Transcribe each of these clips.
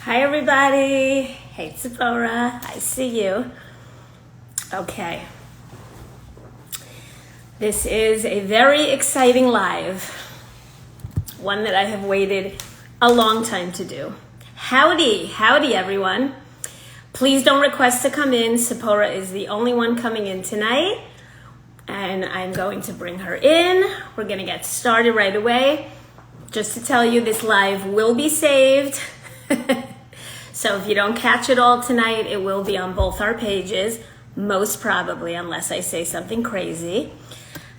Hi everybody. Hey Tzipora, I see you. Okay. This is a very exciting live. One that I have waited a long time to do. Howdy everyone. Please don't request to come in. Tzipora is the only one coming in tonight. And I'm going to bring her in. We're going to get started right away. Just to tell you, this live will be saved. So if you don't catch it all tonight, it will be on both our pages, most probably, unless I say something crazy.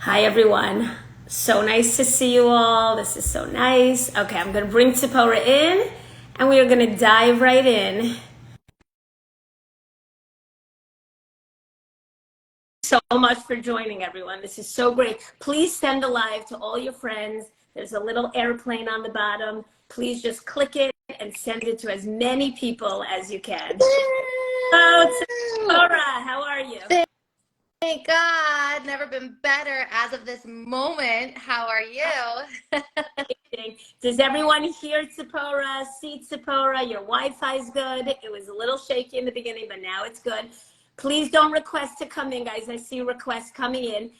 Hi, everyone. So nice to see you all. This is so nice. Okay, I'm going to bring Tzipora in, and we are going to dive right in. So much for joining, everyone. This is so great. Please send a live to all your friends. There's a little airplane on the bottom. Please just click it and send it to as many people as you can. Oh, Tzipora, how are you? Thank God, never been better as of this moment. How are you? Does everyone hear Tzipora, see Tzipora? Your Wi-Fi's good. It was a little shaky in the beginning, but now it's good. Please don't request to come in, guys. I see requests coming in.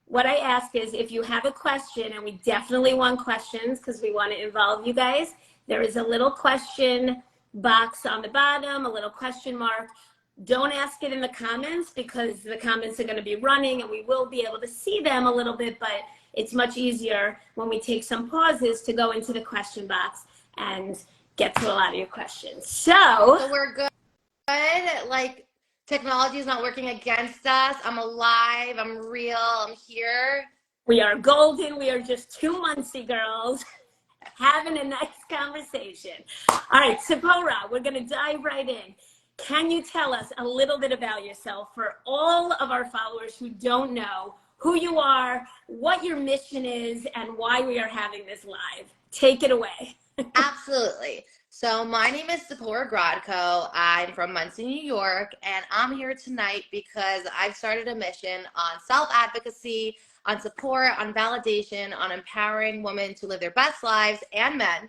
What I ask is if you have a question, and we definitely want questions because we want to involve you guys, there is a little question box on the bottom, a little question mark. Don't ask it in the comments because the comments are going to be running and we will be able to see them a little bit, but it's much easier when we take some pauses to go into the question box and get to a lot of your questions. So we're good. Like, technology is not working against us. I'm alive. I'm real. I'm here. We are golden. We are just 2 monthsy girls having a nice conversation. All right, Tzipora, we're going to dive right in. Can you tell us a little bit about yourself for all of our followers who don't know who you are, what your mission is, and why we are having this live? Take it away. Absolutely. So my name is Tzipora Grodko. I'm from Muncie, New York, and I'm here tonight because I've started a mission on self-advocacy, on support, on validation, on empowering women to live their best lives and men,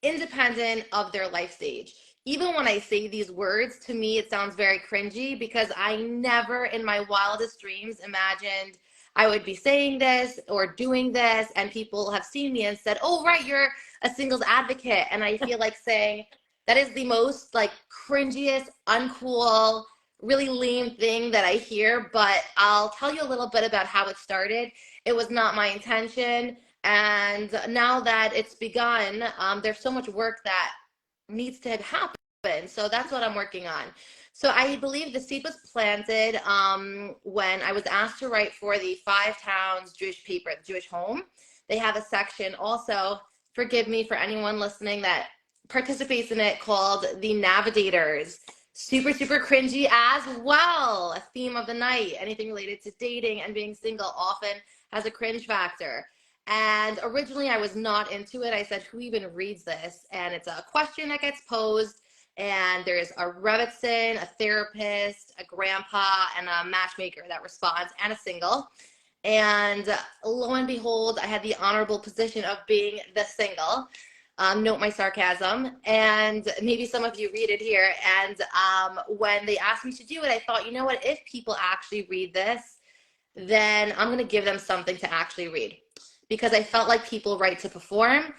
independent of their life stage. Even when I say these words, to me, it sounds very cringy because I never in my wildest dreams imagined I would be saying this or doing this, and people have seen me and said, oh, right, you're a singles advocate. And I feel like saying that is the most like cringiest, uncool, really lame thing that I hear. But I'll tell you a little bit about how it started. It was not my intention. And now that it's begun, there's so much work that needs to happen. So that's what I'm working on. So I believe the seed was planted when I was asked to write for the Five Towns Jewish paper, the Jewish Home. They have a section also, forgive me for anyone listening that participates in it, called The Navigators. Super, super cringy as well. A theme of the night. Anything related to dating and being single often has a cringe factor. And originally I was not into it. I said, who even reads this? And it's a question that gets posed, and there's a Rebbitzin, a therapist, a grandpa, and a matchmaker that responds, and a single. And lo and behold, I had the honorable position of being the single. Note my sarcasm. And maybe some of you read it here. And when they asked me to do it, I thought, you know what, if people actually read this, then I'm going to give them something to actually read. Because I felt like people write to perform,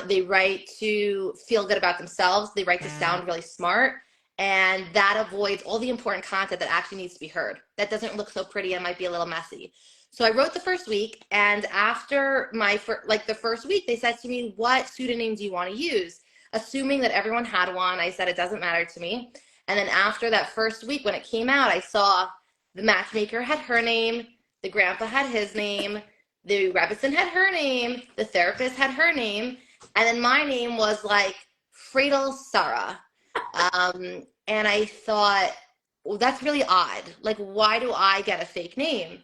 they write to feel good about themselves, they write to sound really smart, and that avoids all the important content that actually needs to be heard. That doesn't look so pretty and might be a little messy. So I wrote the first week, and after the first week, they said to me, what pseudonym do you want to use? Assuming that everyone had one, I said it doesn't matter to me. And then after that first week, when it came out, I saw the matchmaker had her name, the grandpa had his name, the Rebbitzin had her name, the therapist had her name, and then my name was like Friedel Sarah. And I thought, well, that's really odd. Like, why do I get a fake name?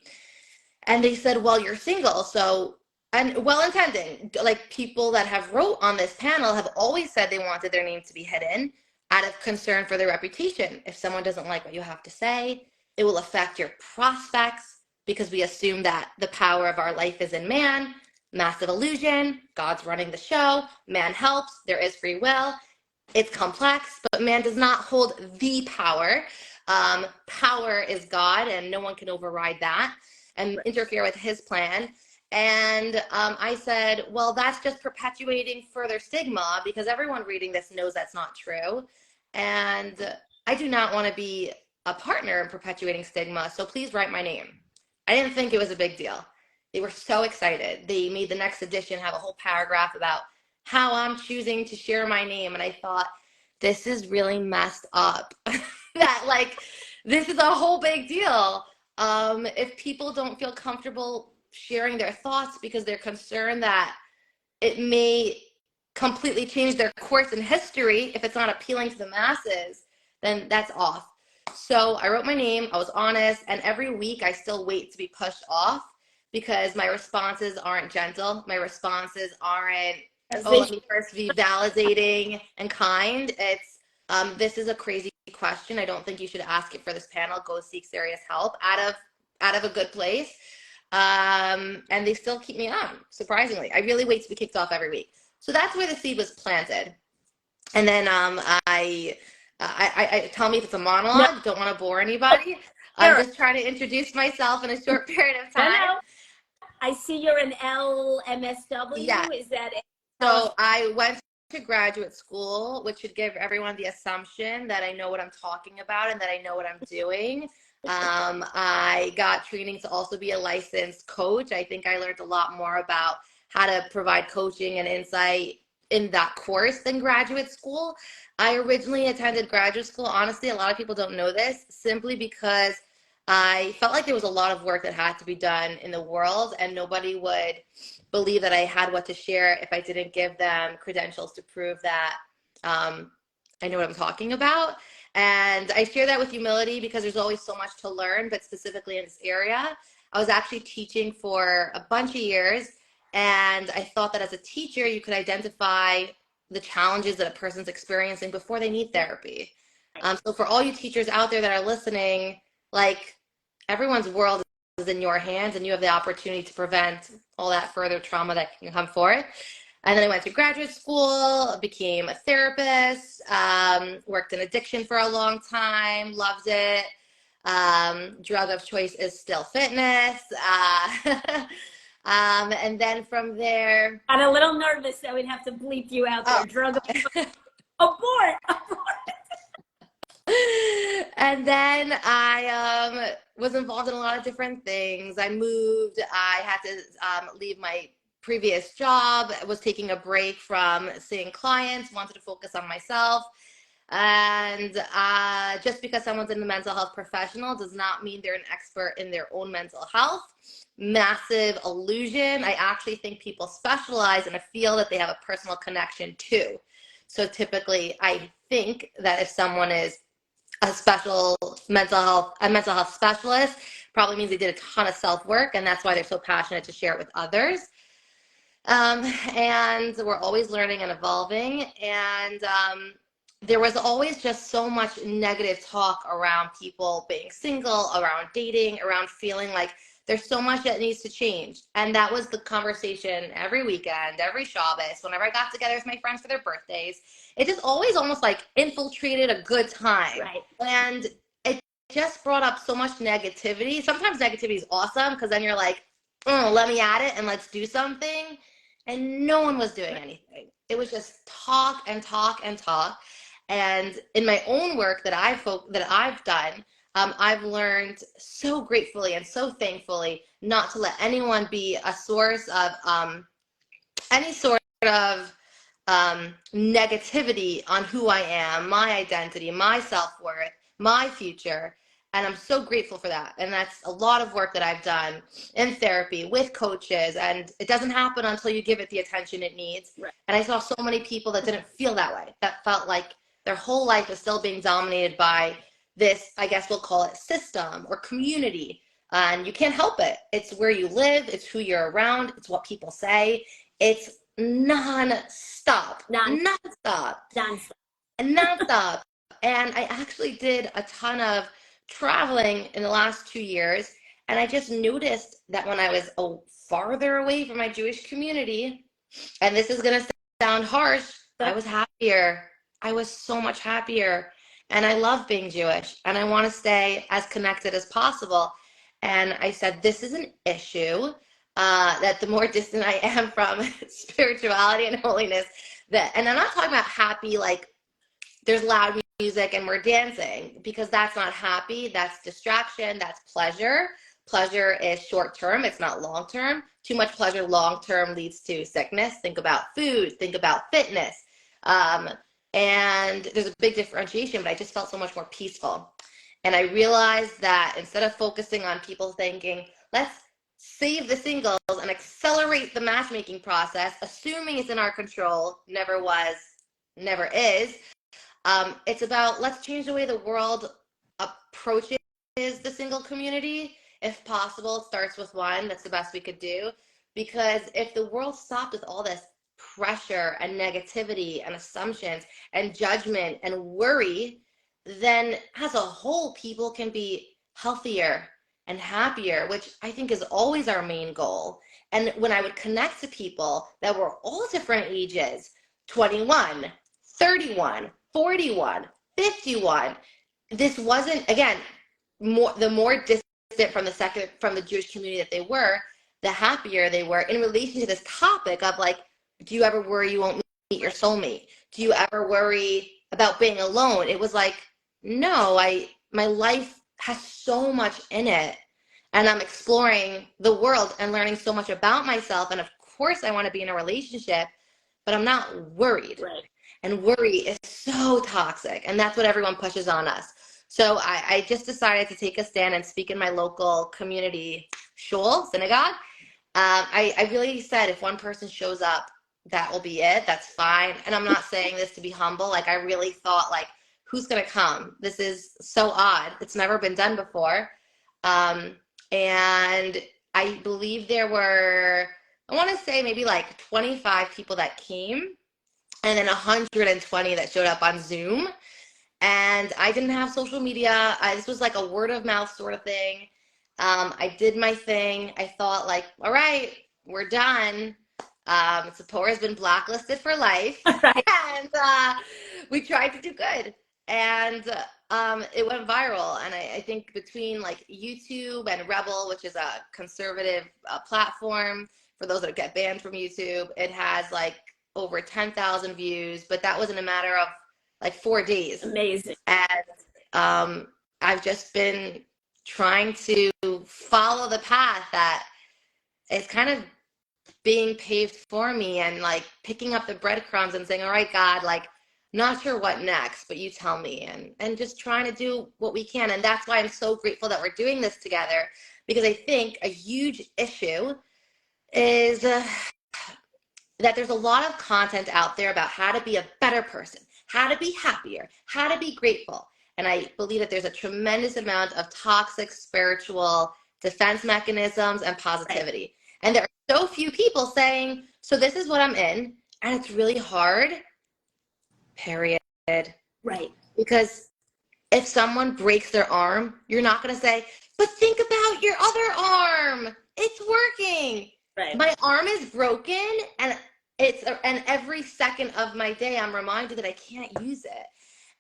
And they said, well, you're single. So, and well-intending, like people that have wrote on this panel have always said they wanted their name to be hidden out of concern for their reputation. If someone doesn't like what you have to say, it will affect your prospects, because we assume that the power of our life is in man. Massive illusion. God's running the show. Man helps. There is free will. It's complex, but man does not hold the power. Power is God, and no one can override that and interfere with his plan. And I said, well, that's just perpetuating further stigma because everyone reading this knows that's not true. And I do not want to be a partner in perpetuating stigma, so please write my name. I didn't think it was a big deal. They were so excited. They made the next edition have a whole paragraph about how I'm choosing to share my name. And I thought, this is really messed up. That like, this is a whole big deal. If people don't feel comfortable sharing their thoughts because they're concerned that it may completely change their course in history if it's not appealing to the masses, then that's off. So I wrote my name, I was honest, and every week I still wait to be pushed off because my responses aren't gentle. My responses aren't, oh, let me first be validating and kind. It's, this is a crazy question. I don't think you should ask it for this panel. Go seek serious help out of a good place. And they still keep me on, surprisingly. I really wait to be kicked off every week. So that's where the seed was planted. And then I tell me if it's a monologue. No. Don't want to bore anybody. Sure. I'm just trying to introduce myself in a short period of time. No. I see you're an LMSW. Yeah. Is that it? So I went to graduate school, which should give everyone the assumption that I know what I'm talking about and that I know what I'm doing. I got training to also be a licensed coach. I think I learned a lot more about how to provide coaching and insight in that course than graduate school. I originally attended graduate school. Honestly, a lot of people don't know this, simply because I felt like there was a lot of work that had to be done in the world, and nobody would believe that I had what to share if I didn't give them credentials to prove that I know what I'm talking about. And I share that with humility because there's always so much to learn, but specifically in this area. I was actually teaching for a bunch of years, and I thought that as a teacher, you could identify the challenges that a person's experiencing before they need therapy. So for all you teachers out there that are listening, like, everyone's world is in your hands, and you have the opportunity to prevent all that further trauma that can come forth. And then I went to graduate school, became a therapist, worked in addiction for a long time, loved it. Drug of choice is still fitness. And then from there, I'm a little nervous that we'd have to bleep you out there. Drug of choice. Abort. And then I was involved in a lot of different things. I moved. I had to leave my previous job. I was taking a break from seeing clients, wanted to focus on myself. And just because someone's in the mental health professional does not mean they're an expert in their own mental health. Massive illusion. I actually think people specialize in a field that they have a personal connection to. So typically, I think that if someone is a mental health specialist, probably means they did a ton of self-work, and that's why they're so passionate to share it with others. And we're always learning and evolving. And there was always just so much negative talk around people being single, around dating, around feeling like there's so much that needs to change. And that was the conversation every weekend, every Shabbos, whenever I got together with my friends for their birthdays. It just always almost like infiltrated a good time. Right. And it just brought up so much negativity. Sometimes negativity is awesome because then you're like, let me at it and let's do something. And no one was doing anything. It was just talk and talk and talk. And in my own work that I've done, I've learned so gratefully and so thankfully not to let anyone be a source of any sort of negativity on who I am, my identity, my self-worth, my future. And I'm so grateful for that. And that's a lot of work that I've done in therapy with coaches. And it doesn't happen until you give it the attention it needs. Right. And I saw so many people that didn't feel that way, that felt like their whole life is still being dominated by this, I guess we'll call it system or community. And you can't help it. It's where you live. It's who you're around. It's what people say. It's non-stop. And I actually did a ton of traveling in the last 2 years. And I just noticed that when I was farther away from my Jewish community, and this is going to sound harsh, I was happier. I was so much happier. And I love being Jewish and I want to stay as connected as possible. And I said, this is an issue that the more distant I am from spirituality and holiness, and I'm not talking about happy, like there's loud music and we're dancing, because that's not happy. That's distraction. That's pleasure. Pleasure is short term. It's not long term. Too much pleasure long term leads to sickness. Think about food. Think about fitness. Um, and there's a big differentiation, but I just felt so much more peaceful. And I realized that instead of focusing on people thinking, let's save the singles and accelerate the matchmaking process, assuming it's in our control, never was, never is. It's about, let's change the way the world approaches the single community. If possible, it starts with one. That's the best we could do. Because if the world stopped with all this pressure and negativity and assumptions and judgment and worry, then as a whole, people can be healthier and happier, which I think is always our main goal. And when I would connect to people that were all different ages, 21, 31, 41, 51, this wasn't, again, the more distant from the Jewish community that they were, the happier they were in relation to this topic of like, do you ever worry you won't meet your soulmate? Do you ever worry about being alone? It was like, no, my life has so much in it, and I'm exploring the world and learning so much about myself. And of course I want to be in a relationship, but I'm not worried. Right. And worry is so toxic, and that's what everyone pushes on us. So I just decided to take a stand and speak in my local community shul, synagogue. I really said, if one person shows up, that will be it. That's fine. And I'm not saying this to be humble. Like, I really thought, like, who's going to come? This is so odd. It's never been done before. And I believe there were, I want to say maybe like 25 people that came, and then 120 that showed up on Zoom. And I didn't have social media. This was like a word of mouth sort of thing. I did my thing. I thought, like, all right, we're done. Tzipora has been blacklisted for life. Right. And we tried to do good. And it went viral. And I think between like YouTube and Rebel, which is a conservative platform for those that get banned from YouTube, it has like over 10,000 views. But that was in a matter of like 4 days. Amazing. And I've just been trying to follow the path that is kind of being paved for me, and like picking up the breadcrumbs and saying, all right, God, like, not sure what next, but you tell me, and just trying to do what we can. And that's why I'm so grateful that we're doing this together, because I think a huge issue is that there's a lot of content out there about how to be a better person, how to be happier, how to be grateful. And I believe that there's a tremendous amount of toxic spiritual defense mechanisms and positivity. Right. And there are so few people saying, so this is what I'm in, and it's really hard, period. Right. Because if someone breaks their arm, you're not going to say, but think about your other arm. It's working. Right. My arm is broken, and every second of my day, I'm reminded that I can't use it.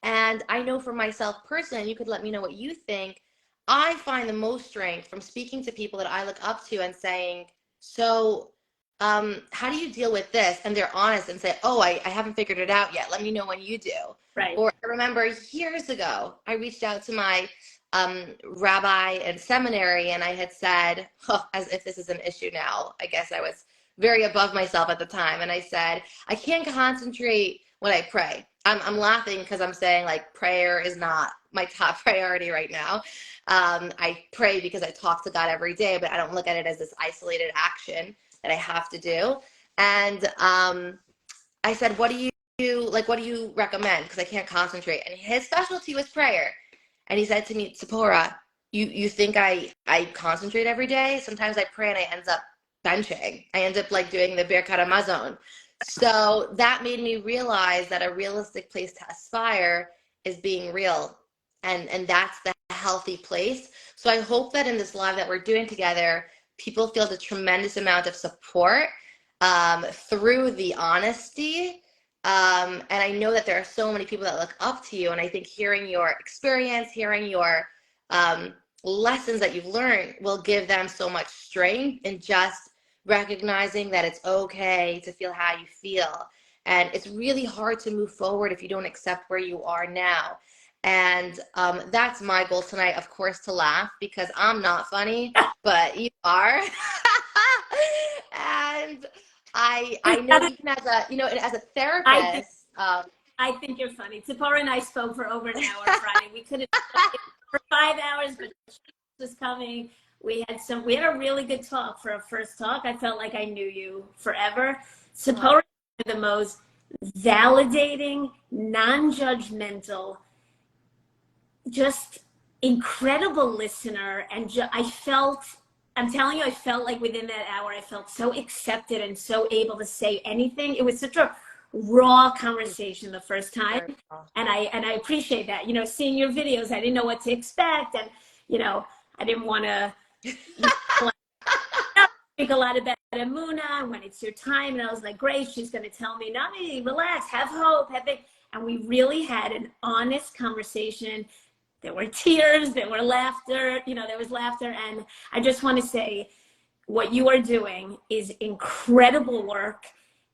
And I know for myself personally, you could let me know what you think, I find the most strength from speaking to people that I look up to and saying, so how do you deal with this? And they're honest and say, oh, I haven't figured it out yet. Let me know when you do. Right. Or I remember years ago, I reached out to my rabbi in seminary, and I had said, as if this is an issue now, I guess I was very above myself at the time. And I said, I can't concentrate when I pray. I'm laughing because I'm saying, like, prayer is not my top priority right now. I pray because I talk to God every day, but I don't look at it as this isolated action that I have to do. And I said, what do you recommend? Because I can't concentrate. And his specialty was prayer. And he said to me, Tzipora, you think I concentrate every day? Sometimes I pray and I end up benching. I end up like doing the Birkat Hamazon. So that made me realize that a realistic place to aspire is being real. And that's the healthy place. So I hope that in this live that we're doing together, people feel the tremendous amount of support through the honesty And I know that there are so many people that look up to you. And I think hearing your experience, hearing your um, lessons that you've learned will give them so much strength in just recognizing that it's okay to feel how you feel. And it's really hard to move forward if you don't accept where you are now. And that's my goal tonight, of course, to laugh because I'm not funny, but you are. And I know even as a as a I think therapist, I think you're funny. Tzipora and I spoke for over an hour Friday. We could have spoken for 5 hours, but she was coming. We had a really good talk for a first talk. I felt like I knew you forever. Tzipora is the most validating, non-judgmental, just incredible listener. And I'm telling you, I felt like within that hour, I felt so accepted and so able to say anything. It was such a raw conversation the first time. And I appreciate that. Seeing your videos, I didn't know what to expect. And, I didn't want to speak a lot about Amuna when it's your time. And I was like, great, she's going to tell me, Nami, relax, have hope, have it. And we really had an honest conversation. There were tears, there were laughter, there was laughter. And I just want to say what you are doing is incredible work,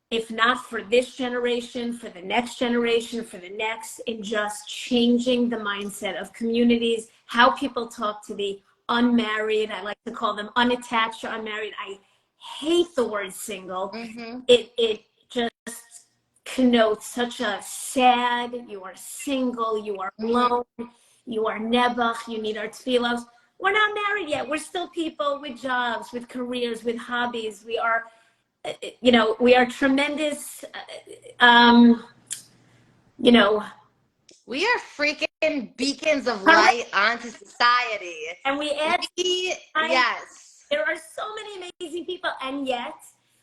if not for this generation, for the next generation, for the next, in just changing the mindset of communities, how people talk to the unmarried. I like to call them unattached or unmarried. I hate the word single. mm-hmm. It just connotes such a sad, you are single, you are alone, you are nebuch, you need our tefillos. We're not married yet. We're still people with jobs, with careers, with hobbies. We are, we are tremendous, We are freaking beacons of light onto society. And we add, yes. There are so many amazing people, and yet,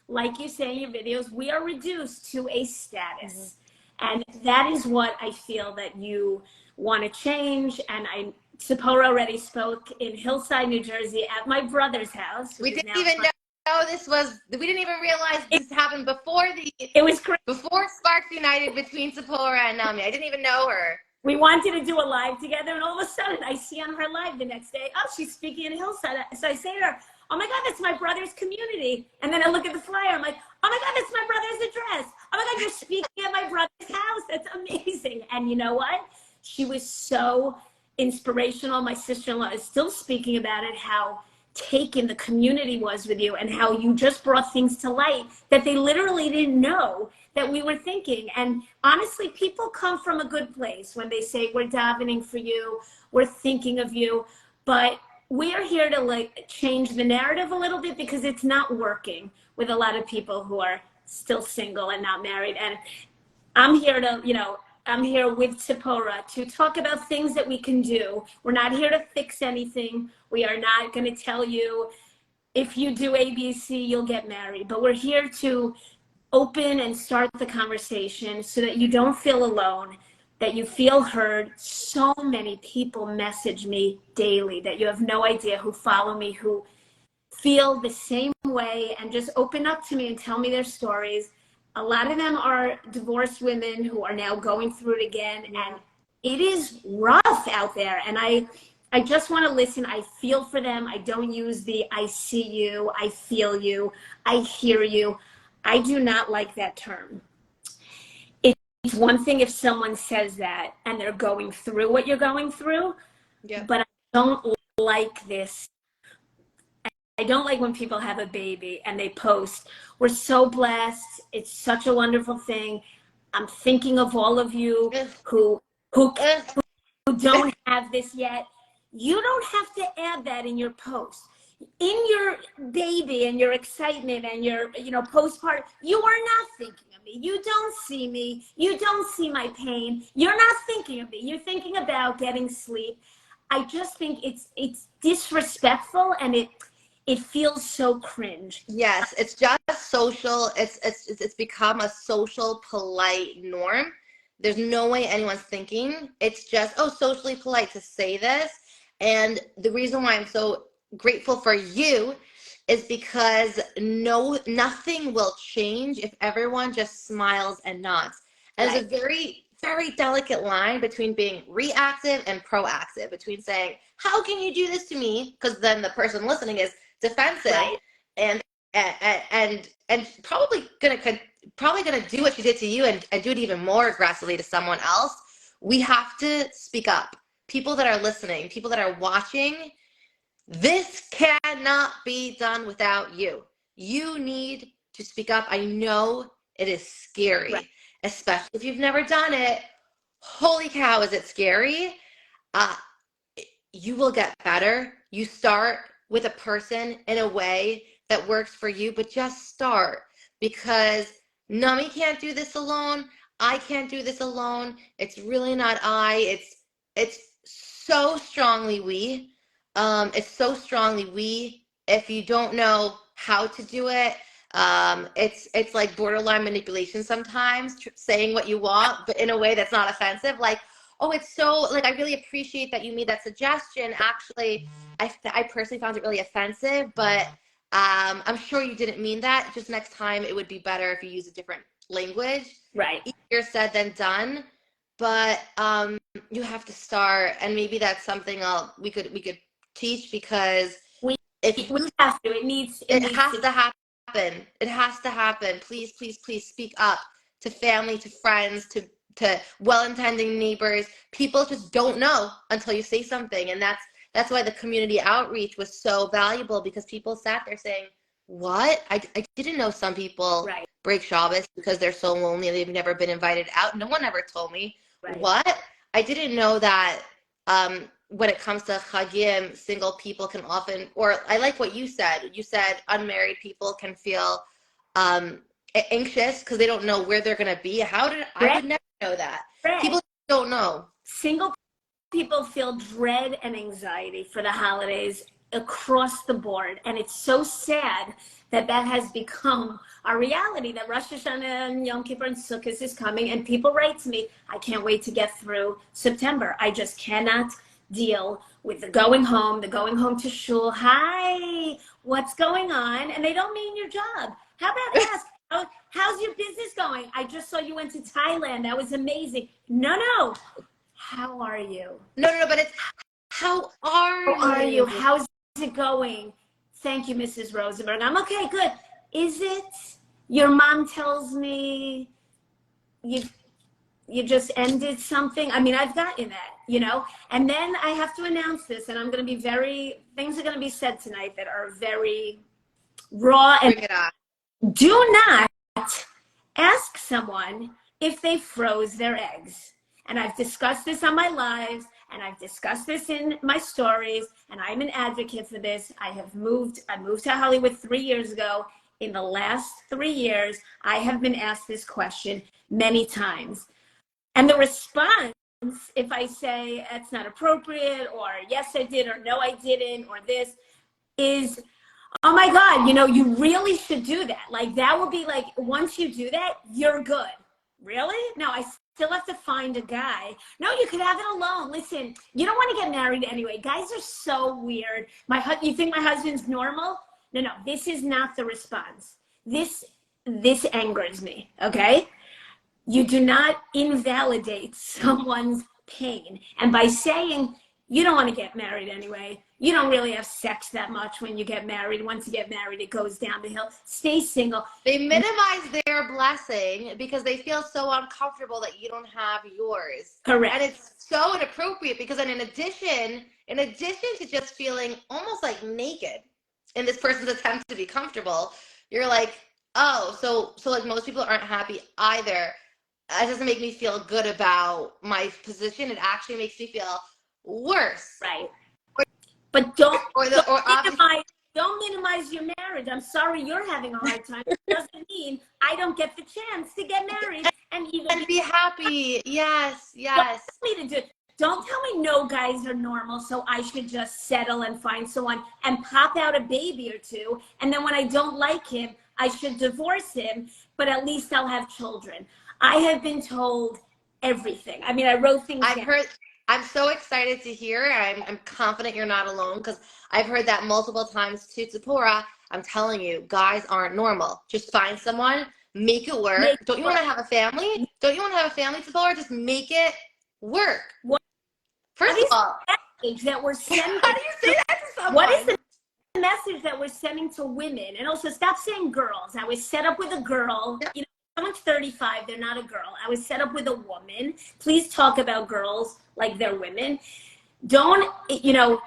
like you say in your videos, we are reduced to a status. And that is what I feel that you want to change. And Tzipora already spoke in Hillside, New Jersey at my brother's house. We didn't even know we didn't even realize this happened before it was crazy. Before Sparks United between Tzipora and Nami. I didn't even know her. We wanted to do a live together, and all of a sudden I see on her live the next day, oh, she's speaking in Hillside. So I say to her, oh my God, that's my brother's community. And then I look at the flyer, I'm like, oh my God, that's my brother's address. Oh my God, you're speaking at my brother's house. That's amazing. And you know what? She was so inspirational. My sister-in-law is still speaking about it, how taken the community was with you and how you just brought things to light that they literally didn't know that we were thinking. And honestly, people come from a good place when they say, we're davening for you, we're thinking of you, but we are here to change the narrative a little bit because it's not working with a lot of people who are still single and not married. And I'm here to, I'm here with Tzipora to talk about things that we can do. We're not here to fix anything. We are not going to tell you if you do ABC, you'll get married. But we're here to open and start the conversation so that you don't feel alone, that you feel heard. So many people message me daily that you have no idea, who follow me, who feel the same way and just open up to me and tell me their stories. A lot of them are divorced women who are now going through it again, and it is rough out there. And I just want to listen. I feel for them. I don't use the I see you, I feel you, I hear you. I do not like that term. It's one thing if someone says that and they're going through what you're going through, but I don't like this. I don't like when people have a baby and they post, we're so blessed, it's such a wonderful thing. I'm thinking of all of you who don't have this yet. You don't have to add that in your post. In your baby and your excitement and your postpartum, you are not thinking of me. You don't see me. You don't see my pain. You're not thinking of me. You're thinking about getting sleep. I just think it's disrespectful, and it feels so cringe. Yes, it's just social. It's become a social polite norm. There's no way anyone's thinking. It's just, socially polite to say this. And the reason why I'm so grateful for you is because nothing will change if everyone just smiles and nods. And Right. there's a very, very delicate line between being reactive and proactive, between saying, how can you do this to me? Because then the person listening is defensive, Right. and probably gonna do what you did to you, and do it even more aggressively to someone else. We have to speak up. People that are listening, people that are watching, this cannot be done without you. You need to speak up. I know it is scary, Right. especially if you've never done it. Holy cow, is it scary? Uh, you will get better. You start with a person in a way that works for you, but just start, because Nami can't do this alone. I can't do this alone. It's really not I. It's so strongly we. It's so strongly we. If you don't know how to do it, it's like borderline manipulation sometimes, saying what you want, but in a way that's not offensive. Like, oh, it's so, like, I really appreciate that you made that suggestion. Actually, I personally found it really offensive, but I'm sure you didn't mean that. Just next time, it would be better if you use a different language. Right. Easier said than done, but you have to start, and maybe that's something we could teach, because We if we you, have to. It needs has to. to happen. It has to happen. Please, please, please speak up to family, to friends, to well-intending neighbors. People just don't know until you say something, and that's why the community outreach was so valuable, because people sat there saying, "What? I didn't know some people Right. break Shabbos because they're so lonely and they've never been invited out. No one ever told me. Right. What? I didn't know that." When it comes to chagim, single people can often, or I like what you said. You said unmarried people can feel anxious because they don't know where they're going to be. I would never know that. Dread. People don't know. Single people feel dread and anxiety for the holidays across the board, and it's so sad that has become our reality, that Rosh Hashanah and Yom Kippur and Sukkot is coming, and people write to me, I can't wait to get through September. I just cannot deal with the going home to shul. Hi, what's going on? And they don't mean your job. How about ask, how's your business going? I just saw you went to Thailand. That was amazing. No. How are you? No, but it's, how are you? How's it going? Thank you, Mrs. Rosenberg. I'm okay, good. Is it? Your mom tells me you just ended something. I mean, I've gotten that, and then I have to announce this, and I'm going to be things are going to be said tonight that are very raw. And Bring it on. do not ask someone if they froze their eggs. And I've discussed this on my lives, and I've discussed this in my stories, and I'm an advocate for this. I moved to Hollywood 3 years ago. In the last 3 years, I have been asked this question many times. And the response, if I say that's not appropriate, or yes, I did, or no, I didn't, or this, is, oh my God, you really should do that. Like, that will be like, once you do that, you're good. Really? No, I still have to find a guy. No, you could have it alone. Listen, you don't want to get married anyway. Guys are so weird. You think my husband's normal? No, this is not the response. This angers me, okay? You do not invalidate someone's pain. And by saying you don't want to get married anyway, you don't really have sex that much when you get married. Once you get married, it goes down the hill. Stay single. They minimize their blessing because they feel so uncomfortable that you don't have yours. Correct. And it's so inappropriate, because then in addition to just feeling almost like naked in this person's attempt to be comfortable, you're like, oh, so like most people aren't happy either. That doesn't make me feel good about my position. It actually makes me feel worse. Right. But don't minimize your marriage. I'm sorry you're having a hard time. It doesn't mean I don't get the chance to get married and be happy. Yes. Don't tell me no guys are normal, so I should just settle and find someone and pop out a baby or two. And then when I don't like him, I should divorce him, but at least I'll have children. I have been told everything. I mean, I wrote things down. I'm so excited to hear. I'm confident you're not alone, because I've heard that multiple times too. Tzipora, I'm telling you, guys aren't normal. Just find someone Make it work. Make Don't you want to have a family? Don't you want to have a family, Tzipora? Just make it work. What First is of all, the message that we're sending? how do you say that to someone? What is the message that we're sending to women? And also, stop saying girls. I was set up with a girl. Yeah. You know, someone's 35, they're not a girl. I was set up with a woman. Please talk about girls like they're women. Don't, you know,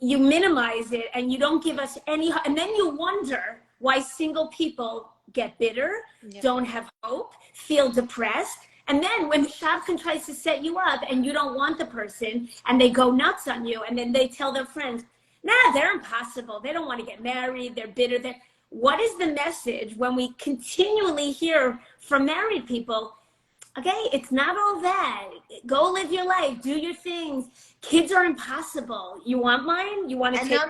you minimize it and you don't give us any, and then you wonder why single people get bitter, don't have hope, feel depressed. And then when the shopkin tries to set you up and you don't want the person and they go nuts on you, and then they tell their friends, nah, they're impossible. They don't want to get married. They're bitter. What is the message when we continually hear from married people, okay, it's not all that. Go live your life. Do your things. Kids are impossible. You want mine? You want to take...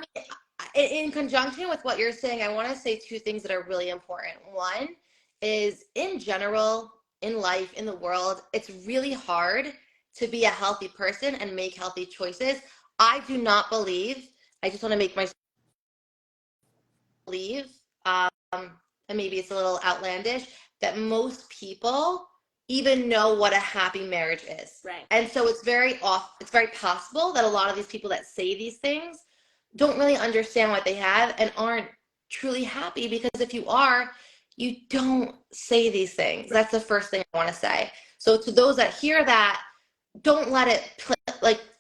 In conjunction with what you're saying, I want to say two things that are really important. One is, in general, in life, in the world, it's really hard to be a healthy person and make healthy choices. I do not believe, I just want to make myself believe, and maybe it's a little outlandish, that most people even know what a happy marriage is. Right. And so it's very possible that a lot of these people that say these things don't really understand what they have and aren't truly happy, because if you are, you don't say these things. That's the first thing I want to say. So to those that hear that, don't let it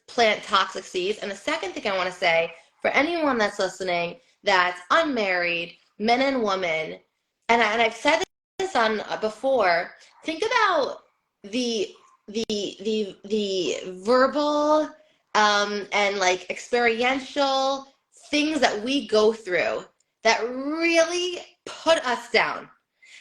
plant toxic seeds. And the second thing I want to say, for anyone that's listening that's unmarried, men and women, and I've said this on before, think about the verbal and like experiential things that we go through that really put us down,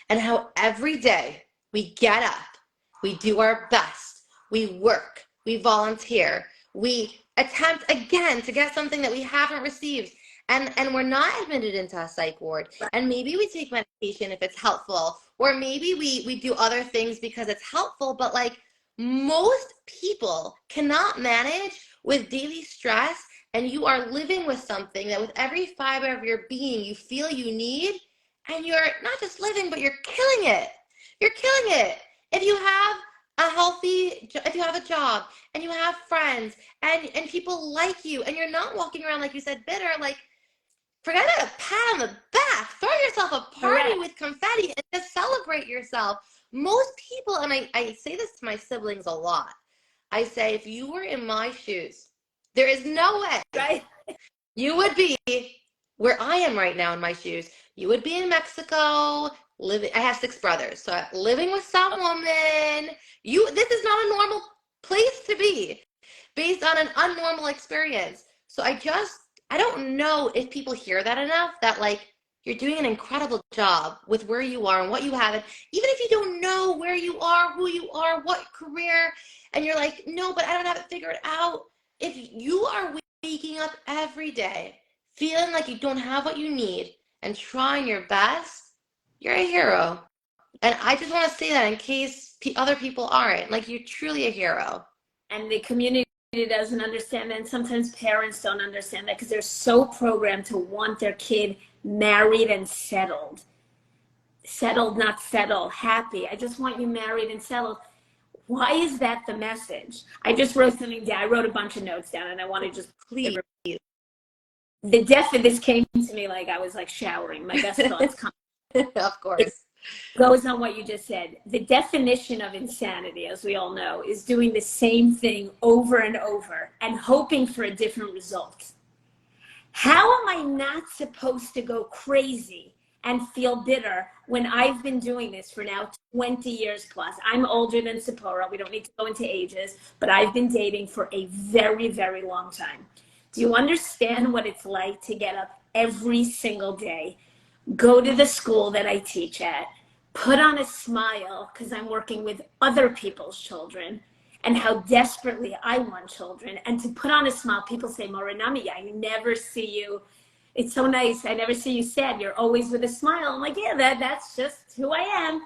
and how every day we get up, we do our best, we work, we volunteer, we attempt again to get something that we haven't received, and we're not admitted into a psych ward, and maybe we take medication if it's helpful, or maybe we do other things because it's helpful, but like most people cannot manage with daily stress, and you are living with something that with every fiber of your being you feel you need, and you're not just living, but you're killing it. You're killing it. If you have if you have a job and you have friends and people like you, and you're not walking around, like you said, bitter, like, forget about a pat on the back. Throw yourself a party with confetti and just celebrate yourself. Most people, and I say this to my siblings a lot, I say, if you were in my shoes, there is no way you would be where I am right now in my shoes. You would be in Mexico, living. I have 6 brothers, so living with some woman. This is not a normal place to be, based on an unnormal experience. So I don't know if people hear that enough, that like, you're doing an incredible job with where you are and what you have. And even if you don't know where you are, who you are, what career, and you're like, no, but I don't have it figured out. If you are waking up every day feeling like you don't have what you need and trying your best, you're a hero. And I just want to say that in case other people aren't. Like, you're truly a hero. And the community doesn't understand that, and sometimes parents don't understand that, because they're so programmed to want their kid married and settled. Settled, not settle, happy. I just want you married and settled. Why is that the message? I just wrote something down. I wrote a bunch of notes down, and I want to just please. This came to me like I was like showering. My best thoughts come. Of course. It goes on what you just said. The definition of insanity, as we all know, is doing the same thing over and over and hoping for a different result. How am I not supposed to go crazy and feel bitter when I've been doing this for now 20 years plus? I'm older than Tzipora. We don't need to go into ages, but I've been dating for a very, very long time. Do you understand what it's like to get up every single day, go to the school that I teach at, put on a smile because I'm working with other people's children, and how desperately I want children, and to put on a smile? People say, Morinami, I never see you. It's so nice. I never see you sad. You're always with a smile. I'm like, yeah, that's just who I am.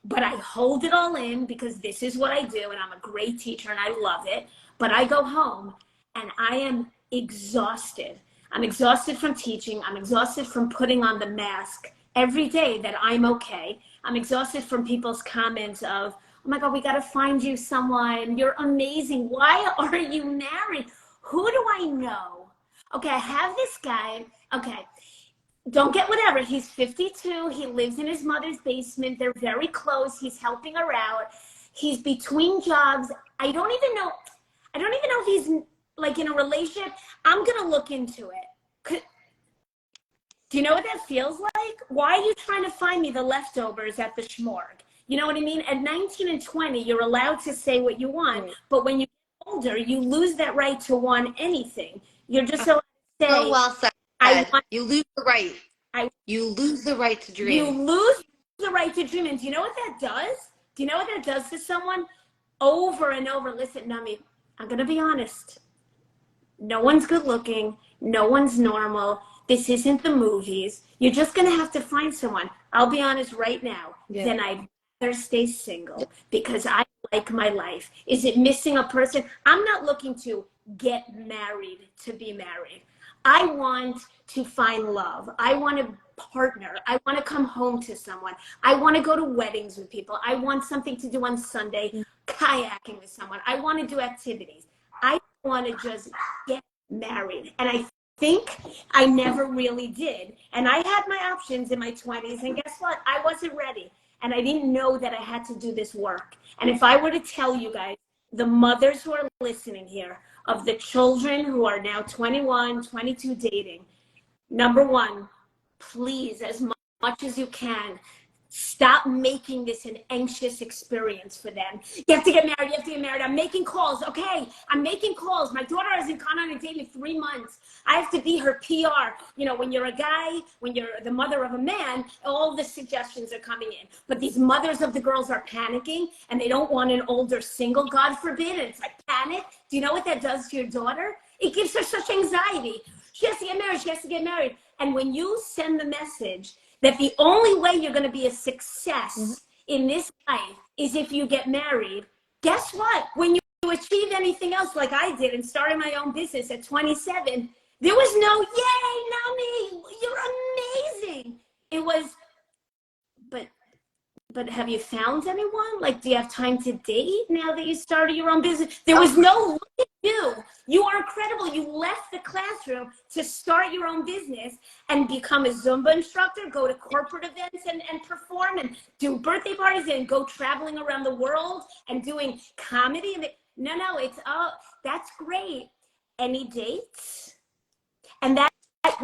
But I hold it all in because this is what I do, and I'm a great teacher and I love it. But I go home and I am exhausted. I'm exhausted from teaching. I'm exhausted from putting on the mask every day that I'm okay. I'm exhausted from people's comments of, oh my God, we got to find you someone. You're amazing. Why are you married? Who do I know? Okay, I have this guy. Okay, don't get whatever. He's 52. He lives in his mother's basement. They're very close. He's helping her out. He's between jobs. I don't even know if he's like in a relationship. I'm going to look into it. Do you know what that feels like? Why are you trying to find me the leftovers at the schmorg? You know what I mean? At 19 and 20, you're allowed to say what you want, right. But when you get older, you lose that right to want anything. You're just allowed to say, so well said. You lose the right. You lose the right to dream. You lose the right to dream. And do you know what that does? Do you know what that does to someone? Over and over. Listen, Nami, I'm going to be honest. No one's good looking. No one's normal. This isn't the movies. You're just going to have to find someone. I'll be honest right now. Yeah. Then I'd rather stay single because I like my life. Is it missing a person? I'm not looking to get married to be married. I want to find love. I want a partner. I want to come home to someone. I want to go to weddings with people. I want something to do on Sunday, kayaking with someone. I want to do activities. I want to just get married. And I think I never really did. And I had my options in my 20s. And guess what? I wasn't ready. And I didn't know that I had to do this work. And if I were to tell you guys, the mothers who are listening here, of the children who are now 21, 22 dating, number one, please, as much as you can, stop making this an anxious experience for them. You have to get married. You have to get married. I'm making calls. Okay, I'm making calls. My daughter hasn't gone on a date in 3 months. I have to be her PR. You know, when you're a guy, when you're the mother of a man, all the suggestions are coming in. But these mothers of the girls are panicking, and they don't want an older single, God forbid. And it's like panic. Do you know what that does to your daughter? It gives her such anxiety. She has to get married. She has to get married. And when you send the message that the only way you're going to be a success in this life is if you get married, guess what? When you achieve anything else like I did and started my own business at 27, there was no, yay, Nami, you're amazing. It was, but have you found anyone? Like, do you have time to date now that you started your own business? There was no, look at you. You are incredible. You left the classroom to start your own business and become a Zumba instructor, go to corporate events and perform and do birthday parties and go traveling around the world and doing comedy. And no, it's that's great. Any dates? And that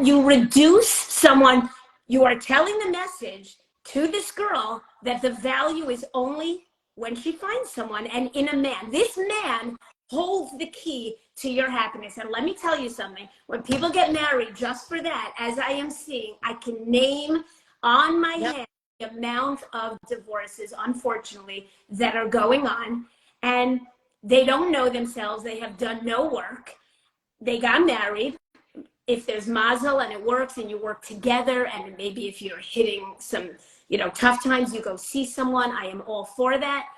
you reduce someone, you are telling the message to this girl that the value is only when she finds someone and in a man. This man holds the key to your happiness. And let me tell you something. When people get married just for that, as I am seeing, I can name on my head the amount of divorces, unfortunately, that are going on. And they don't know themselves. They have done no work. They got married. If there's mazel and it works and you work together, and maybe if you're hitting some tough times, you go see someone. I am all for that.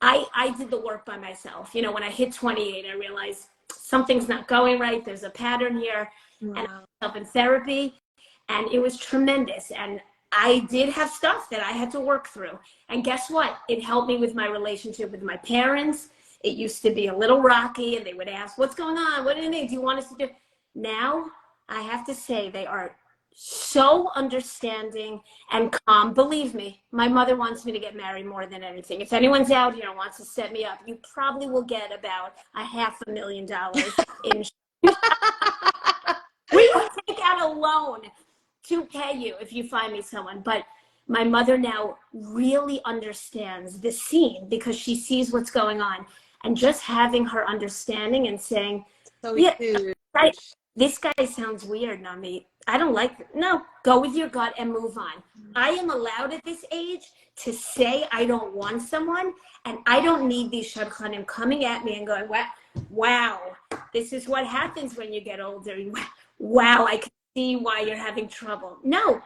I did the work by myself. When I hit 28, I realized something's not going right. There's a pattern here. Wow. And I myself in therapy, and it was tremendous. And I did have stuff that I had to work through. And guess what? It helped me with my relationship with my parents. It used to be a little rocky, and they would ask, what's going on? What do you think? Do you want us to do? Now, I have to say they are so understanding and calm. Believe me, my mother wants me to get married more than anything. If anyone's out here and wants to set me up, you probably will get about $500,000 in we will take out a loan to pay you if you find me someone. But my mother now really understands the scene because she sees what's going on. And just having her understanding and saying, right, this guy sounds weird, Nami. I don't like it. No, go with your gut and move on. I am allowed at this age to say I don't want someone, and I don't need these shadchanim coming at me and going, wow, this is what happens when you get older. Wow, I can see why you're having trouble. No,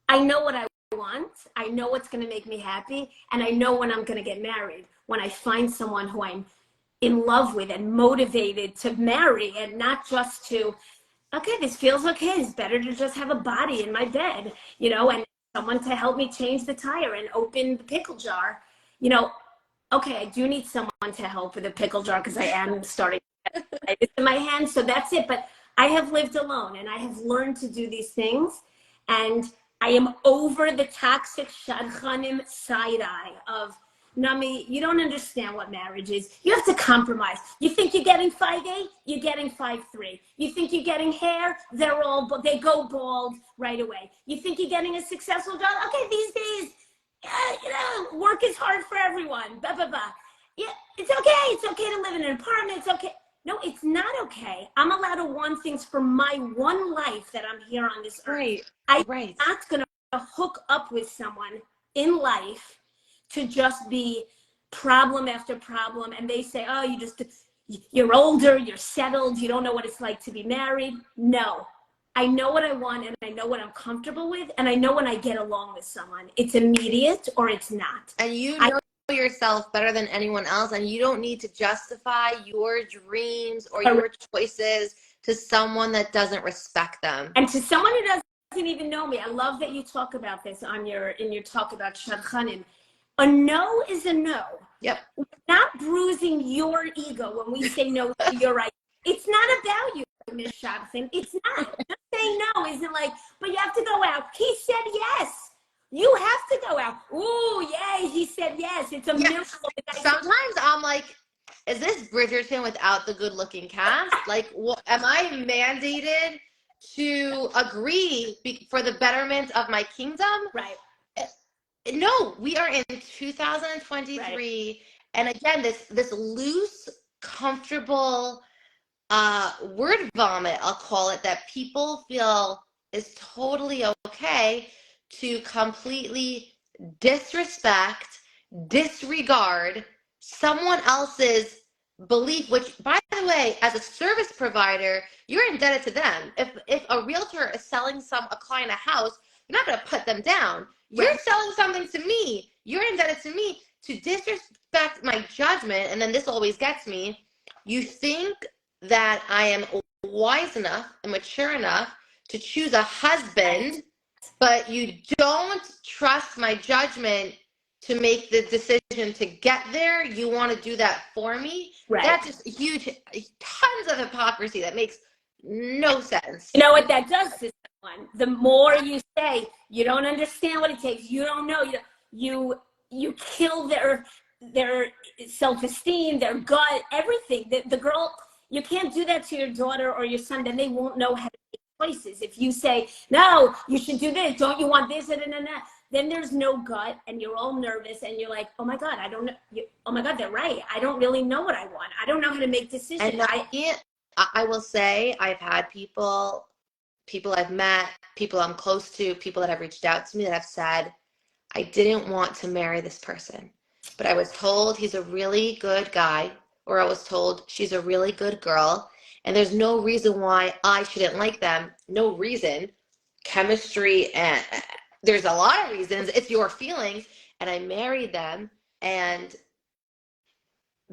I know what I want. I know what's going to make me happy, and I know when I'm going to get married, when I find someone who I'm in love with and motivated to marry, and not just to, okay, this feels okay. It's better to just have a body in my bed, and someone to help me change the tire and open the pickle jar. You know, okay, I do need someone to help with the pickle jar because I am starting to get it in my hand. So that's it. But I have lived alone and I have learned to do these things. And I am over the toxic shadchanim side eye of, Nami, you don't understand what marriage is. You have to compromise. You think you're getting 5'8", you're getting 5'3". You think you're getting hair, they go bald right away. You think you're getting a successful job? Okay, these days, work is hard for everyone. Blah, blah, blah. Yeah, it's okay. It's okay to live in an apartment. It's okay. No, it's not okay. I'm allowed to want things for my one life that I'm here on this earth. I'm not going to hook up with someone in life to just be problem after problem. And they say, oh, you're older, you're settled, you don't know what it's like to be married. No, I know what I want and I know what I'm comfortable with. And I know when I get along with someone, it's immediate or it's not. And you know yourself better than anyone else. And you don't need to justify your dreams or your choices to someone that doesn't respect them. And to someone who doesn't even know me. I love that you talk about this in your talk about shadchanim. A no is a no. Yep. We're not bruising your ego when we say no to your right. It's not about you, Ms. Shadchan. It's not. Just saying no isn't like, but you have to go out. He said yes. You have to go out. Ooh, yay, he said yes. It's a miracle. Sometimes I'm like, is this Bridgerton without the good-looking cast? Like, am I mandated to agree for the betterment of my kingdom? Right. No, we are in 2023, right. And again, this loose, comfortable word vomit, I'll call it, that people feel is totally okay to completely disrespect, disregard someone else's belief, which, by the way, as a service provider, you're indebted to them. If a realtor is selling a client a house, you're not going to put them down. You're selling something to me. You're indebted to me. To disrespect my judgment, and then this always gets me, you think that I am wise enough and mature enough to choose a husband, but you don't trust my judgment to make the decision to get there. You want to do that for me. Right. That's just huge, tons of hypocrisy that makes no sense. You know what that does to someone? The more you say, you don't understand what it takes, you don't know, you kill their self-esteem, their gut, everything. The girl, you can't do that to your daughter or your son, then they won't know how to make choices. If you say, no, you should do this, don't you want this, and that, then there's no gut and you're all nervous and you're like, oh my God, I don't know. Oh my God, they're right. I don't really know what I want. I don't know how to make decisions. And I will say I've had people I've met, people I'm close to, people that have reached out to me that have said, I didn't want to marry this person, but I was told he's a really good guy, or I was told she's a really good girl, and there's no reason why I shouldn't like them. No reason. Chemistry, and there's a lot of reasons. It's your feelings. And I married them, and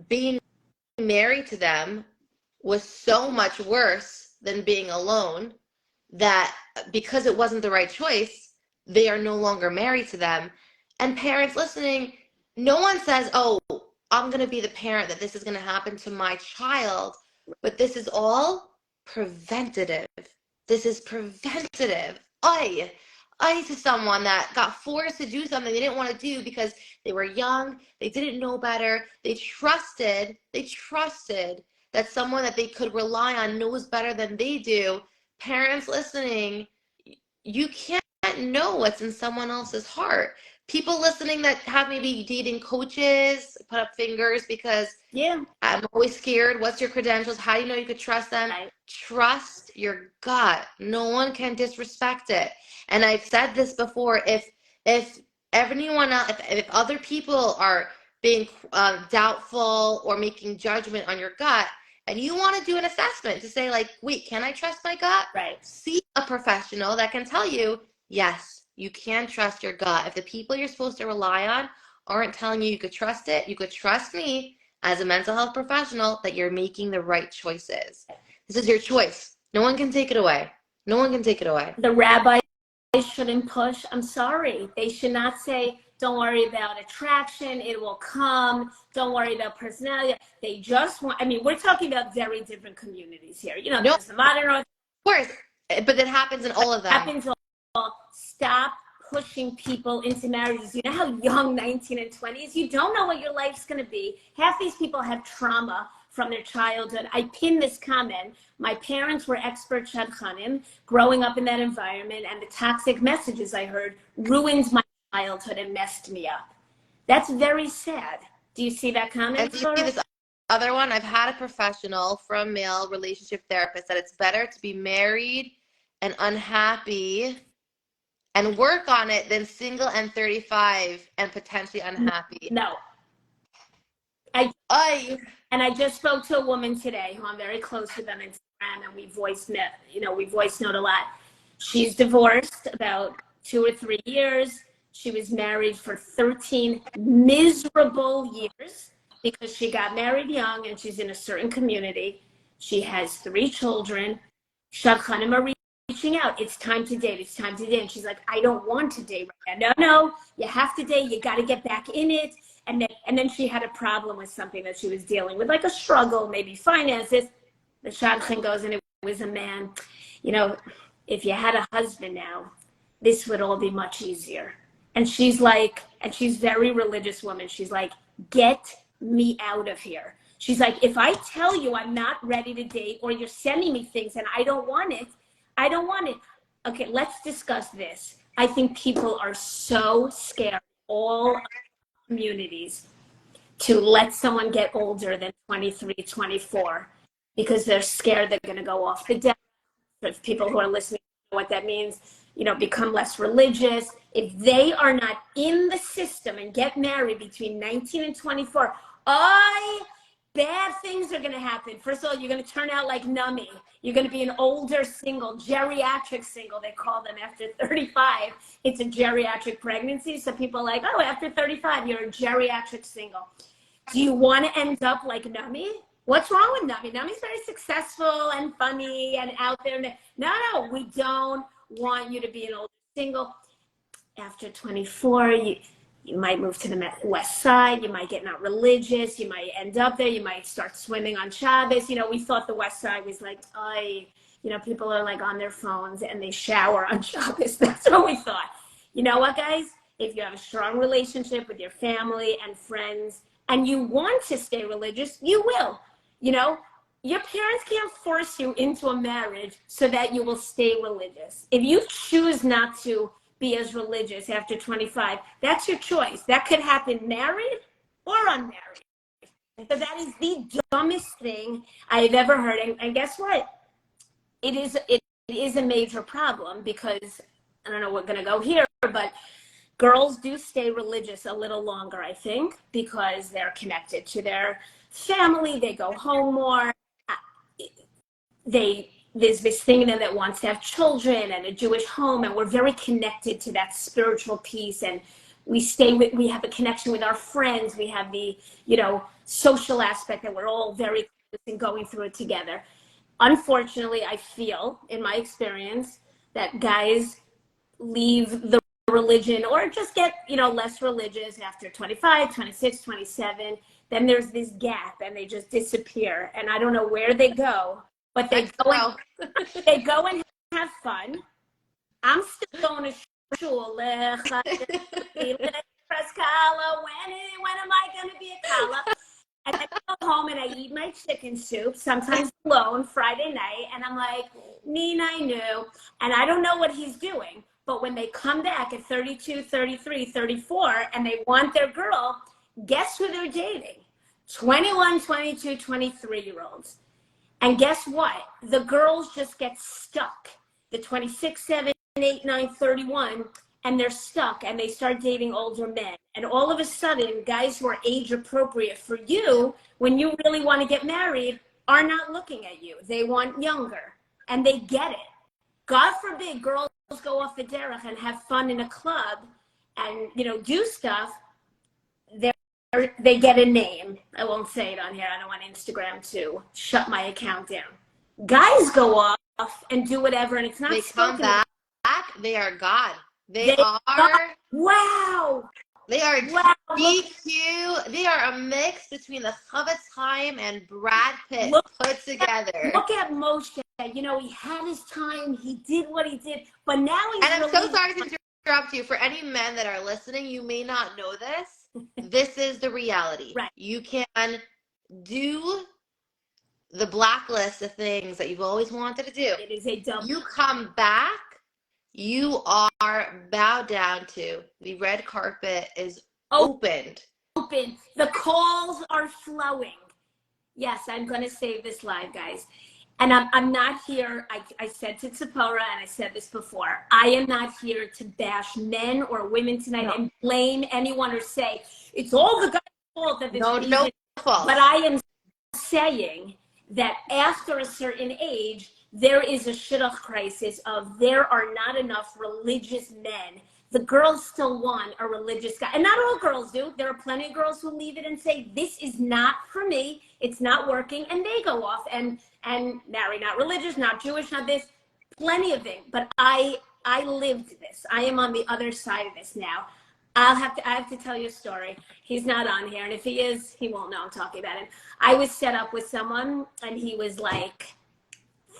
being married to them was so much worse than being alone, that because it wasn't the right choice, they are no longer married to them. And parents listening, no one says, oh, I'm going to be the parent that this is going to happen to my child, but this is all preventative. This is preventative. I to someone that got forced to do something they didn't want to do because they were young, they didn't know better, they trusted that someone that they could rely on knows better than they do. Parents listening, you can't know what's in someone else's heart. People listening that have maybe dating coaches, put up fingers, because I'm always scared. What's your credentials? How do you know you could trust them? Right. Trust your gut. No one can disrespect it. And I've said this before, if everyone else, if other people are being doubtful or making judgment on your gut, and you want to do an assessment to say, like, wait, can I trust my gut? Right. See a professional that can tell you, yes, you can trust your gut. If the people you're supposed to rely on aren't telling you could trust it, you could trust me as a mental health professional that you're making the right choices. This is your choice. No one can take it away. No one can take it away. The rabbi shouldn't push. I'm sorry. They should not say, don't worry about attraction, it will come. Don't worry about personality. They just want, I mean, we're talking about very different communities here. You know, No, there's the modern of course, but it happens in all of them. happens all. Stop pushing people into marriages. You know how young 19 and 20 is? You don't know what your life's going to be. Half these people have trauma from their childhood. I pinned this comment. My parents were expert shadchanim. Growing up in that environment and the toxic messages I heard ruined my childhood and messed me up. That's very sad. Do you see that comment? And do you see this other one? I've had a professional from male relationship therapist that it's better to be married and unhappy and work on it than single and 35 and potentially unhappy. No. And I just spoke to a woman today who I'm very close with on Instagram, and we voice note a lot. She's divorced about 2 or 3 years. She was married for 13 miserable years because she got married young and she's in a certain community. She has 3 children. Shadchanim are reaching out. It's time to date. It's time to date. And she's like, I don't want to date right now. No, you have to date. You got to get back in it. And then she had a problem with something that she was dealing with, like a struggle, maybe finances. The shadchan goes, and it was a man. You know, if you had a husband now, this would all be much easier. And she's like, and she's very religious woman. She's like, get me out of here. She's like, if I tell you I'm not ready to date, or you're sending me things and I don't want it, I don't want it. Okay, let's discuss this. I think people are so scared, all communities, to let someone get older than 23, 24, because they're scared they're going to go off the deck. If people who are listening know what that means, you know, become less religious. If they are not in the system and get married between 19 and 24, bad things are going to happen. First of all, you're going to turn out like Nummy. You're going to be an older single, geriatric single, they call them after 35. It's a geriatric pregnancy. So people are like, oh, after 35, you're a geriatric single. Do you want to end up like Nummy? What's wrong with Nummy? Nummy's very successful and funny and out there. No, we don't want you to be an older single. After 24, you might move to the west side. You might get not religious. You might end up there. You might start swimming on Shabbos. You know, we thought the west side was like, you know, people are like on their phones and they shower on Shabbos. That's what we thought. You know what, guys? If you have a strong relationship with your family and friends and you want to stay religious, you will. You know, your parents can't force you into a marriage so that you will stay religious. If you choose not to be as religious after 25, that's your choice. That could happen married or unmarried. So that is the dumbest thing I've ever heard. And guess what? It is a major problem, because I don't know, we're going to go here, but girls do stay religious a little longer, I think, because they're connected to their family. They go home more. There's this thing in them that wants to have children and a Jewish home, and we're very connected to that spiritual piece, and we have a connection with our friends. We have the, you know, social aspect that we're all very close and going through it together. Unfortunately, I feel, in my experience, that guys leave the religion or just get, you know, less religious after 25, 26, 27. Then there's this gap and they just disappear. And I don't know where they go, but they go and have fun. I'm still going to shul. When am I going to be a kala? And I go home and I eat my chicken soup, sometimes alone, Friday night. And I'm like, Nina, I knew. And I don't know what he's doing. But when they come back at 32, 33, 34, and they want their girl, guess who they're dating? 21, 22, 23-year-olds. And guess what? The girls just get stuck. The 26, 7, 8, 9, 31, and they're stuck, and they start dating older men. And all of a sudden, guys who are age appropriate for you, when you really want to get married, are not looking at you. They want younger, and they get it. God forbid girls go off the derech and have fun in a club and, you know, do stuff. They get a name. I won't say it on here. I don't want Instagram to shut my account down. Guys go off and do whatever, and it's not. They come back They are God. They wow. They are Wow. GQ. They are a mix between the Chavetz Chaim and Brad Pitt put together. Look at Moshe. You know, he had his time. He did what he did. But now he's And I'm so sorry to interrupt you. For any men that are listening, you may not know this. This is the reality. Right. You can do the blacklist of things that you've always wanted to do. It is a double. You come back, you are bowed down to. The red carpet is opened. Open. The calls are flowing. Yes, I'm going to save this live, guys. And I'm not here. I said to Tzipora, and I said this before, I am not here to bash men or women tonight and blame anyone or say it's all the guy's fault that this no fault. But I am saying that after a certain age, there is a shidduch crisis of there are not enough religious men. The girls still want a religious guy. And not all girls do. There are plenty of girls who leave it and say, this is not for me. It's not working. And they go off and marry not religious, not Jewish, not this. Plenty of things. But I lived this. I am on the other side of this now. I have to tell you a story. He's not on here. And if he is, he won't know I'm talking about him. I was set up with someone and he was like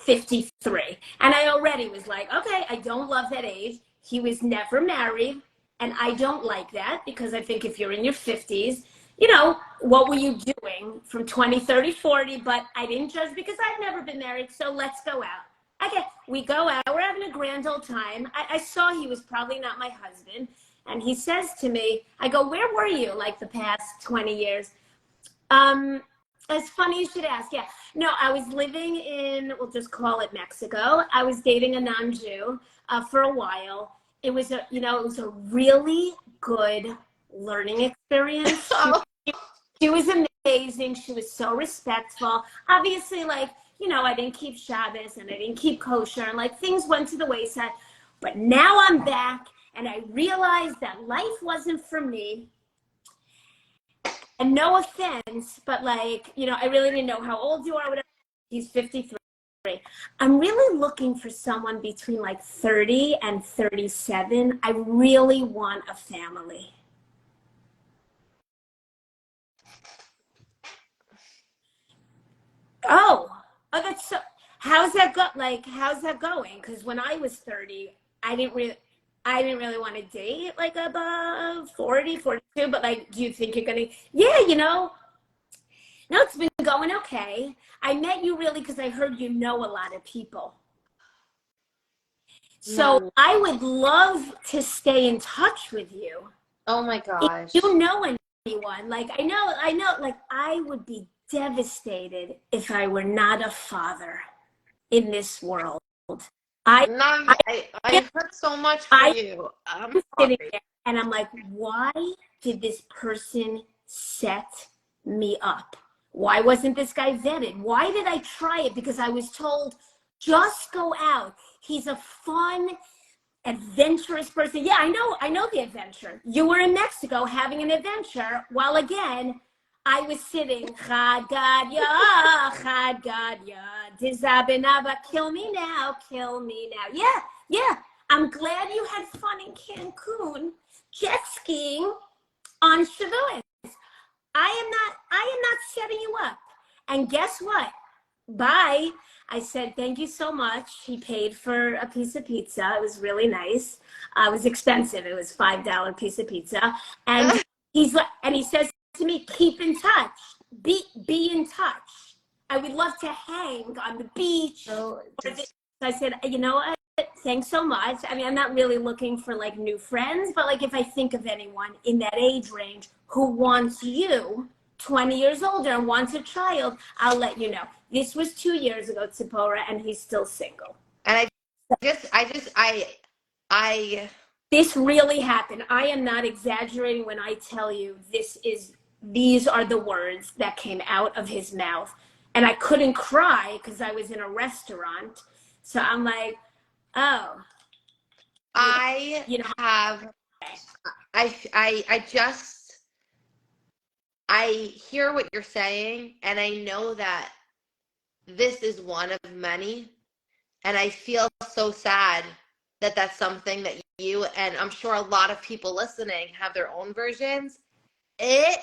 53. And I already was like, okay, I don't love that age. He was never married, and I don't like that because I think if you're in your 50s, you know, what were you doing from 20, 30, 40? But I didn't judge because I've never been married, so let's go out. Okay, we go out. We're having a grand old time. I saw he was probably not my husband, and he says to me, I go, where were you like the past 20 years? It's funny you should ask. Yeah. No, I was living in, we'll just call it Mexico. I was dating a non-Jew for a while. It was a really good learning experience. She was amazing. She was so respectful. Obviously, like, you know, I didn't keep Shabbos and I didn't keep kosher and like things went to the wayside. But now I'm back and I realized that life wasn't for me. And no offense, but like, you know, I really didn't know how old you are, whatever. He's 53. I'm really looking for someone between like 30 and 37. I really want a family. Oh, that's so, how's that going? Because when I was 30, I didn't really want to date like above 40, 42, but like, do you think you're going to, yeah, you know, no, it's been going okay. I met you really because I heard you know a lot of people. So I would love to stay in touch with you. Oh my gosh. If you know anyone, like I know, like I would be devastated if I were not a father in this world. I hurt so much for you. I'm sitting there and I'm like, why did this person set me up? Why wasn't this guy vetted? Why did I try it? Because I was told, just go out. He's a fun, adventurous person. Yeah, I know the adventure. You were in Mexico having an adventure, while again, I was sitting, Chad Gadya, Dizabinaba, kill me now. Yeah. I'm glad you had fun in Cancun, jet skiing on Shavuot. I am not setting you up. And guess what? Bye. I said, thank you so much. He paid for a piece of pizza. It was really nice. It was expensive. It was $5 piece of pizza. And he says to me, keep in touch. Be in touch. I would love to hang on the beach. So I said, you know what? Thanks so much. I mean, I'm not really looking for like new friends, but like if I think of anyone in that age range who wants you, 20 years older, and wants a child, I'll let you know. This was 2 years ago, Tzipora, and he's still single. And this really happened. I am not exaggerating when I tell you these are the words that came out of his mouth. And I couldn't cry because I was in a restaurant. So I'm like, oh. I hear what you're saying, and I know that this is one of many, and I feel so sad that that's something that you, and I'm sure a lot of people listening have their own versions. It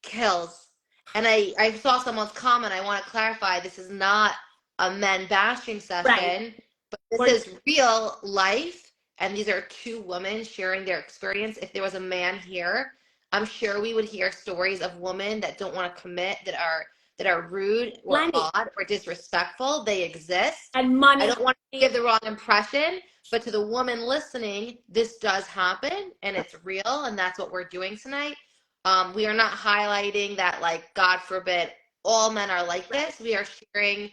kills. And I saw someone's comment. I want to clarify, this is not a men bashing session, but this is real life. And these are two women sharing their experience. If there was a man here, I'm sure we would hear stories of women that don't want to commit, that are rude or odd or disrespectful. They exist. And money. I don't want to give the wrong impression, but to the woman listening, this does happen and it's real, and that's what we're doing tonight. We are not highlighting that, like, God forbid, all men are like this. We are sharing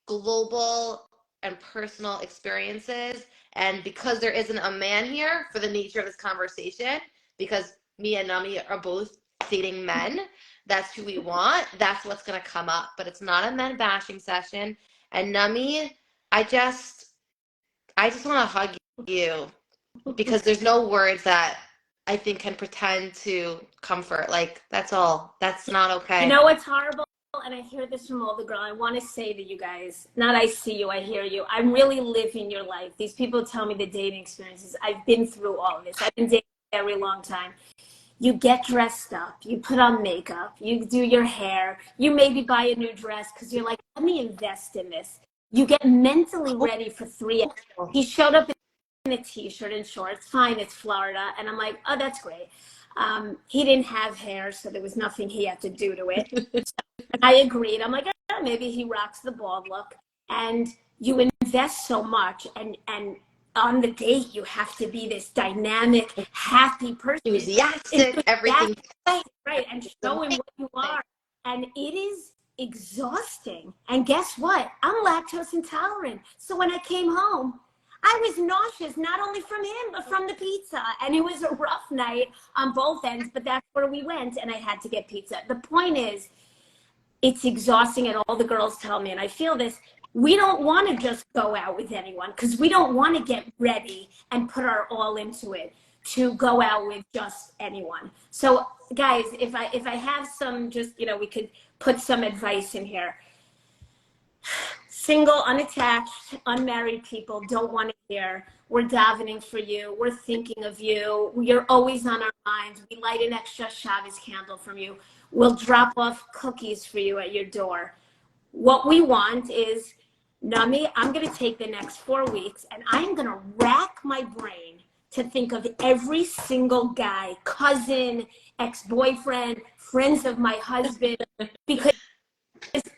global and personal experiences. And because there isn't a man here for the nature of this conversation, because me and Nami are both dating men, that's who we want. That's what's going to come up. But it's not a men bashing session. And Nami, I just want to hug you, because there's no words that I think can pretend to comfort. Like, that's all. That's not okay. You know what's horrible? And I hear this from all the girls. I want to say to you guys, not I see you, I hear you. I'm really living your life. These people tell me the dating experiences. I've been through all of this. I've been dating a very long time. You get dressed up, you put on makeup, you do your hair, you maybe buy a new dress because you're like, let me invest in this. You get mentally ready for 3 hours. He showed up in a t-shirt and shorts. Fine, it's Florida. And I'm like, oh, that's great. He didn't have hair, so there was nothing he had to do to it. And I agreed. I'm like, oh, maybe he rocks the bald look. And you invest so much, and on the date, you have to be this dynamic, happy person. Enthusiastic, everything. Right, and show him what you are. And it is exhausting. And guess what? I'm lactose intolerant. So when I came home, I was nauseous, not only from him, but from the pizza. And it was a rough night on both ends, but that's where we went, and I had to get pizza. The point is, it's exhausting, and all the girls tell me, and I feel this, we don't want to just go out with anyone because we don't want to get ready and put our all into it to go out with just anyone. So guys, if I have some, just, we could put some advice in here. Single, unattached, unmarried people don't want to hear, we're davening for you, we're thinking of you, you're always on our minds, we light an extra Shabbos candle from you, we'll drop off cookies for you at your door. What we want is, Nami, I'm going to take the next 4 weeks and I'm going to rack my brain to think of every single guy, cousin, ex-boyfriend, friends of my husband, because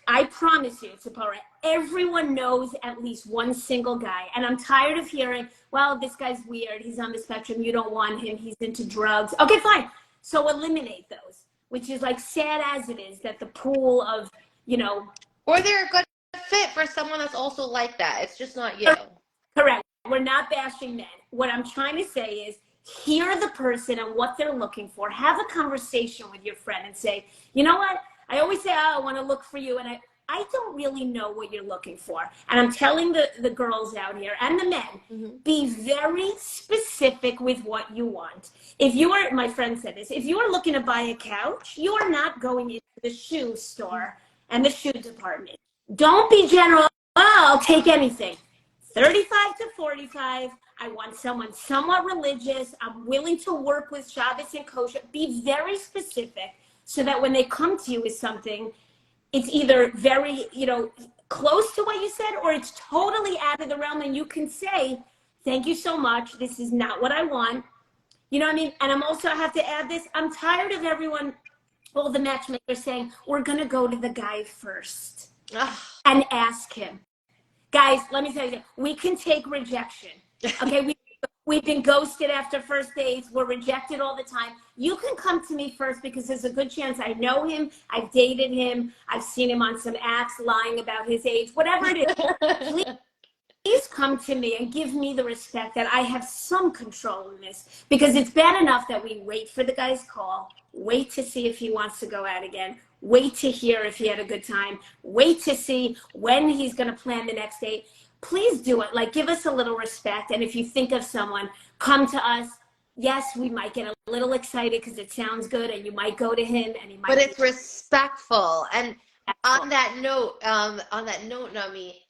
I promise you, Tzipora, everyone knows at least one single guy. And I'm tired of hearing, well, this guy's weird, he's on the spectrum, you don't want him, he's into drugs. Okay, fine. So eliminate those, which is like sad as it is that the pool of, Or they're a good fit for someone that's also like that. It's just not you. Correct. We're not bashing men. What I'm trying to say is, hear the person and what they're looking for. Have a conversation with your friend and say, you know what? I always say, oh, I want to look for you. And I don't really know what you're looking for. And I'm telling the girls out here and the men, be very specific with what you want. If you are, my friend said this, if you are looking to buy a couch, you are not going into the shoe store and the shoe department. Don't be general. Oh, I'll take anything. 35 to 45. I want someone somewhat religious. I'm willing to work with Shabbos and kosher. Be very specific so that when they come to you with something, it's either very, close to what you said, or it's totally out of the realm, and you can say, thank you so much. This is not what I want. You know what I mean? And I'm also, I have to add this. I'm tired of everyone, all the matchmakers saying, we're going to go to the guy first and ask him. Guys, let me tell you, we can take rejection. Okay, we've been ghosted after first dates. We're rejected all the time. You can come to me first because there's a good chance I know him. I've dated him. I've seen him on some apps lying about his age, whatever it is. Please come to me and give me the respect that I have some control in this, because it's bad enough that we wait for the guy's call, wait to see if he wants to go out again, wait to hear if he had a good time, wait to see when he's going to plan the next date. Please do it. Like, give us a little respect. And if you think of someone, come to us. Yes, we might get a little excited because it sounds good, and you might go to him, and he might. But it's respectful. And on that note, Nami,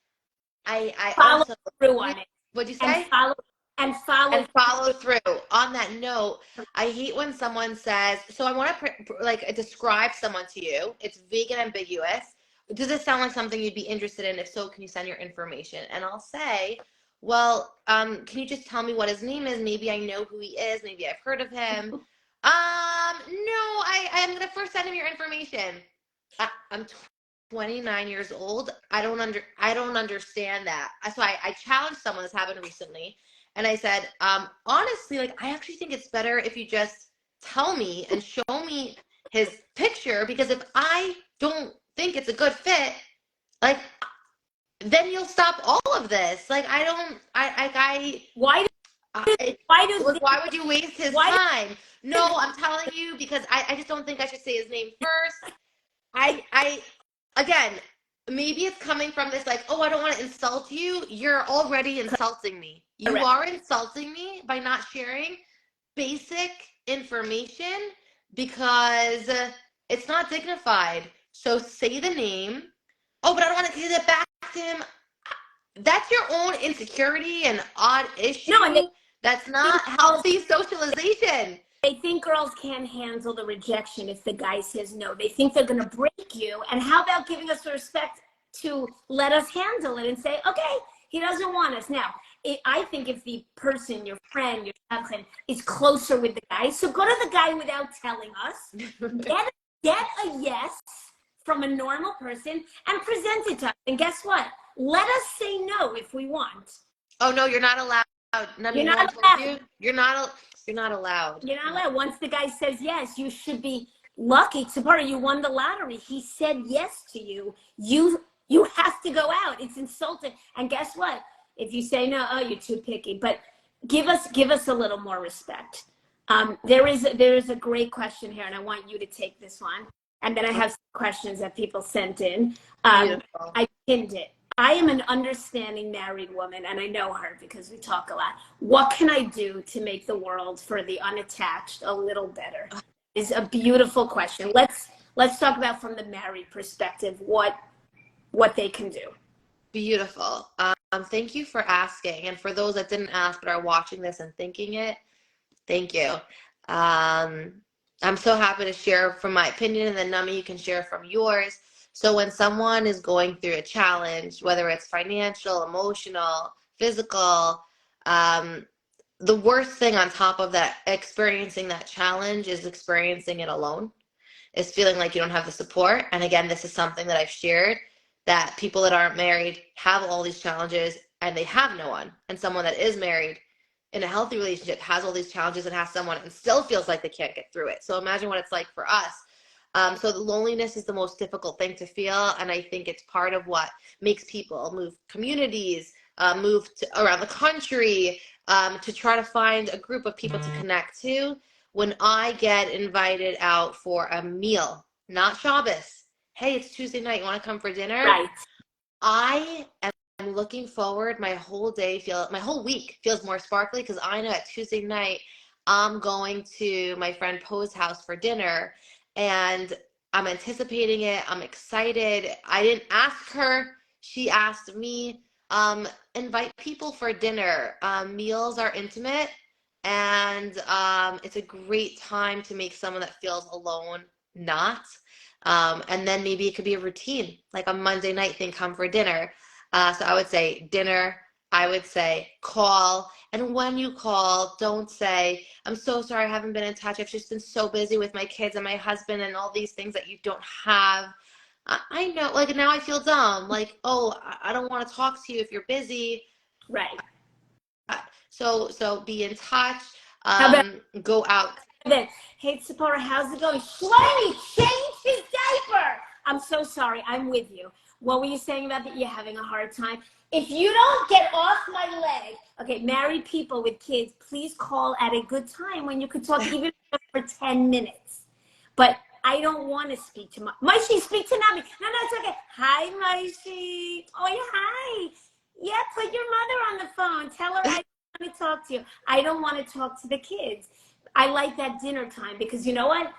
I follow also through on it. What'd you say? And And follow. And follow through. On that note, I hate when someone says, so I want to like describe someone to you. It's vague and ambiguous. Does this sound like something you'd be interested in? If so, can you send your information? And I'll say, well, can you just tell me what his name is? Maybe I know who he is. Maybe I've heard of him. No, I'm going to first send him your information. I'm 29 years old. I don't understand that. So I challenged someone. This happened recently. And I said, honestly, like, I actually think it's better if you just tell me and show me his picture, because if I don't think it's a good fit, like, then you'll stop all of this. Like, why would you waste his time? No, I'm telling you, because I just don't think I should say his name first. Again, maybe it's coming from this, like, oh, I don't want to insult you. You're already insulting me. You are insulting me by not sharing basic information, because it's not dignified. So say the name. Oh, but I don't want to give it back to him. That's your own insecurity and odd issue. No, that's not healthy socialization. They think girls can't handle the rejection if the guy says no. They think they're going to break you. And how about giving us the respect to let us handle it and say, okay, he doesn't want us. Now, I think if the person, your friend, your husband, is closer with the guy, so go to the guy without telling us, get a yes from a normal person and present it to us. And guess what? Let us say no if we want. Oh, no, you're not allowed. You're not allowed. You're not allowed. You're not allowed. Once the guy says yes, you should be lucky. Tzipora, you won the lottery. He said yes to you. You have to go out. It's insulting. And guess what? If you say no, oh, you're too picky. But give us a little more respect. There is a great question here, and I want you to take this one. And then I have some questions that people sent in. I pinned it. I am an understanding married woman, and I know her because we talk a lot. What can I do to make the world for the unattached a little better? Is a beautiful question. Let's talk about from the married perspective what they can do. Beautiful. Thank you for asking, and for those that didn't ask but are watching this and thinking it, thank you. I'm so happy to share from my opinion, and then Nami, you can share from yours. So when someone is going through a challenge, whether it's financial, emotional, physical, the worst thing on top of that, experiencing that challenge, is experiencing it alone, is feeling like you don't have the support. And again, this is something that I've shared, that people that aren't married have all these challenges and they have no one. And someone that is married in a healthy relationship has all these challenges and has someone and still feels like they can't get through it. So imagine what it's like for us. So the loneliness is the most difficult thing to feel, and I think it's part of what makes people move communities, move around the country, to try to find a group of people to connect to. When I get invited out for a meal, not Shabbos, hey, it's Tuesday night, you want to come for dinner? Right. I am looking forward. My whole week feels more sparkly, because I know at Tuesday night I'm going to my friend Poe's house for dinner. And I'm anticipating it. I'm excited. I didn't ask her. She asked me. Invite people for dinner. Meals are intimate, and it's a great time to make someone that feels alone not. And then maybe it could be a routine, like a Monday night thing, come for dinner. So I would say dinner. I would say call. And when you call, don't say, I'm so sorry, I haven't been in touch. I've just been so busy with my kids and my husband and all these things that you don't have. I know, like, now I feel dumb. Like, oh, I don't want to talk to you if you're busy. Right. So be in touch. Go out. Hey, Tzipora, how's it going? Shlomi, change his diaper. I'm so sorry. I'm with you. What were you saying about that you're having a hard time? If you don't get off my leg, okay, married people with kids, please call at a good time when you could talk even for 10 minutes. But I don't want to speak to Maishi, speak to Nami. No, it's okay. Hi, Maishi. Oh, yeah, hi. Yeah, put your mother on the phone. Tell her I want to talk to you. I don't want to talk to the kids. I like that dinner time because you know what?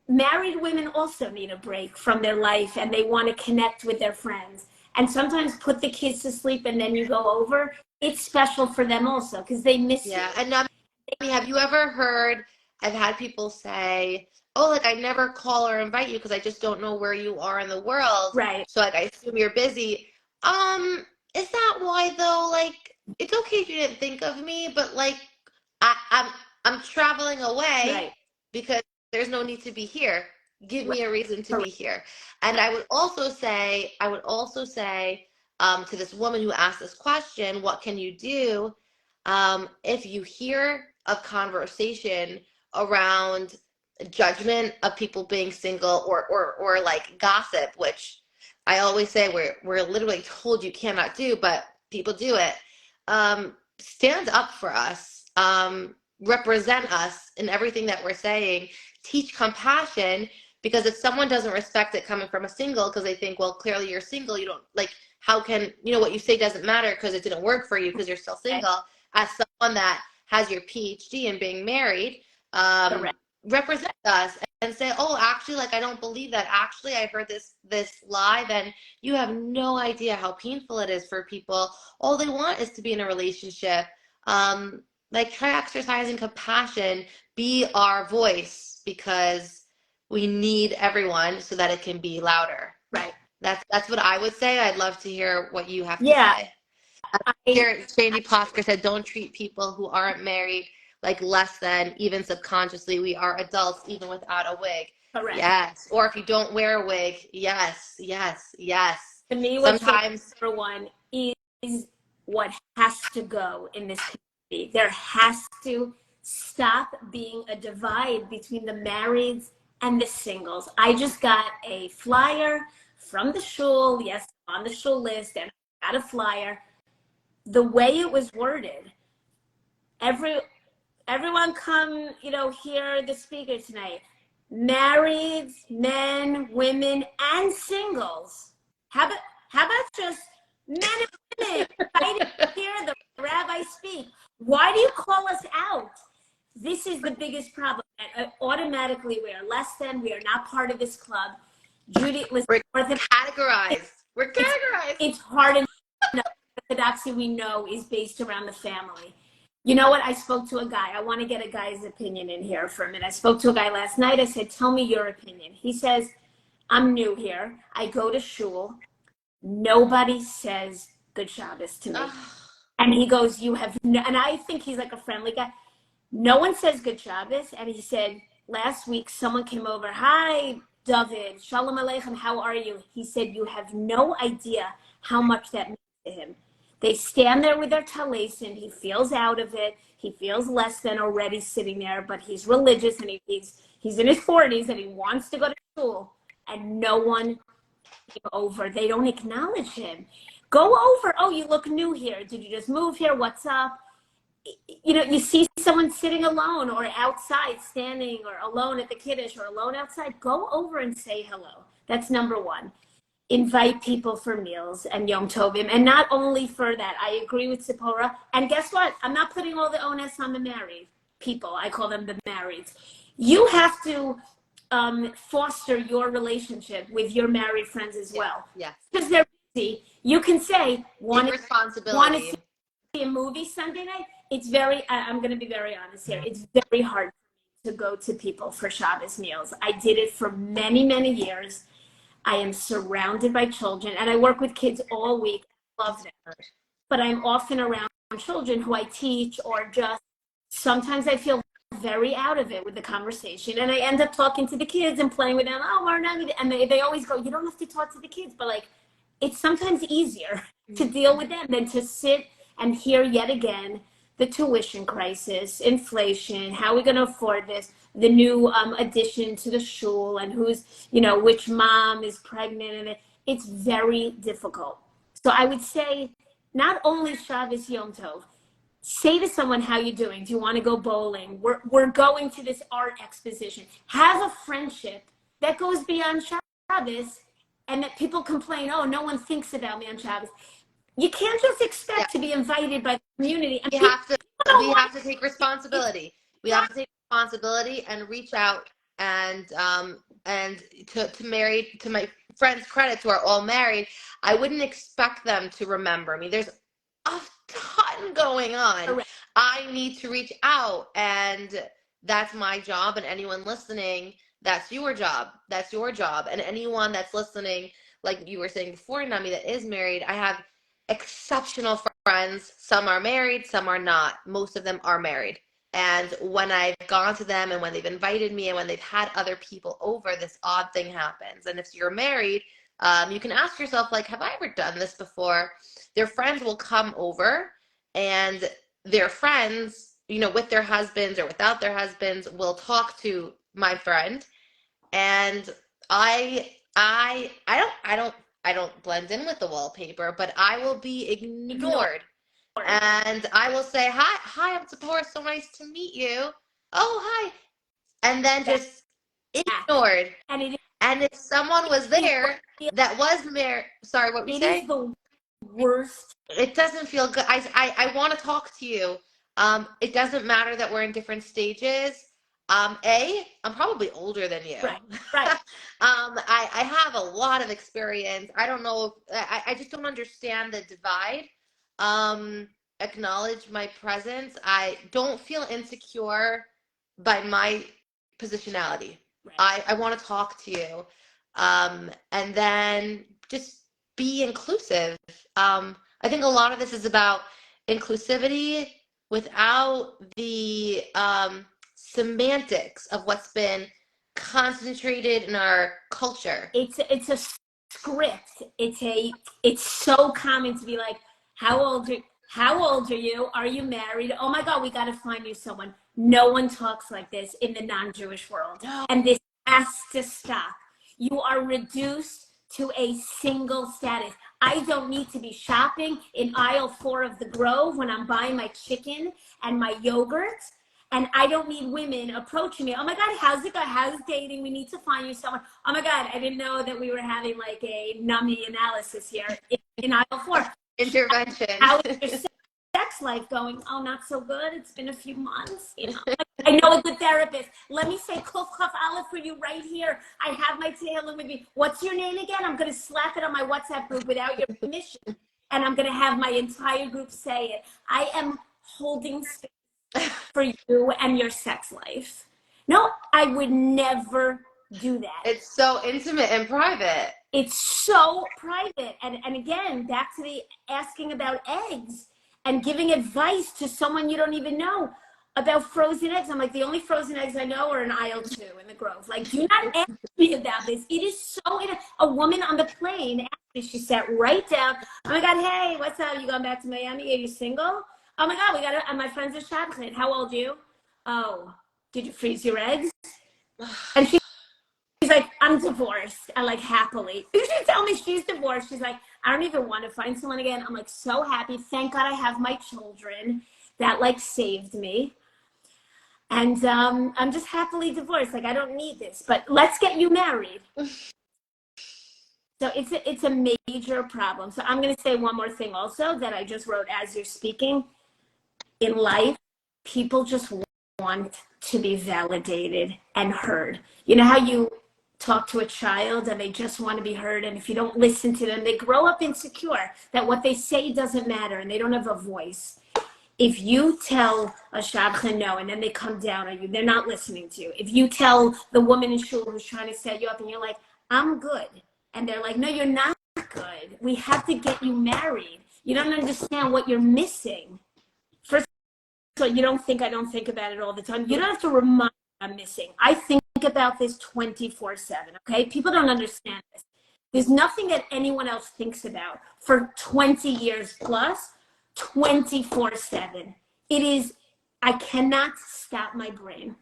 Married women also need a break from their life and they want to connect with their friends. and sometimes put the kids to sleep and then you go over, it's special for them also because they miss you. Yeah, and have you ever heard, I've had people say, oh, like I never call or invite you because I just don't know where you are in the world. Right. So like I assume you're busy. Is that why though? Like it's okay if you didn't think of me, but like I, I'm traveling away Right. because there's no need to be here. Give Right. me a reason to be Correct. here. And I would also say to this woman who asked this question, what can you do? If you hear a conversation around judgment of people being single or like gossip, which I always say we're literally told you cannot do, but people do it. Stand up for us. Represent us in everything that we're saying. Teach compassion, because if someone doesn't respect it coming from a single because they think, well, clearly you're single, you don't like, how can, what you say doesn't matter because it didn't work for you because you're still single. As someone that has your PhD and being married, Correct. represent us and say, oh, actually, like I don't believe that. Actually, I heard this live, and you have no idea how painful it is for people. All they want is to be in a relationship. Like try exercising compassion, be our voice, because we need everyone so that it can be louder. Right. That's what I would say. I'd love to hear what you have to Yeah. say. Here, Sandy Posker said, don't treat people who aren't married like less than, even subconsciously. We are adults, even without a wig. Correct. Yes. Or if you don't wear a wig, yes, yes, yes. To me, what Sometimes, number one is what has to go in this community. There has to stop being a divide between the marrieds and the singles. I just got a flyer from the shul. Yes, on the shul list, and I got a flyer. The way it was worded, everyone come, hear the speaker tonight. Marrieds, men, women, and singles. How about just men and women? I didn't hear the rabbi speak. Why do you call us out? This is the biggest problem. Automatically, we are less than. We are not part of this club. Judy, listen, we're categorized. We're categorized. It's hard enough. Orthodoxy, we know, is based around the family. You know what? I spoke to a guy. I want to get a guy's opinion in here for a minute. I spoke to a guy last night. I said, tell me your opinion. He says, I'm new here. I go to shul. Nobody says good Shabbos to me. And he goes, you have no, and I think he's like a friendly guy. No one says good Shabbos. And he said, last week, someone came over. Hi, David. Shalom Aleichem. How are you? He said, you have no idea how much that means to him. They stand there with their tallis, and he feels out of it. He feels less than already sitting there, but he's religious, and he's in his 40s, and he wants to go to school, and no one came over. They don't acknowledge him. Go over. Oh, you look new here. Did you just move here? What's up? You see someone sitting alone or outside standing or alone at the kiddush or alone outside, go over and say hello. That's number one. Invite people for meals and Yom Tovim. And not only for that, I agree with Tzipora. And guess what? I'm not putting all the onus on the married people. I call them the marrieds. You have to foster your relationship with your married friends as well. Yes. Because they're busy. You can say, want to see a movie Sunday night? It's I'm going to be very honest here. It's very hard to go to people for Shabbos meals. I did it for many, many years. I am surrounded by children, and I work with kids all week. I love them. But I'm often around children who I teach, or just sometimes I feel very out of it with the conversation, and I end up talking to the kids and playing with them. Oh, we're not, and they always go, you don't have to talk to the kids, but like, it's sometimes easier to deal with them than to sit and hear yet again the tuition crisis, inflation, how are we going to afford this, the new addition to the shul, and who's, which mom is pregnant, and it's very difficult. So I would say, not only Shabbos Yom Tov, say to someone, how you doing? Do you want to go bowling? We're going to this art exposition. Have a friendship that goes beyond Shabbos, and that people complain, oh, no one thinks about me on Shabbos. You can't just expect to be invited by the community. And we have to take responsibility. We have to take responsibility and reach out and to friends' credits who are all married, I wouldn't expect them to remember me. There's a ton going on. Correct. I need to reach out, and that's my job. And anyone listening, that's your job. That's your job. And anyone that's listening, like you were saying before, Nami, that is married, I have exceptional friends. Some are married, some are not. Most of them are married. And when I've gone to them and when they've invited me and when they've had other people over, this odd thing happens. And if you're married, you can ask yourself, like, have I ever done this before? Their friends will come over, and their friends, you know, with their husbands or without their husbands, will talk to my friend. And I don't blend in with the wallpaper, but I will be ignored. And I will say, hi, I'm Tzipora, so nice to meet you. Oh, hi. And then just ignored. And if someone was there that was married, sorry, what were you saying? It is the worst. It doesn't feel good. I want to talk to you. It doesn't matter that we're in different stages. I'm probably older than you. Right. I have a lot of experience. I don't know. I just don't understand the divide. Acknowledge my presence. I don't feel insecure by my positionality. Right. I want to talk to you. And then just be inclusive. I think a lot of this is about inclusivity without the semantics of what's been concentrated in our culture. It's a script. It's so common to be like, how old are you? Are you married? Oh my God, we got to find you someone. No one talks like this in the non-Jewish world. And this has to stop. You are reduced to a single status. I don't need to be shopping in aisle 4 of the Grove when I'm buying my chicken and my yogurt. And I don't need women approaching me. Oh my God, how's it going? How's dating? We need to find you someone. Oh my God, I didn't know that we were having like a nummy analysis here in aisle 4. Intervention. How is your sex life going? Oh, not so good. It's been a few months. You know, I know a good therapist. Let me say Kuf Chaf Aleph for you right here. I have my Tehillim with me. What's your name again? I'm going to slap it on my WhatsApp group without your permission. And I'm going to have my entire group say it. I am holding space for you and your sex life. No, I would never do that. It's so intimate and private. It's so private. And again, back to the asking about eggs and giving advice to someone you don't even know about frozen eggs. I'm like, the only frozen eggs I know are in aisle 2 in the Grove. Like, do not ask me about this. It is so, a woman on the plane asked me, she sat right down. Oh my God, hey, what's up? You going back to Miami? Are you single? Oh my God, we got it. And my friend's a Shabbat. How old are you? Oh, did you freeze your eggs? And she's like, I'm divorced. I like happily. You should tell me she's divorced. She's like, I don't even want to find someone again. I'm like, so happy. Thank God I have my children. That like saved me. And I'm just happily divorced. Like, I don't need this, but let's get you married. So it's a major problem. So I'm going to say one more thing also that I just wrote as you're speaking. In life, people just want to be validated and heard. You know how you talk to a child and they just want to be heard, and if you don't listen to them, they grow up insecure that what they say doesn't matter and they don't have a voice. If you tell a shabcha no and then they come down on you, they're not listening to you. If you tell the woman in shul who's trying to set you up and you're like, I'm good, and they're like, no, you're not good. We have to get you married. You don't understand what you're missing. First of all, you don't think I don't think about it all the time. You don't have to remind me I'm missing. I think about this 24/7, okay? People don't understand this. There's nothing that anyone else thinks about for 20 years plus, 24/7. It is, I cannot stop my brain.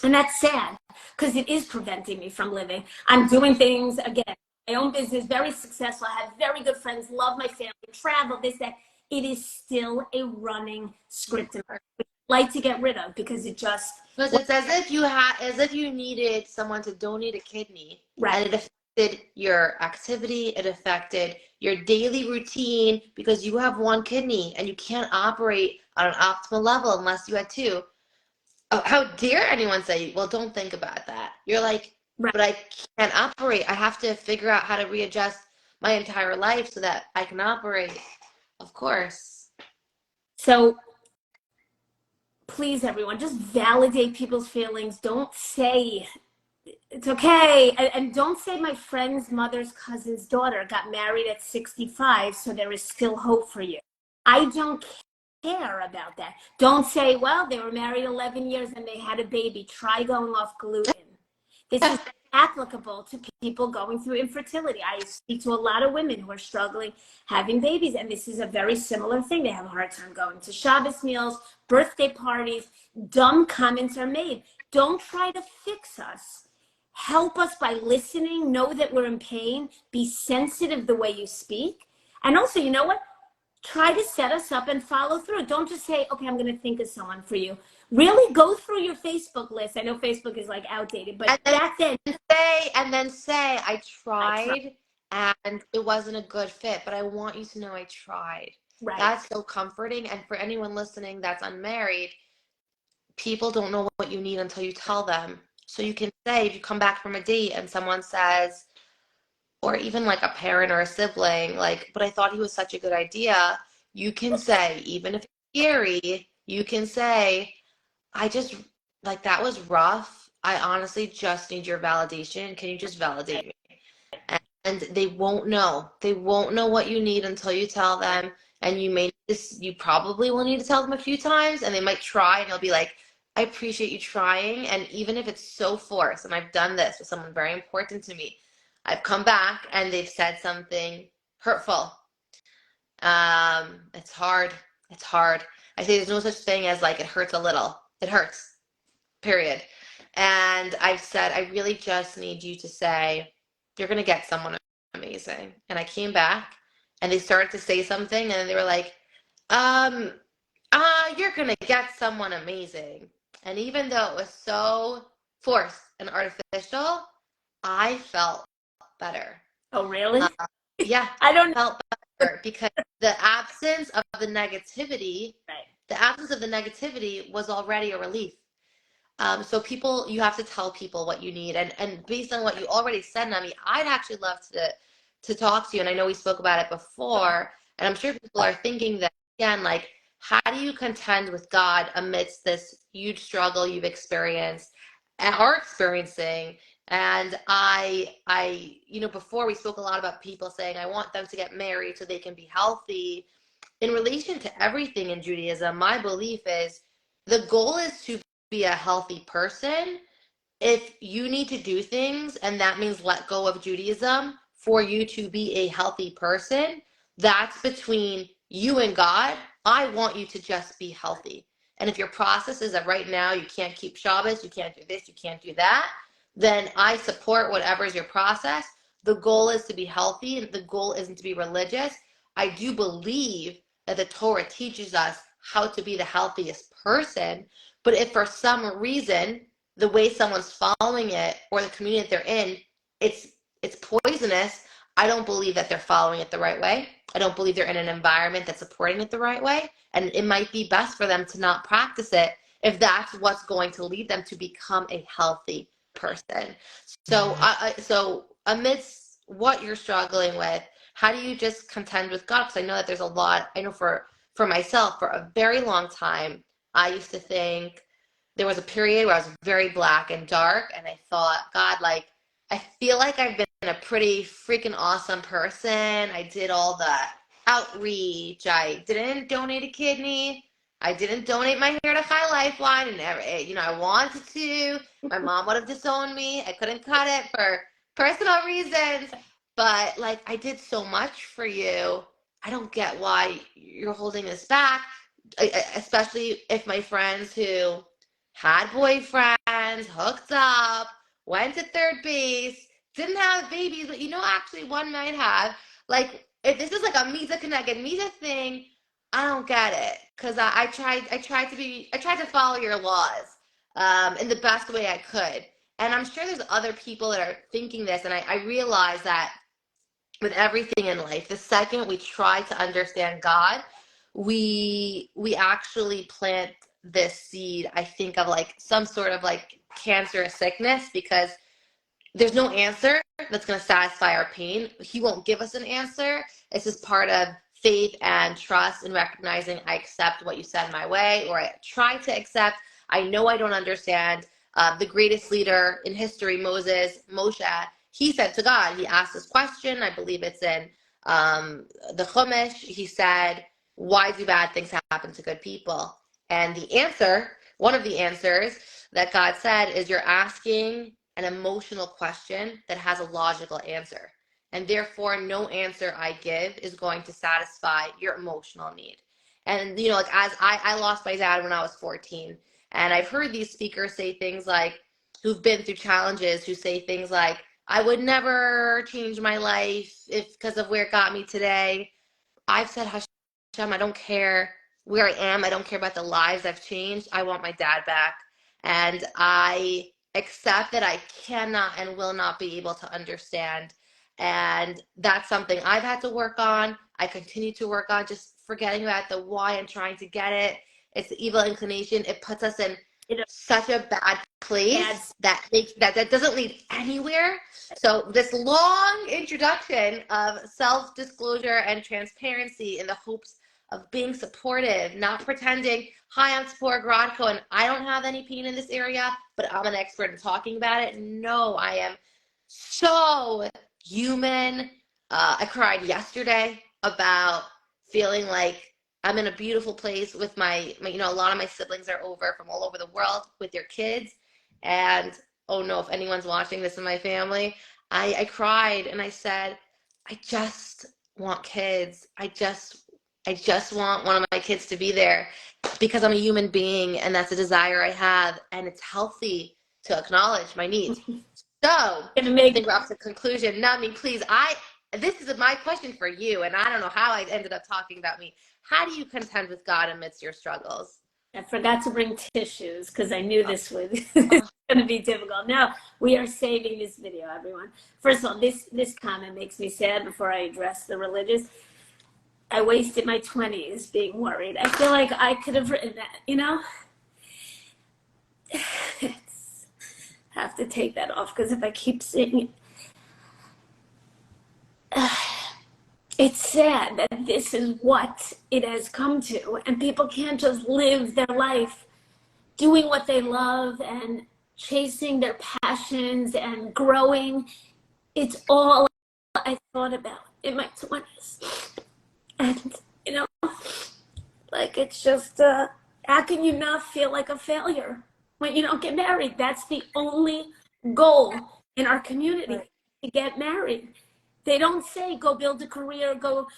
And that's sad because it is preventing me from living. I'm doing things, again, my own business, very successful. I have very good friends, love my family, travel, this, that. It is still a running script in my life. Like to get rid of because it just, because it's as if you needed someone to donate a kidney, right? And it affected your activity, it affected your daily routine because you have one kidney and you can't operate on an optimal level unless you had two. Oh, how dare anyone say, well, don't think about that. You're like, but Right. I can't operate. I have to figure out how to readjust my entire life so that I can operate. Of course. So please, everyone, just validate people's feelings. Don't say it's okay. And don't say my friend's mother's cousin's daughter got married at 65, so there is still hope for you. I don't care about that. Don't say, well, they were married 11 years and they had a baby. Try going off gluten. This is applicable to people going through infertility. I speak to a lot of women who are struggling having babies, and this is a very similar thing. They have a hard time going to Shabbos meals, birthday parties. Dumb comments are made. Don't try to fix us. Help us by listening. Know that we're in pain. Be sensitive the way you speak. And also, you know what? Try to set us up and follow through. Don't just say, okay, I'm going to think of someone for you. Really go through your Facebook list. I know Facebook is like outdated, but back then, say, I I tried. tried and it wasn't a good fit, but I want you to know I tried. Right. That's so comforting. And for anyone listening that's unmarried, people don't know what you need until you tell them. So you can say, if you come back from a date and someone says, or even like a parent or a sibling, like, but I thought he was such a good idea, you can say, even if it's scary, you can say, I just, like, that was rough. I honestly just need your validation. Can you just validate me? And they won't know. They won't know what you need until you tell them. And you probably will need to tell them a few times, and they might try, and you'll be like, I appreciate you trying. And even if it's so forced, and I've done this with someone very important to me, I've come back and they've said something hurtful. It's hard. It's hard. I say there's no such thing as like it hurts a little. It hurts, period. And I've said, I really just need you to say, you're going to get someone amazing. And I came back and they started to say something and they were like, um, you're going to get someone amazing. And even though it was so forced and artificial, I felt better. Oh, really? Uh, yeah, I don't know. felt better because the absence of Right. the absence of the negativity was already a relief. So people, you have to tell people what you need, and based on what you already said, Nami, I'd actually love to talk to you. And I know we spoke about it before, and I'm sure people are thinking that again, like, how do you contend with God amidst this huge struggle you've experienced and are experiencing? And before we spoke a lot about people saying, I want them to get married so they can be healthy. In relation to everything in Judaism, my belief is the goal is to be a healthy person. If you need to do things and that means let go of Judaism for you to be a healthy person, that's between you and God. I want you to just be healthy. And if your process is that right now you can't keep Shabbos, you can't do this, you can't do that, then I support whatever is your process. The goal is to be healthy, and the goal isn't to be religious. I do believe that the Torah teaches us how to be the healthiest person. But if for some reason the way someone's following it or the community that they're in, it's poisonous, I don't believe that they're following it the right way. I don't believe they're in an environment that's supporting it the right way. And it might be best for them to not practice it if that's what's going to lead them to become a healthy person. So amidst what you're struggling with, how do you just contend with God? Because I know that there's a lot. I know for myself, for a very long time, I used to think there was a period where I was very black and dark, and I thought, God, like, I feel like I've been a pretty freaking awesome person. I did all the outreach. I didn't donate a kidney. I didn't donate my hair to High Lifeline, and I wanted to. My mom would have disowned me. I couldn't cut it for personal reasons, but like, I did so much for you. I don't get why you're holding this back, especially if my friends who had boyfriends, hooked up, went to third base, didn't have babies, but actually one might have. Like, if this is like a Misa connected Misa thing, I don't get it. Because I tried to follow your laws in the best way I could. And I'm sure there's other people that are thinking this, and I realize that with everything in life, the second we try to understand God, we actually plant this seed, I think, of like some sort of like cancerous sickness, because there's no answer that's going to satisfy our pain. He won't give us an answer. It's just part of faith and trust and recognizing I accept what you said my way, or I try to accept. I know I don't understand. The greatest leader in history, Moshe, he said to God, he asked this question. I believe it's in the Chumash. He said, why do bad things happen to good people? And the answer, one of the answers that God said is, you're asking an emotional question that has a logical answer. And therefore, no answer I give is going to satisfy your emotional need. And, like as I lost my dad when I was 14. And I've heard these speakers say things like, who've been through challenges, who say things like, I would never change my life if because of where it got me today. I've said, Hashem, I don't care where I am. I don't care about the lives I've changed. I want my dad back. And I accept that I cannot and will not be able to understand. And that's something I've had to work on. I continue to work on, just forgetting about the why and trying to get it. It's the evil inclination. It puts us in such a bad place that doesn't lead anywhere. So this long introduction of self-disclosure and transparency in the hopes of being supportive, not pretending, hi, I'm Tzipora Grodko and I don't have any pain in this area, but I'm an expert in talking about it. No, I am so human. I cried yesterday about feeling like I'm in a beautiful place with my, a lot of my siblings are over from all over the world with their kids. And oh no, if anyone's watching this in my family, I cried and I said, I just want kids. I just want one of my kids to be there because I'm a human being and that's a desire I have. And it's healthy to acknowledge my needs. So I think we're up to conclusion. Nami, please, this is my question for you, and I don't know how I ended up talking about me. How do you contend with God amidst your struggles? I forgot to bring tissues because I knew this was going to be difficult. No, we are saving this video, everyone. First of all, this comment makes me sad before I address the religious. I wasted my 20s being worried. I feel like I could have written that, have to take that off because if I keep saying it, it's sad that this is what it has come to, and people can't just live their life doing what they love and chasing their passions and growing. It's all I thought about in my 20s. And, like it's just, how can you not feel like a failure when you don't get married? That's the only goal in our community, to get married. They don't say go build a career, go,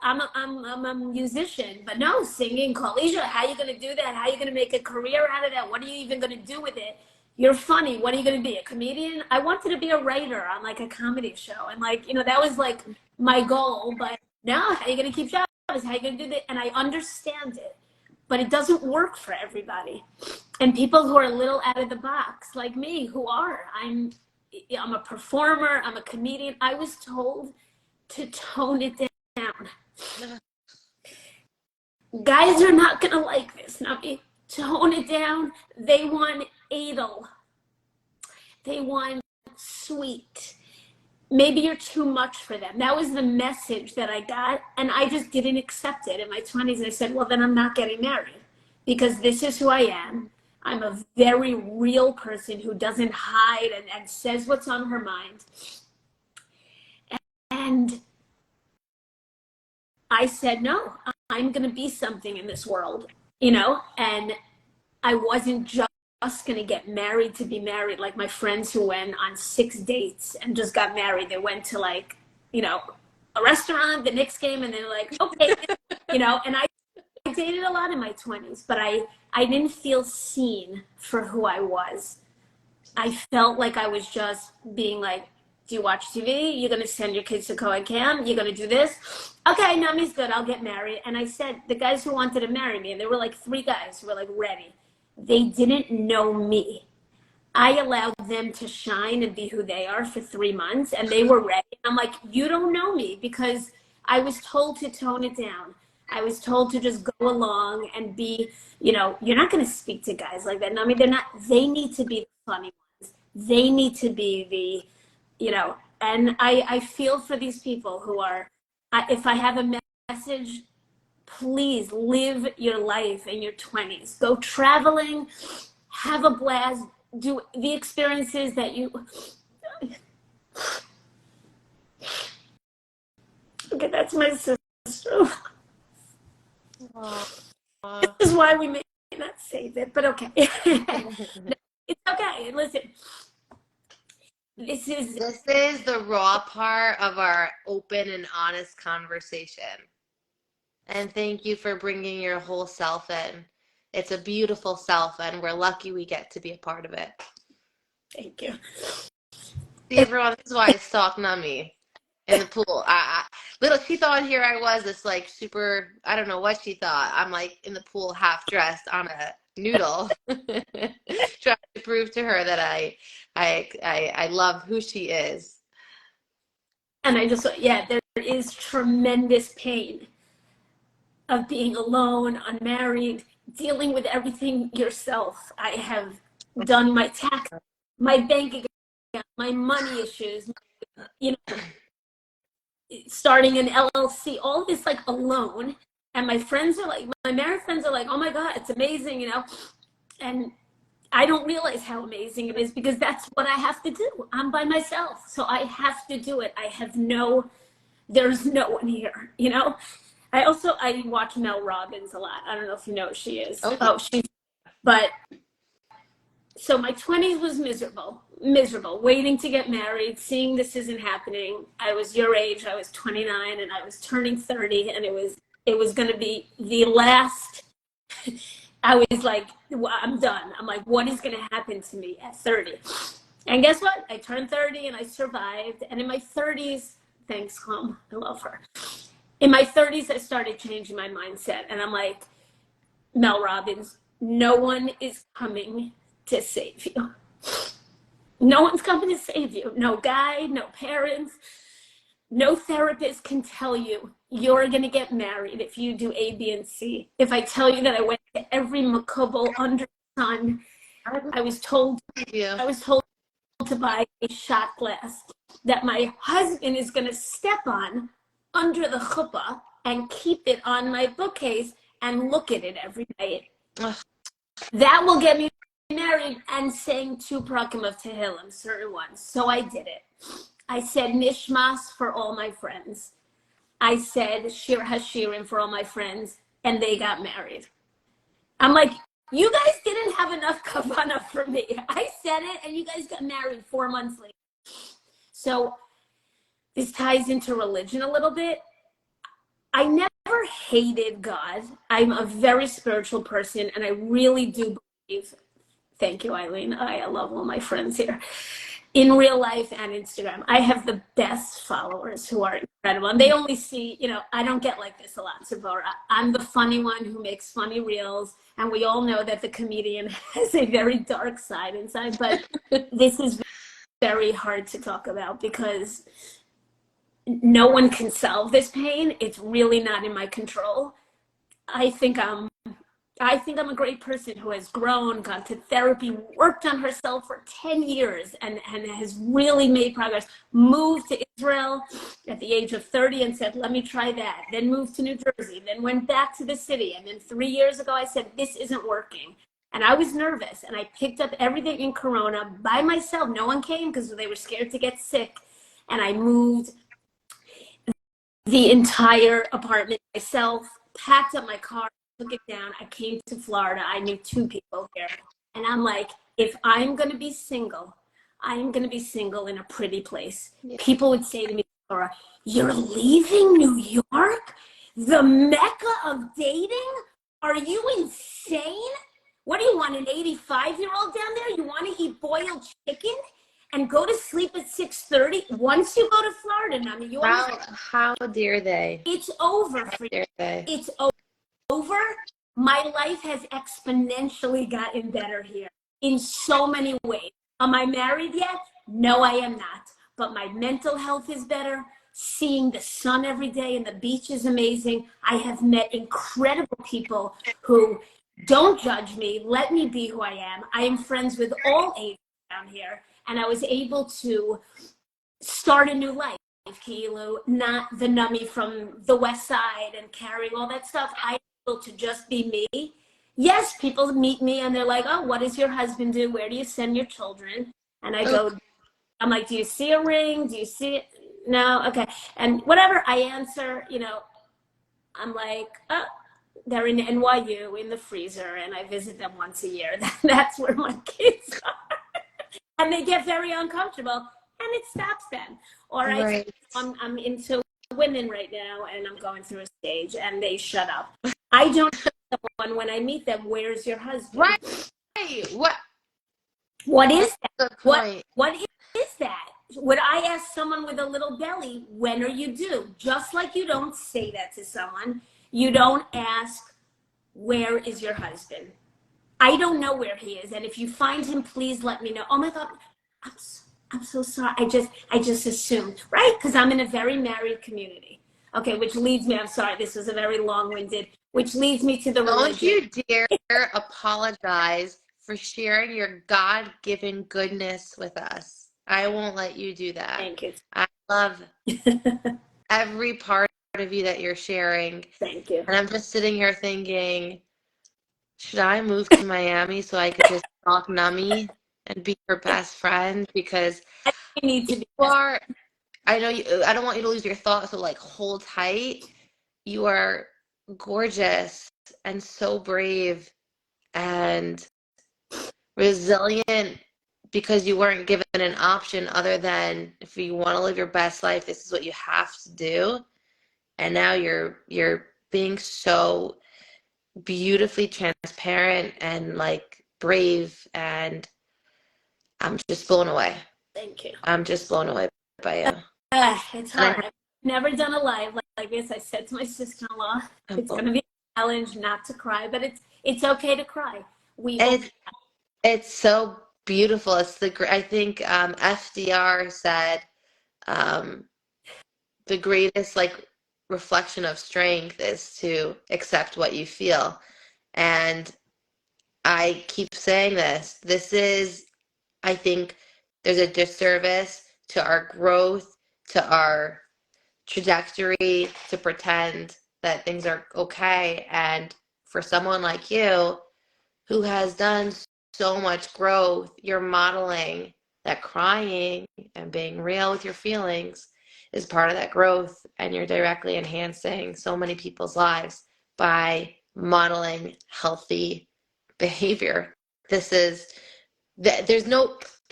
I'm a musician, but no, singing, Kalisha, how are you going to do that? How are you going to make a career out of that? What are you even going to do with it? You're funny. What are you going to be, a comedian? I wanted to be a writer on like a comedy show. And that was like my goal, but no, how are you going to keep jobs? How are you going to do that? And I understand it, but it doesn't work for everybody. And people who are a little out of the box, like me, I'm a performer, I'm a comedian. I was told to tone it down. Guys are not gonna like this, not me. Tone it down. They want edel. They want sweet. Maybe you're too much for them. That was the message that I got, and I just didn't accept it. In my 20s, I said, well, then I'm not getting married because this is who I am. I'm a very real person who doesn't hide and says what's on her mind. And I said, no, I'm going to be something in this world, and I wasn't just going to get married to be married. Like my friends who went on 6 dates and just got married. They went to a restaurant, the Knicks game, and they're like, okay, and I dated a lot in my 20s, but I didn't feel seen for who I was. I felt like I was just being like, do you watch TV? You're going to send your kids to co-ed camp? You're going to do this? Okay, Nami's good. I'll get married. And I said, the guys who wanted to marry me, and there were like 3 guys who were like ready. They didn't know me. I allowed them to shine and be who they are for 3 months, and they were ready. I'm like, you don't know me, because I was told to tone it down. I was told to just go along and be, you're not going to speak to guys like that. No, I mean, they need to be the funny ones. They need to be and I feel for these people who are, if I have a message, please live your life in your 20s. Go traveling, have a blast, do the experiences that you. Okay, that's my sister. This is why we may not save it, but okay. It's okay. Listen, this is the raw part of our open and honest conversation. And thank you for bringing your whole self in. It's a beautiful self, and we're lucky we get to be a part of it. Thank you. See, everyone, this is why I stalk Nami in the pool. She thought here I was this like super, I don't know what she thought. I'm like in the pool half dressed on a noodle, trying to prove to her that I love who she is. And I just, there is tremendous pain of being alone, unmarried, dealing with everything yourself. I have done my tax, my bank account, my money issues, starting an LLC, all this like alone. And my friends are like, my married friends are like, oh my God, it's amazing, And I don't realize how amazing it is because that's what I have to do. I'm by myself. So I have to do it. There's no one here, I watch Mel Robbins a lot. I don't know if you know who she is. Okay. So my 20s was miserable, waiting to get married, seeing this isn't happening. I was your age. I was 29 and I was turning 30 and it was going to be the last. I was like, well, I'm done. I'm like, what is going to happen to me at 30? And guess what? I turned 30 and I survived. And in my 30s, thanks, Mom, I love her. In my 30s, I started changing my mindset. And I'm like, Mel Robbins, no one is coming to save you. No one's coming to save you. No guide, no parents, no therapist can tell you you're going to get married if you do A, B, and C. If I tell you that I went to every makubal under the sun, I was told to buy a shot glass that my husband is going to step on under the chuppah and keep it on my bookcase and look at it every night. That will get me married and saying 2 prakim of Tehillim, certain ones. So I did it. I said Nishmas for all my friends. I said Shir Hashirim for all my friends, and they got married. I'm like, you guys didn't have enough kavanah for me. I said it, and you guys got married 4 months later. So this ties into religion a little bit. I never hated God. I'm a very spiritual person, and I really do believe. Thank you, Eileen. I love all my friends here. In real life and Instagram, I have the best followers who are incredible. And they only see, I don't get like this a lot, Tzipora. I'm the funny one who makes funny reels. And we all know that the comedian has a very dark side inside. But this is very hard to talk about because no one can solve this pain. It's really not in my control. I think I'm a great person who has grown, gone to therapy, worked on herself for 10 years and has really made progress. Moved to Israel at the age of 30 and said, let me try that. Then moved to New Jersey, then went back to the city. And then 3 years ago, I said, this isn't working. And I was nervous and I picked up everything in Corona by myself. No one came because they were scared to get sick. And I moved the entire apartment myself, packed up my car, took it down. I came to Florida. I knew 2 people here. And I'm like, if I'm going to be single, I'm going to be single in a pretty place. Yeah. People would say to me, Laura, you're leaving New York? The mecca of dating? Are you insane? What do you want, an 85-year-old down there? You want to eat boiled chicken and go to sleep at 6:30? Once you go to Florida, Nami, how dare they? It's over for you. It's over. My life has exponentially gotten better here in so many ways. Am I married yet? No, I am not. But my mental health is better. Seeing the sun every day and the beach is amazing. I have met incredible people who don't judge me, let me be who I am. I am friends with all ages down here. and I was able to start a new life. Kilo, not the nummy from the West Side and carrying all that stuff. I was able to just be me. Yes, people meet me and they're like, oh, what does your husband do? Where do you send your children? And I go, I'm like, do you see a ring? Do you see it? No? Okay. And whatever I answer, I'm like, oh, they're in NYU in the freezer, and I visit them once a year. That's where my kids are. And they get very uncomfortable, and it stops them. Or Right. I'm into women right now, and I'm going through a stage, and they shut up. I don't ask someone when I meet them, where's your husband? Right. What is that? Good point. What is that? Would I ask someone with a little belly, when are you due? Just like you don't say that to someone, you don't ask, where is your husband? I don't know where he is, and if you find him, please let me know. Oh my God, I'm so sorry. I just assumed, right? Because I'm in a very married community. Okay, which leads me, I'm sorry, this was a very long-winded, which leads me to the religion. Don't you dare apologize for sharing your God-given goodness with us. I won't let you do that. Thank you. I love every part of you that you're sharing. Thank you. And I'm just sitting here thinking, should I move to Miami so I could just talk nummy and be her best friend? Because You need to be. I know I don't want you to lose your thoughts, so like hold tight. You are gorgeous and so brave and resilient because you weren't given an option other than, if you want to live your best life, this is what you have to do. And now you're being so beautifully transparent and like brave, and I'm just blown away. Thank you. I'm just blown away by you. It's hard. I've never done a live like this. I said to my sister-in-law, it's going to be a challenge not to cry, but it's okay to cry. It's so beautiful. I think FDR said the greatest like reflection of strength is to accept what you feel. And I keep saying this. I think there's a disservice to our growth, to our trajectory, to pretend that things are okay. And for someone like you who has done so much growth, you're modeling that crying and being real with your feelings is part of that growth. And you're directly enhancing so many people's lives by modeling healthy behavior. The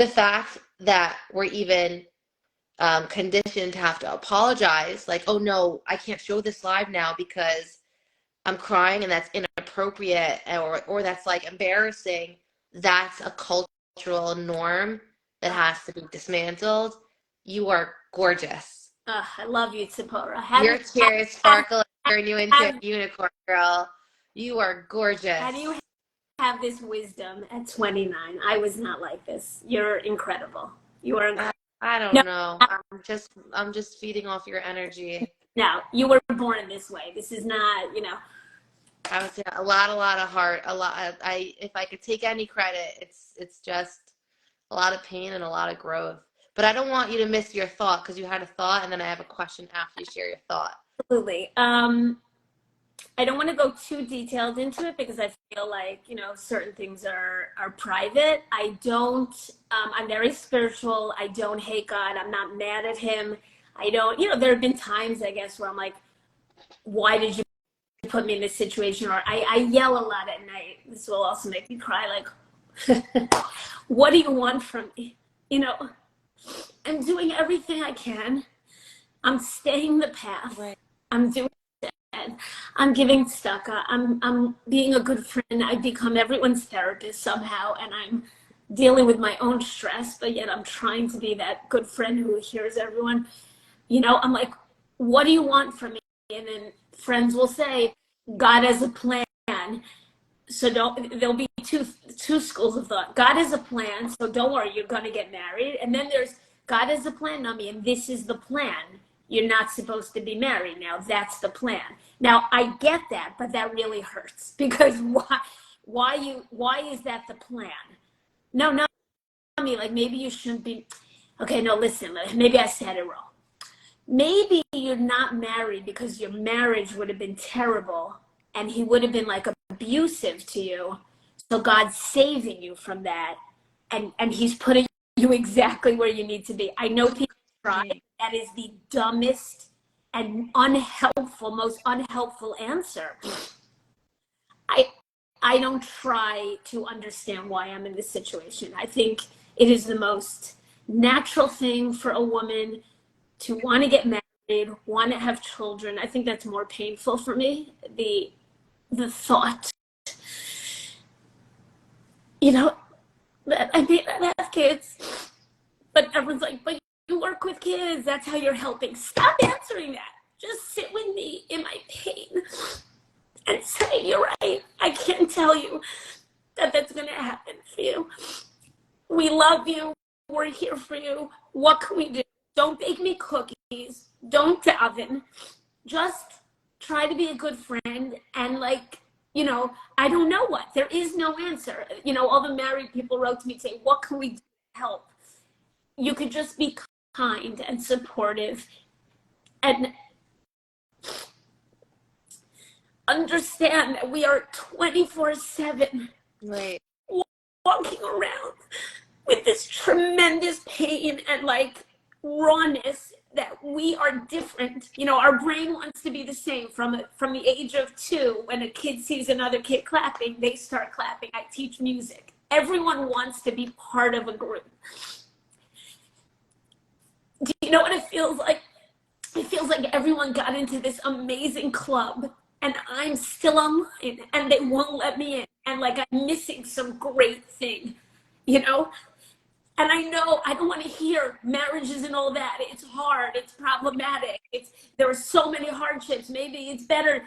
fact that we're even conditioned to have to apologize, like, oh no, I can't show this live now because I'm crying and that's inappropriate, or that's like embarrassing. That's a cultural norm that has to be dismantled. You are gorgeous. I love you, Tzipora. Your tears sparkle and turn you into a unicorn, girl. You are gorgeous. How do you have this wisdom at 29? I was not like this. You're incredible. You are incredible. I don't know. I'm just feeding off your energy. No, you were born this way. This is not, I would say a lot of heart, a lot. If I could take any credit, it's just a lot of pain and a lot of growth. But I don't want you to miss your thought, because you had a thought, and then I have a question after you share your thought. Absolutely. I don't want to go too detailed into it because I feel like, certain things are private. I'm very spiritual. I don't hate God. I'm not mad at him. I don't, there have been times, I guess, where I'm like, why did you put me in this situation? Or I yell a lot at night. This will also make me cry. Like, what do you want from me? I'm doing everything I can. I'm staying the path. Right. I'm doing it. I'm giving tzedakah. I'm being a good friend. I become everyone's therapist somehow, and I'm dealing with my own stress, but yet I'm trying to be that good friend who hears everyone. I'm like, what do you want from me? And then friends will say, God has a plan. So there'll be two schools of thought. God has a plan, so don't worry, you're going to get married. And then there's God has a plan, Nami, and this is the plan. You're not supposed to be married now. That's the plan. Now, I get that, but that really hurts, because why is that the plan? No, Nami, like maybe you shouldn't be, okay, no, listen, maybe I said it wrong. Maybe you're not married because your marriage would have been terrible and he would have been like abusive to you. So God's saving you from that. And he's putting you exactly where you need to be. I know people try. That is the dumbest and most unhelpful answer. I don't try to understand why I'm in this situation. I think it is the most natural thing for a woman to want to get married, want to have children. I think that's more painful for me. The thought, that I may not have kids, but everyone's like, but you work with kids. That's how you're helping. Stop answering that. Just sit with me in my pain and say, you're right. I can't tell you that that's going to happen for you. We love you. We're here for you. What can we do? Don't bake me cookies. Don't daven. Just try to be a good friend. And I don't know what. There is no answer. All the married people wrote to me saying, what can we do to help? You could just be kind and supportive and understand that we are 24/7 walking around with this tremendous pain and rawness, that we are different. Our brain wants to be the same from the age of 2. When a kid sees another kid clapping, they start clapping. I teach music. Everyone wants to be part of a group. Do you know what it feels like? It feels like everyone got into this amazing club and I'm still online and they won't let me in. And I'm missing some great thing, And I know I don't want to hear marriages and all that. It's hard. It's problematic. There are so many hardships. Maybe it's better.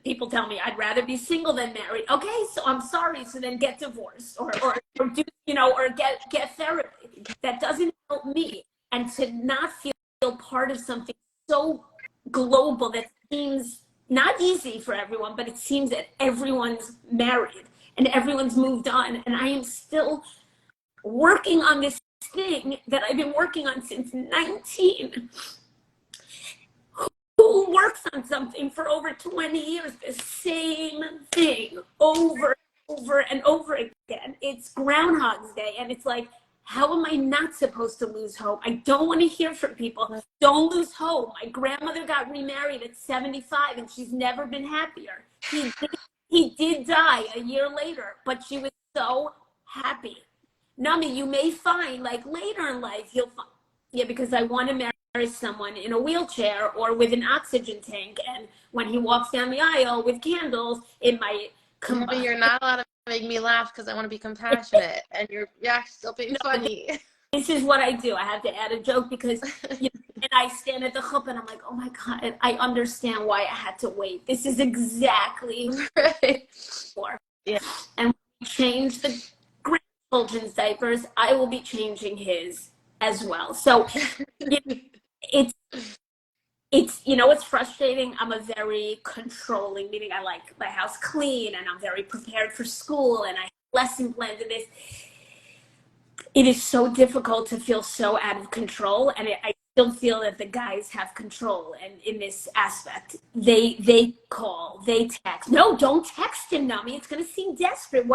People tell me I'd rather be single than married. Okay, so I'm sorry. So then get divorced or do, or get therapy. That doesn't help me. And to not feel part of something so global that seems not easy for everyone, but it seems that everyone's married and everyone's moved on. And I am still working on this thing that I've been working on since 19. Who works on something for over 20 years, the same thing over and over again? It's Groundhog's Day, and it's like, how am I not supposed to lose hope? I don't want to hear from people. Don't lose hope. My grandmother got remarried at 75 and she's never been happier. He did die a year later, but she was so happy. Nami, you may find later in life, you'll find, because I want to marry someone in a wheelchair or with an oxygen tank. And when he walks down the aisle with candles, it might come. But you're not allowed to make me laugh because I want to be compassionate, and you're still being funny. This is what I do. I have to add a joke because, and I stand at the chuppah and I'm like, oh my God, I understand why I had to wait. This is exactly right. Yeah. And when we change the grandchildren's diapers, I will be changing his as well. So it's it's frustrating. I'm a very controlling, meaning I like my house clean and I'm very prepared for school and I have lesson plans and this. It is so difficult to feel so out of control, and I still feel that the guys have control. And in this aspect, they call, they text. No, don't text him, Nami. It's going to seem desperate.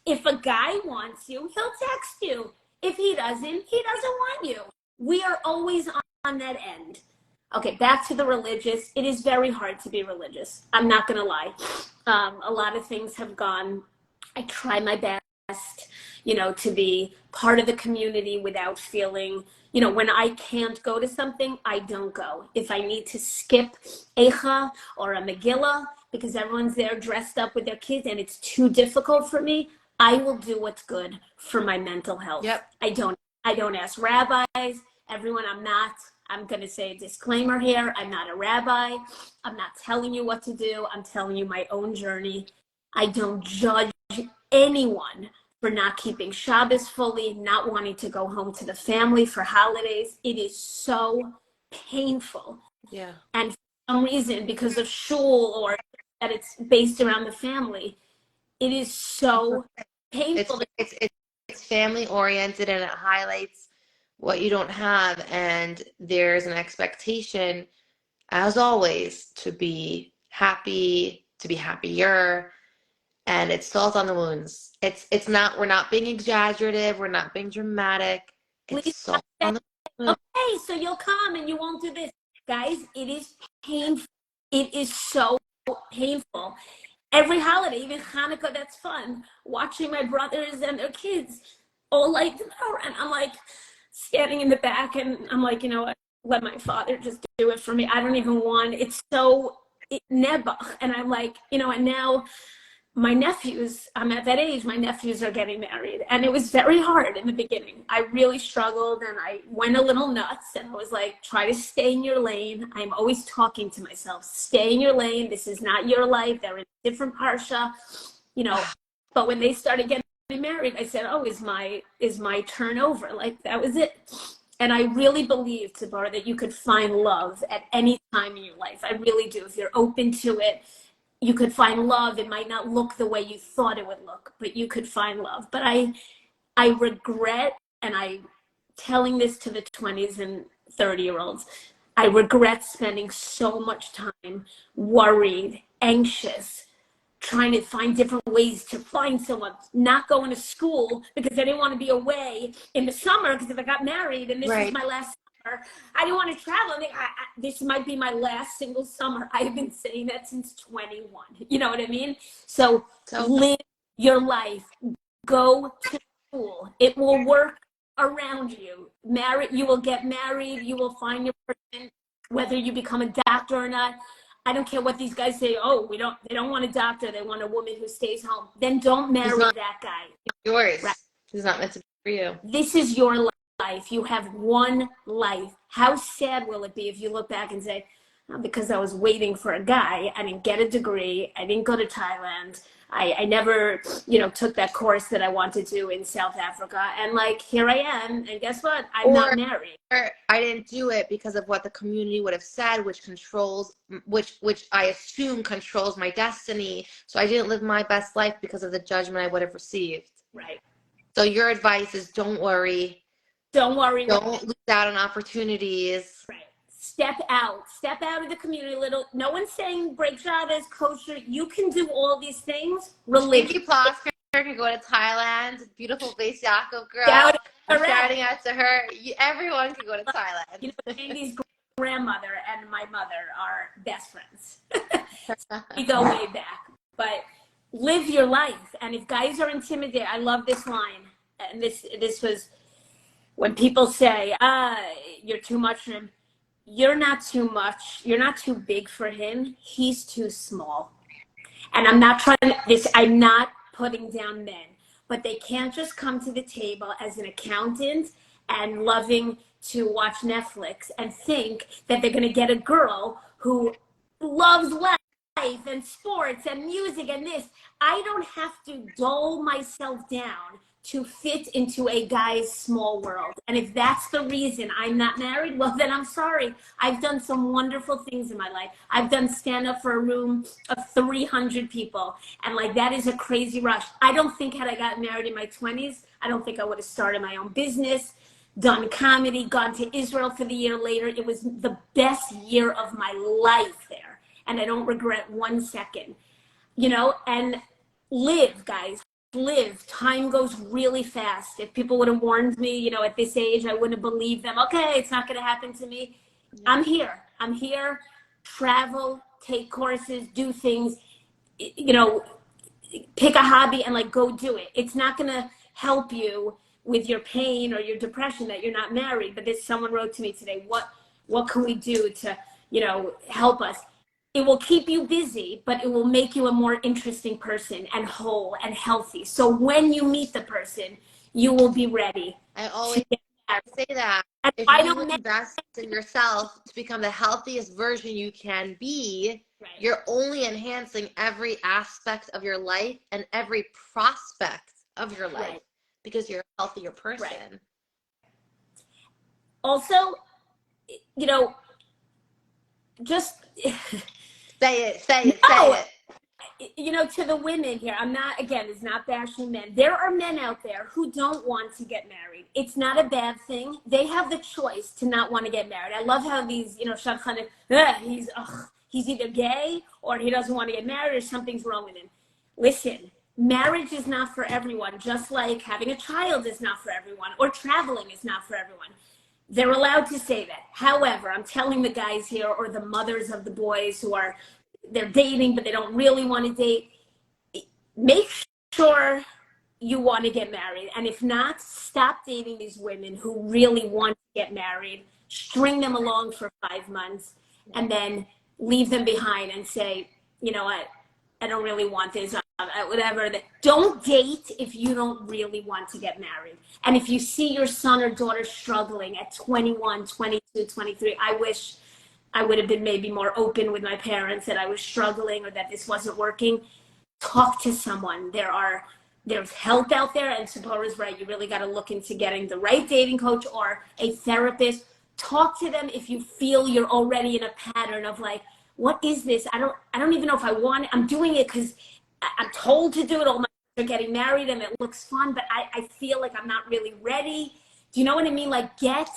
If a guy wants you, he'll text you. If he doesn't want you. We are always on that end. Okay, back to the religious. It is very hard to be religious. I'm not going to lie. A lot of things have gone. I try my best, to be part of the community without feeling, when I can't go to something, I don't go. If I need to skip Eicha or a Megillah because everyone's there dressed up with their kids and it's too difficult for me, I will do what's good for my mental health. Yep. I don't ask rabbis. Everyone, I'm going to say a disclaimer here. I'm not a rabbi. I'm not telling you what to do. I'm telling you my own journey. I don't judge anyone for not keeping Shabbos fully, not wanting to go home to the family for holidays. It is so painful. Yeah. And for some reason, because of shul or that it's based around the family, it is so painful. It's family oriented and it highlights what you don't have. And there's an expectation, as always, to be happy, to be happier. And it's salt on the wounds. It's not, we're not being exaggerative, we're not being dramatic. It's Please salt on the wounds. okay, so you'll come and you won't do this. Guys, it is painful. It is so painful. Every holiday, even Hanukkah, that's fun. Watching my brothers and their kids all like, and I'm like standing in the back and I'm like, you know what, let my father just do it for me. I don't even want, it's so, never. And I'm like, you know, and now my nephews, I'm at that age, my nephews are getting married. And it was very hard in the beginning. I really struggled and I went a little nuts and I was like, try to stay in your lane. I'm always talking to myself, stay in your lane. This is not your life. They're in a different parsha, you know. But when they started getting married, I said, oh, is my turn over? Like, that was it. And I really believe, Tzipora, that you could find love at any time in your life. I really do. If you're open to it, you could find love. It might not look the way you thought it would look, but you could find love. But I regret, and I'm telling this to the 20s and 30-year-olds, I regret spending so much time worried, anxious, trying to find different ways to find someone, not going to school because I didn't want to be away in the summer because if I got married and this was my last summer, I didn't want to travel. I think this might be my last single summer. I've been saying that since 21. You know what I mean? So live your life. Go to school. It will work around you. You will get married. You will find your person, whether you become a doctor or not. I don't care what these guys say. Oh, they don't want a doctor. They want a woman who stays home. Then don't marry that guy. Yours. Right. He's not meant to be for you. This is your life. You have one life. How sad will it be if you look back and say, oh, because I was waiting for a guy, I didn't get a degree. I didn't go to Thailand. I never, you know, took that course that I wanted to in South Africa. And like, here I am. And guess what? I'm not married. Or I didn't do it because of what the community would have said, which controls, which I assume controls my destiny. So I didn't live my best life because of the judgment I would have received. Right. So your advice is don't worry. Don't worry. Don't lose out on opportunities. Right. Step out of the community a little. No one's saying break Shabbos, kosher. You can do all these things. Religion. Plosker can go to Thailand. Beautiful Beis Yaakov girl. I'm shouting out to her. Everyone can go to Thailand. You know, Andy's grandmother and my mother are best friends. We go way back. But live your life. And if guys are intimidated, I love this line. And this was when people say, you're too much for him. You're not too much. You're not too big for him. He's too small. And I'm not I'm not putting down men, but they can't just come to the table as an accountant and loving to watch Netflix and think that they're going to get a girl who loves life and sports and music and this. I don't have to dull myself down to fit into a guy's small world. And if that's the reason I'm not married, well, then I'm sorry. I've done some wonderful things in my life. I've done stand up for a room of 300 people. And like, that is a crazy rush. I don't think had I gotten married in my 20s, I don't think I would have started my own business, done comedy, gone to Israel for the year later. It was the best year of my life there. And I don't regret 1 second, you know, and live, guys. Live. Time goes really fast. If people would have warned me, you know, at this age, I wouldn't have believed them. Okay, it's not going to happen to me. Yeah. I'm here. Travel, take courses, do things, you know, pick a hobby and like go do it. It's not going to help you with your pain or your depression that you're not married. But someone wrote to me today, what can we do to, you know, help us? It will keep you busy, but it will make you a more interesting person and whole and healthy. So when you meet the person, you will be ready. I always say that. And if you invest in yourself to become the healthiest version you can be, you're only enhancing every aspect of your life and every prospect of your life because you're a healthier person. Right. Also, you know, just... Say it. you know, to the women here, I'm not, again, it's not bashing men. There are men out there who don't want to get married. It's not a bad thing. They have the choice to not want to get married. I love how these, you know, shadchanim, he's either gay or he doesn't want to get married or something's wrong with him. Listen, marriage is not for everyone, just like having a child is not for everyone or traveling is not for everyone. They're allowed to say that. However, I'm telling the guys here or the mothers of the boys who are, they're dating, but they don't really want to date, make sure you want to get married. And if not, stop dating these women who really want to get married, string them along for 5 months, and then leave them behind and say, you know what, I don't really want this, whatever. Don't date if you don't really want to get married. And if you see your son or daughter struggling at 21, 22, 23, I wish I would have been maybe more open with my parents that I was struggling or that this wasn't working. Talk to someone. There's help out there, and Tzipora's right. You really got to look into getting the right dating coach or a therapist. Talk to them if you feel you're already in a pattern of like, what is this? I don't even know if I want it. I'm doing it because I'm told to do it. All my friends are getting married and it looks fun, but I feel like I'm not really ready. Do you know what I mean? Like get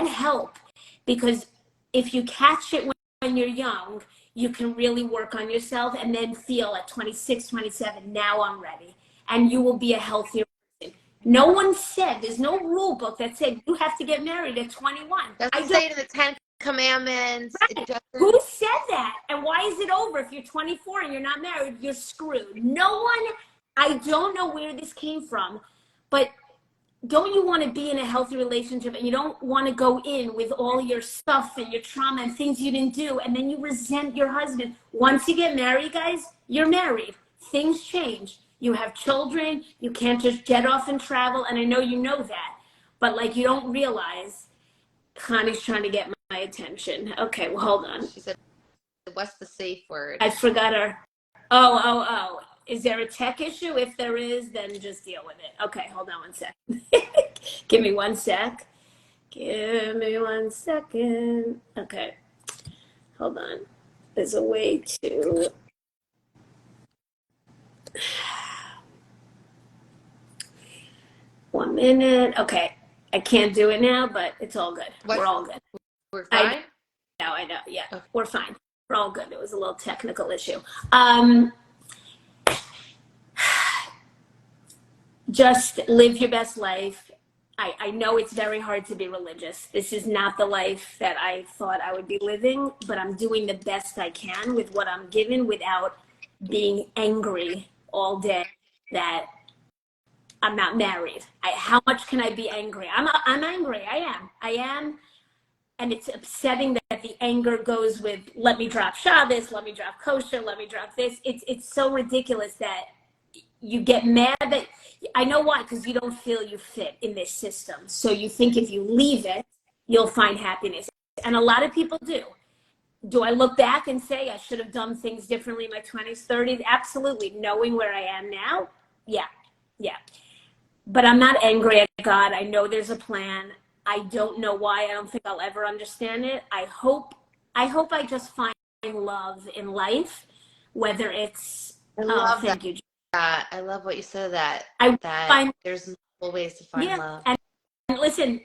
help, because if you catch it when you're young, you can really work on yourself and then feel at 26, 27, now I'm ready. And you will be a healthier person. No one said, there's no rule book that said you have to get married at 21. Doesn't say it in the 10 Commandments. Right. Who said that? And why is it over? If you're 24 and you're not married, you're screwed. No one, I don't know where this came from, but don't you want to be in a healthy relationship and you don't want to go in with all your stuff and your trauma and things you didn't do, and then you resent your husband? Once you get married, guys, you're married. Things change. You have children. You can't just jet off and travel, and I know you know that, but like you don't realize Connie's trying to get my attention. Okay, well, hold on. She said, what's the safe word? I forgot her. Oh. Is there a tech issue? If there is, then just deal with it. Okay, hold on one second. Give me 1 sec. Give me 1 second. Okay, hold on. There's a way to... One minute. Okay, I can't do it now, but it's all good. We're all good. We're fine? I know. Yeah, okay. We're fine. We're all good. It was a little technical issue. Just live your best life. I know it's very hard to be religious. This is not the life that I thought I would be living, but I'm doing the best I can with what I'm given without being angry all day that I'm not married. How much can I be angry? I'm angry. I am. And it's upsetting that the anger goes with, let me drop Shabbos, let me drop kosher, let me drop this. It's so ridiculous that you get mad that, I know why, because you don't feel you fit in this system. So you think if you leave it, you'll find happiness. And a lot of people do. Do I look back and say I should have done things differently in my 20s, 30s? Absolutely. Knowing where I am now? Yeah. But I'm not angry at God. I know there's a plan. I don't know why. I don't think I'll ever understand it. I hope I just find love in life, whether it's, thank you. I love what you said, that there's multiple ways to find love. And listen,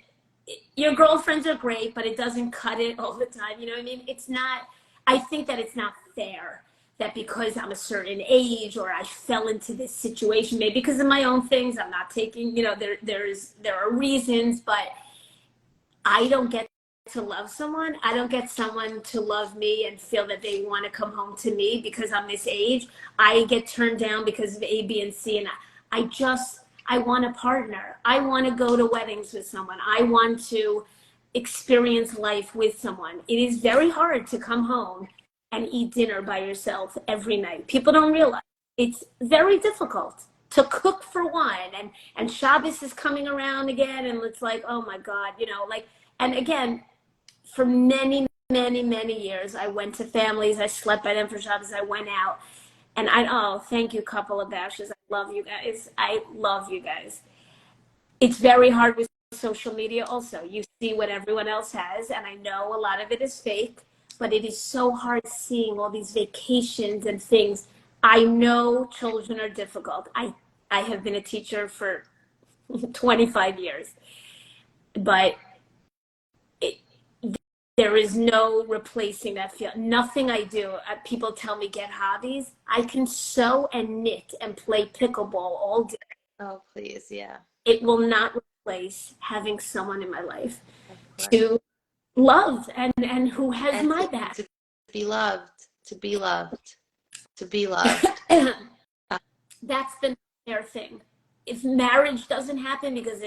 your girlfriends are great, but it doesn't cut it all the time. You know what I mean? It's not, I think that it's not fair that because I'm a certain age or I fell into this situation, maybe because of my own things, I'm not taking, you know, there are reasons, but I don't get to love someone. I don't get someone to love me and feel that they want to come home to me because I'm this age. I get turned down because of A, B, and C. And I want a partner. I want to go to weddings with someone. I want to experience life with someone. It is very hard to come home and eat dinner by yourself every night. People don't realize it's very difficult to cook for one. And Shabbos is coming around again. And it's like, oh my God, you know, like, and again, for many, many, many years, I went to families. I slept by them for Shabbos. I went out. And thank you, couple of bashes. I love you guys. I love you guys. It's very hard with social media also. You see what everyone else has. And I know a lot of it is fake. But it is so hard seeing all these vacations and things. I know children are difficult. I have been a teacher for 25 years, but it, there is no replacing that feel. Nothing I do. People tell me get hobbies. I can sew and knit and play pickleball all day. Oh, please, yeah, It will not replace having someone in my life of course. to love and who has And my back. to be loved, to be loved, to be loved. That's the their thing. If marriage doesn't happen because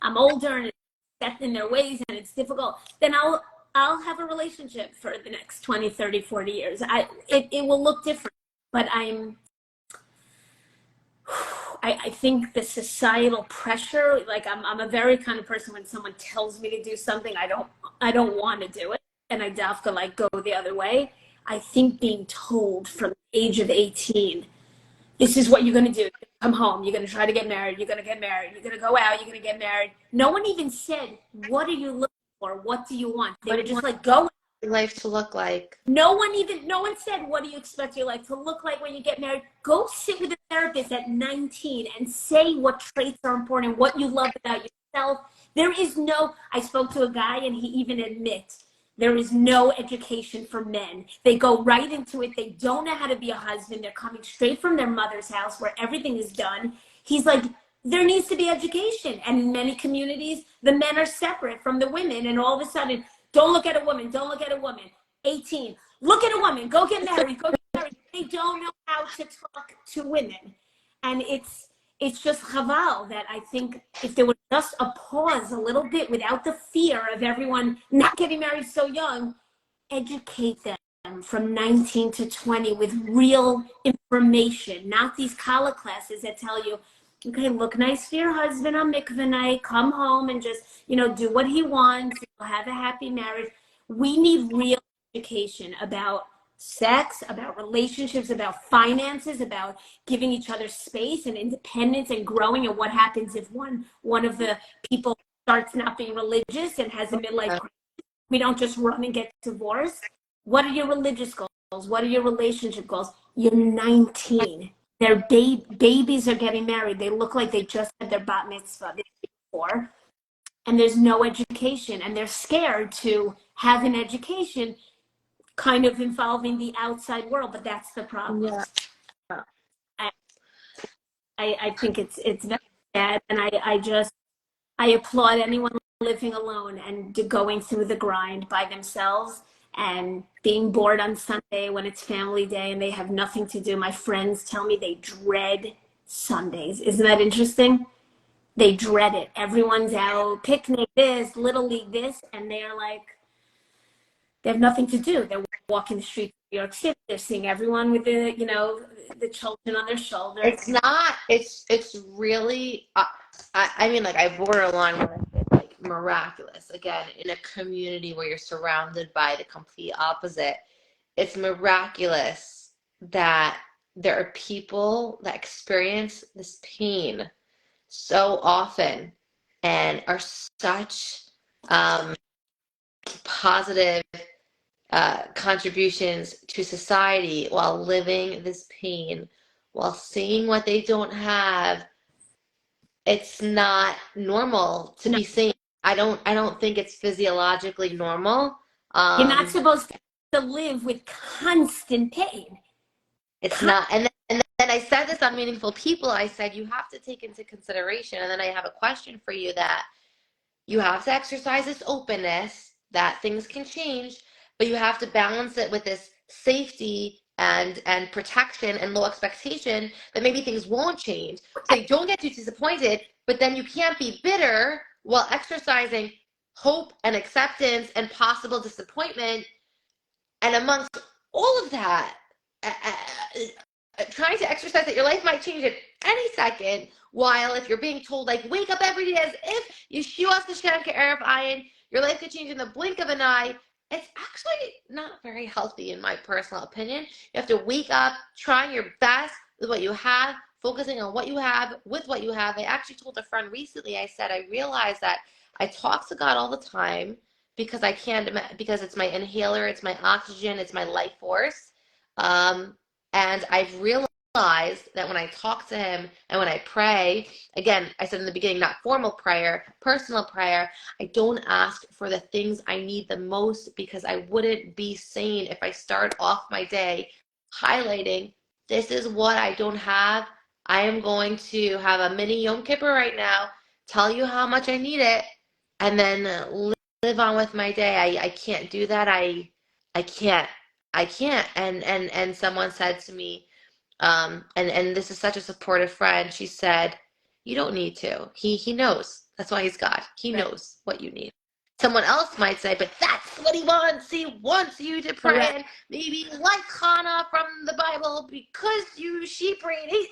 I'm older and it's set in their ways and it's difficult, then I'll have a relationship for the next 20, 30, 40 years. It will look different, but I think the societal pressure, like I'm a very kind of person when someone tells me to do something, I don't want to do it, and I have to like go the other way. I think being told from the age of 18, this is what you're going to do. Come home. You're going to try to get married. You're going to get married. You're going to go out. You're going to get married. No one even said, what are you looking for? What do you want? They were just like, go. Your life to look like. No one said, what do you expect your life to look like when you get married? Go sit with a therapist at 19 and say what traits are important, what you love about yourself. I spoke to a guy and he even admits there is no education for men. They go right into it. They don't know how to be a husband. They're coming straight from their mother's house where everything is done. He's like, there needs to be education. And in many communities, the men are separate from the women. And all of a sudden, don't look at a woman. Don't look at a woman. 18. Look at a woman. Go get married. Go get married. They don't know how to talk to women. And it's just chaval that I think if there was just a pause a little bit without the fear of everyone not getting married so young, educate them from 19 to 20 with real information, not these college classes that tell you, okay, look nice for your husband on mikveh night, come home and just, do what he wants, have a happy marriage. We need real education about sex, about relationships, about finances, about giving each other space and independence and growing, and what happens if one of the people starts not being religious and has a midlife crisis. We don't just run and get divorced. What are your religious goals? What are your relationship goals? You're 19. Their babies are getting married. They look like they just had their bat mitzvah before, and there's no education, and they're scared to have an education kind of involving the outside world, but that's the problem. Yeah. I think it's very bad, and I applaud anyone living alone and going through the grind by themselves and being bored on Sunday when it's family day and they have nothing to do. My friends tell me they dread Sundays. Isn't that interesting? They dread it. Everyone's out, picnic this, little league this, and they're like, they have nothing to do. They're walking the streets of New York City. They're seeing everyone with the children on their shoulders. It's not. It's really. I mean, like I borderline when I say like miraculous. Again, in a community where you're surrounded by the complete opposite, it's miraculous that there are people that experience this pain so often and are such positive contributions to society while living this pain, while seeing what they don't have. It's not normal to be seen. I don't think it's physiologically normal. You're not supposed to live with constant pain. It's not. And then I said this on Meaningful People. I said you have to take into consideration, and then I have a question for you, that you have to exercise this openness that things can change, but you have to balance it with this safety and protection and low expectation that maybe things won't change. So you don't get too disappointed, but then you can't be bitter while exercising hope and acceptance and possible disappointment. And amongst all of that, trying to exercise that your life might change at any second, while if you're being told, like, wake up every day as if Yeshua Hashem K'Erev Ayin, your life could change in the blink of an eye, it's actually not very healthy in my personal opinion. You have to wake up, trying your best with what you have, focusing on what you have with what you have. I actually told a friend recently, I said, I realized that I talk to God all the time because because it's my inhaler, it's my oxygen, it's my life force. And I've realized realized that when I talk to him and when I pray, again, I said in the beginning, not formal prayer, personal prayer, I don't ask for the things I need the most, because I wouldn't be sane if I start off my day highlighting, this is what I don't have. I am going to have a mini Yom Kippur right now, tell you how much I need it, and then live on with my day. I can't do that. I can't. I can't. And someone said to me, and this is such a supportive friend. She said, "You don't need to. He knows. That's why he's God. He Right. knows what you need." Someone else might say, "But that's what he wants. He wants you to pray Correct. and maybe like Hannah from the Bible because she prayed."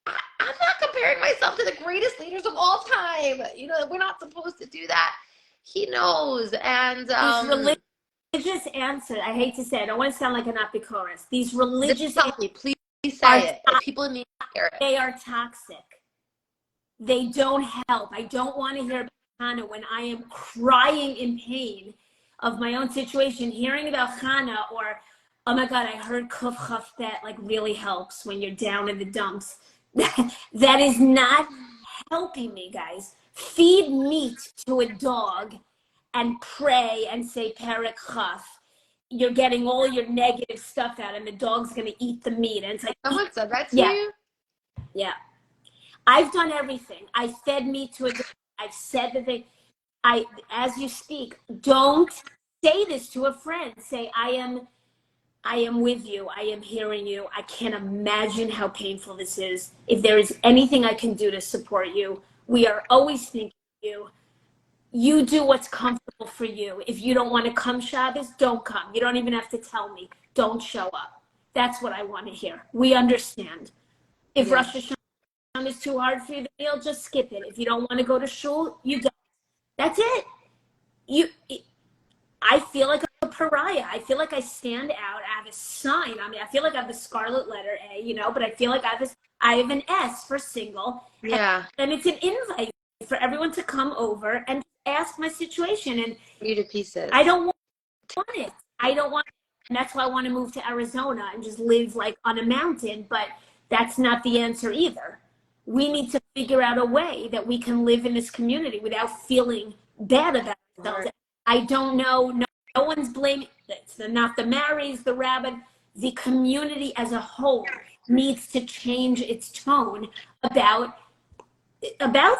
I'm not comparing myself to the greatest leaders of all time. You know, we're not supposed to do that. He knows, and These religious answers, I hate to say it, I don't want to sound like an apicurus. These religious help me, please are say it. People need to hear it. they are toxic. They don't help. I don't want to hear about Hannah when I am crying in pain of my own situation. Hearing about Hannah, or, oh my God, I heard Kuf Chaf Bet, like, really helps when you're down in the dumps. That is not helping me, guys. Feed meat to a dog and pray and say Perek Chaf. You're getting all your negative stuff out, and the dog's going to eat the meat. And it's like, Someone said that to yeah, you? yeah. I've done everything. I fed meat to a dog. I've said the thing. As you speak, don't say this to a friend. Say, I am with you. I am hearing you. I can't imagine how painful this is. If there is anything I can do to support you, we are always thinking of you. You do what's comfortable for you. If you don't want to come Shabbos, don't come. You don't even have to tell me. Don't show up. That's what I want to hear. We understand. If Yeah. Rosh Hashanah is too hard for you, then you'll just skip it. If you don't want to go to shul, you don't. That's it. I feel like a pariah. I feel like I stand out. I have a sign. I mean, I feel like I have the scarlet letter A, but I feel like I have an S for single. Yeah. And it's an invite for everyone to come over and ask my situation. And You to pieces. I don't want it. I don't want it. And that's why I want to move to Arizona and just live like on a mountain. But that's not the answer either. We need to figure out a way that we can live in this community without feeling bad about ourselves. I don't know. No one's blaming. It's not the Marys, the rabbi. The community as a whole needs to change its tone about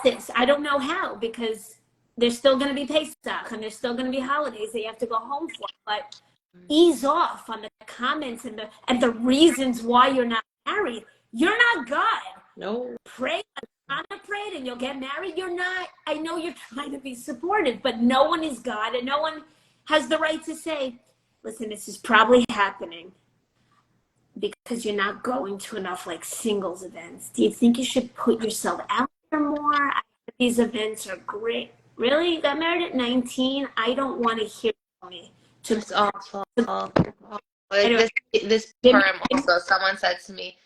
this. I don't know how, because there's still going to be Pesach and there's still going to be holidays that you have to go home for. But ease off on the comments and the reasons why you're not married. You're not God. No. Pray. Anna prayed and you'll get married. You're not. I know you're trying to be supportive, but no one is God, and no one has the right to say, listen, this is probably happening because you're not going to enough like singles events. Do you think you should put yourself out there more? These events are great. Really? You got married at 19? I don't want to hear me. It's awful. Anyway, This Purim also, someone said to me,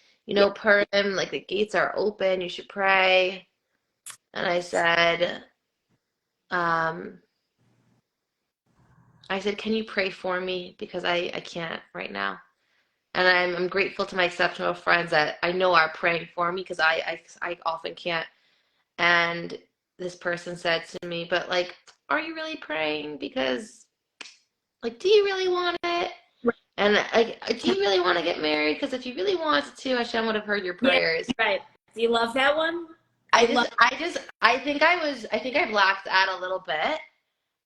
Purim, like the gates are open, you should pray. And I said, can you pray for me? Because I can't right now. And I'm grateful to my exceptional friends that I know are praying for me, because I often can't. And this person said to me, but like, are you really praying? Because like, do you really want it? And like, do you really want to get married? Because if you really wanted to, Hashem would have heard your prayers. Yeah, right. Do you love that one? I think I blacked out a little bit.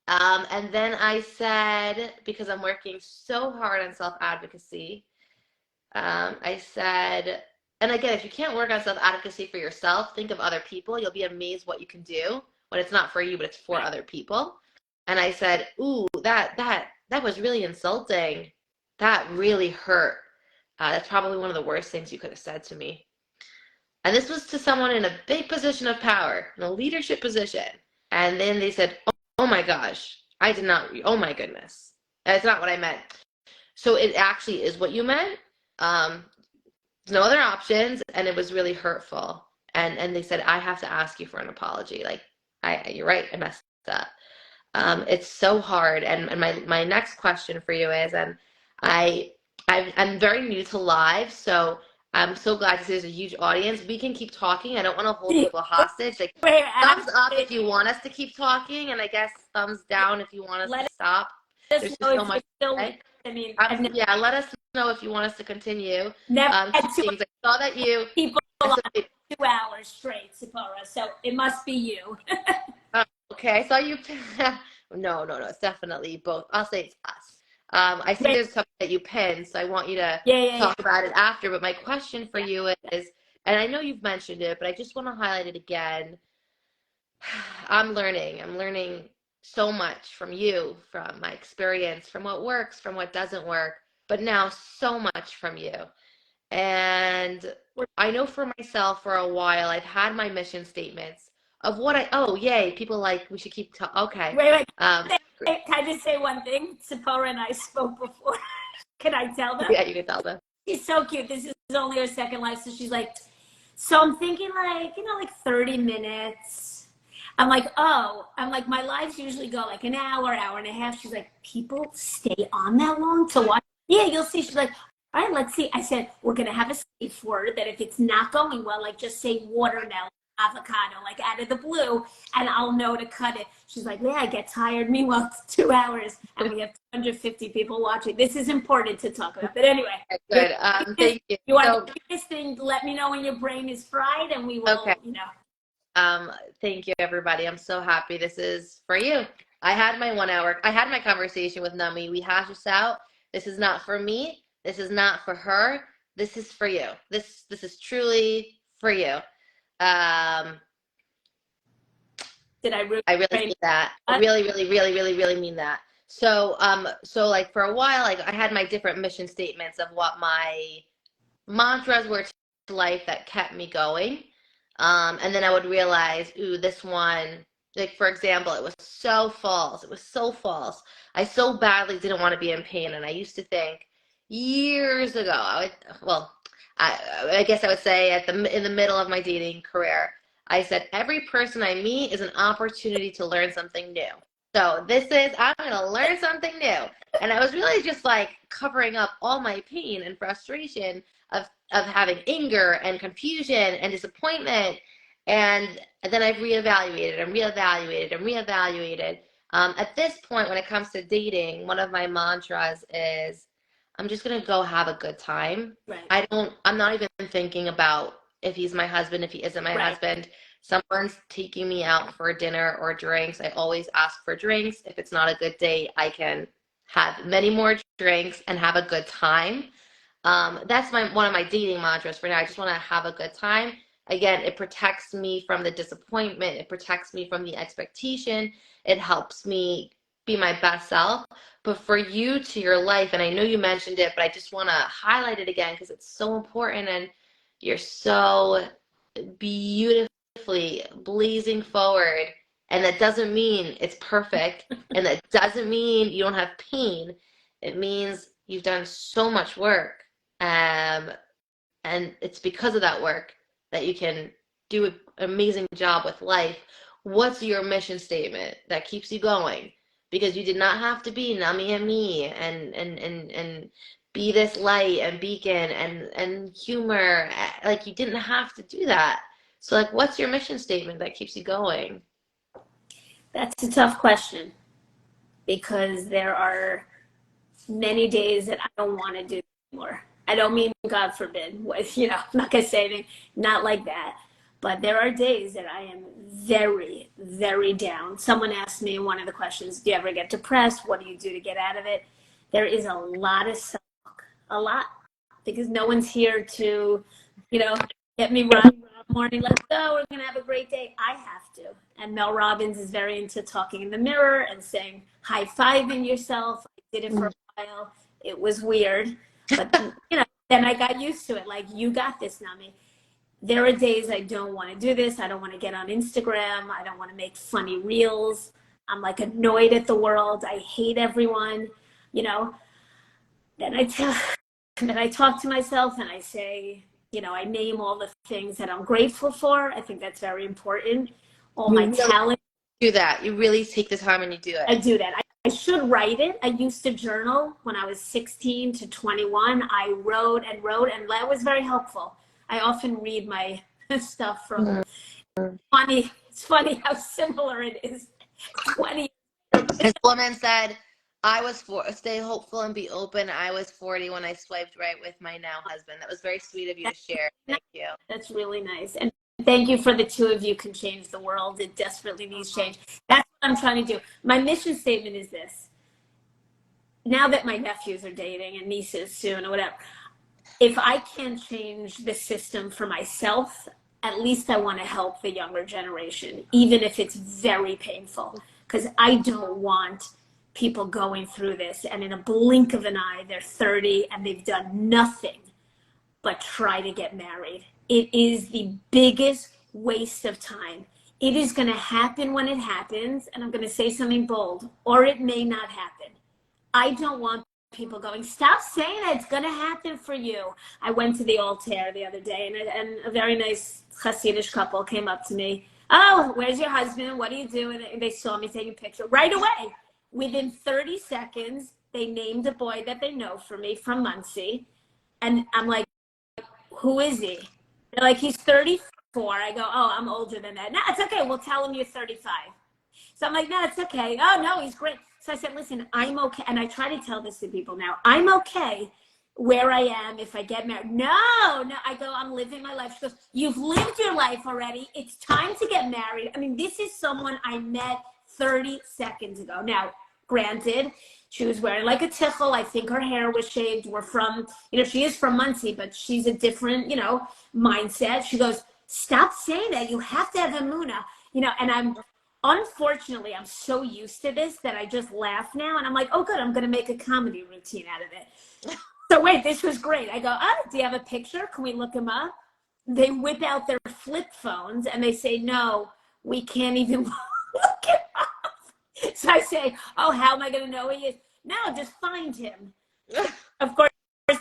And then I said, because I'm working so hard on self-advocacy, I said, and again, if you can't work on self-advocacy for yourself, think of other people. You'll be amazed what you can do when it's not for you, but it's for other people. And I said, ooh, that was really insulting. That really hurt. That's probably one of the worst things you could have said to me. And this was to someone in a big position of power, in a leadership position. And then they said, oh my gosh, I did not, oh my goodness. That's not what I meant. So it actually is what you meant. There's no other options. And it was really hurtful. And they said, I have to ask you for an apology. Like, you're right, I messed up. It's so hard. And my next question for you is, I'm very new to live, so I'm so glad to see there's a huge audience. We can keep talking. I don't want to hold Wait, people hostage. Like, and thumbs up if you want us to keep talking, and I guess thumbs down if you want us to let stop. us There's know just so if you're much still to with. say. I mean, I've Yeah, let us know if you want us to continue. never had Two two things. I saw that you. people I on saw, 2 hours straight, Tzipora. So it must be you. okay, I saw you. No, no, no. It's definitely both. I'll say it's us. I see Great. there's something that you pinned, so I want you to Yeah. talk about it after. But my question for Yeah. you is, and I know you've mentioned it, but I just want to highlight it again. I'm learning. I'm learning so much from you, from my experience, from what works, from what doesn't work, but now so much from you. And I know for myself for a while, I've had my mission statements of what oh, yay, people like, we should keep, okay. Wait. Um, Can I just say one thing? Tzipora and I spoke before. Can I tell them? yeah, you can tell them. She's so cute. This is only her second live. So she's like, so I'm thinking like, like 30 minutes. I'm like, oh, my lives usually go like an hour, hour and a half. She's like, people stay on that long to watch? Yeah, you'll see. She's like, all right, let's see. I said, we're going to have a safe word that if it's not going well, like just say watermelon, avocado, like out of the blue, and I'll know to cut it. She's like, yeah, I get tired. Meanwhile, it's 2 hours and we have 250 people watching. This is important to talk about. But anyway. Good. Thank you. You want to do this thing, let me know when your brain is fried and we will, Okay. Thank you, everybody. I'm so happy. This is for you. I had my conversation with Nami. We hashed this out. This is not for me. This is not for her. This is for you. This is truly for you. Did I really mean that. I really, really, really, really, really mean that. So, so like for a while, like I had my different mission statements of what my mantras were to life that kept me going. And then I would realize, ooh, this one, like for example, it was so false. It was so false. I so badly didn't want to be in pain. And I used to think years ago, I guess I would say in the middle of my dating career, I said, every person I meet is an opportunity to learn something new. So I'm going to learn something new. And I was really just like covering up all my pain and frustration of having anger and confusion and disappointment. And then I've reevaluated and reevaluated and reevaluated. At this point, when it comes to dating, one of my mantras is, I'm just going to go have a good time. Right. I'm not even thinking about if he's my husband, if he isn't my husband. Someone's taking me out for dinner or drinks. I always ask for drinks. If it's not a good date, I can have many more drinks and have a good time. That's one of my dating mantras for now. I just want to have a good time. Again, it protects me from the disappointment. It protects me from the expectation. It helps me be my best self. But for you to your life, and I know you mentioned it, but I just want to highlight it again because it's so important and you're so beautifully blazing forward. And that doesn't mean it's perfect. And that doesn't mean you don't have pain. It means you've done so much work. And it's because of that work that you can do an amazing job with life. What's your mission statement that keeps you going? Because you did not have to be Nami and me and be this light and beacon and humor. Like you didn't have to do that. So like, what's your mission statement that keeps you going? That's a tough question because there are many days that I don't want to do anymore. I don't mean, God forbid, I'm not going to say anything, not like that. But there are days that I am very, very down. Someone asked me in one of the questions, do you ever get depressed? What do you do to get out of it? There is a lot of self-talk, a lot, because no one's here to, get me right in the morning. Let's go. We're going to have a great day. I have to. And Mel Robbins is very into talking in the mirror and saying, high-fiving yourself. I did it for a while. It was weird. But, then I got used to it. Like, you got this, Nami. There are days I don't want to do this. I don't want to get on Instagram. I don't want to make funny reels. I'm like annoyed at the world. I hate everyone, Then I talk to myself and I say, I name all the things that I'm grateful for. I think that's very important. All my talent. Do that. You really take the time and you do it. I do that. I should write it. I used to journal when I was 16 to 21. I wrote and wrote, and that was very helpful. I often read my stuff from funny. It's funny how similar it is. 20. This woman said, stay hopeful and be open. I was 40 when I swiped right with my now husband. That was very sweet of you to share. Thank you. That's really nice. And thank you for the two of you can change the world. It desperately needs change. That's what I'm trying to do. My mission statement is this. Now that my nephews are dating and nieces soon or whatever, if I can change the system for myself, at least I want to help the younger generation, even if it's very painful, because I don't want people going through this and in a blink of an eye, they're 30 and they've done nothing but try to get married. It is the biggest waste of time. It is going to happen when it happens, and I'm going to say something bold, or it may not happen. I don't want people going, stop saying that, it's going to happen for you. I went to the altar the other day, and a very nice Hasidic couple came up to me. Oh, where's your husband? What do you do? And they saw me take a picture. Right away, within 30 seconds, they named a boy that they know for me from Muncie. And I'm like, who is he? They're like, he's 34. I go, oh, I'm older than that. No, it's okay. We'll tell him you're 35. So I'm like, no, it's okay. Oh, no, he's great. So I said, listen, I'm okay. And I try to tell this to people now. I'm okay where I am if I get married. No. I go, I'm living my life. She goes, you've lived your life already. It's time to get married. I mean, this is someone I met 30 seconds ago. Now, granted, she was wearing like a tichel. I think her hair was shaved. We're from, she is from Muncie, but she's a different, mindset. She goes, stop saying that. You have to have emunah, and unfortunately, I'm so used to this that I just laugh now. And I'm like, oh, good, I'm going to make a comedy routine out of it. So wait, this was great. I go, oh, do you have a picture? Can we look him up? They whip out their flip phones and they say, no, we can't even look him up. So I say, oh, how am I going to know he is? No, just find him. Of course,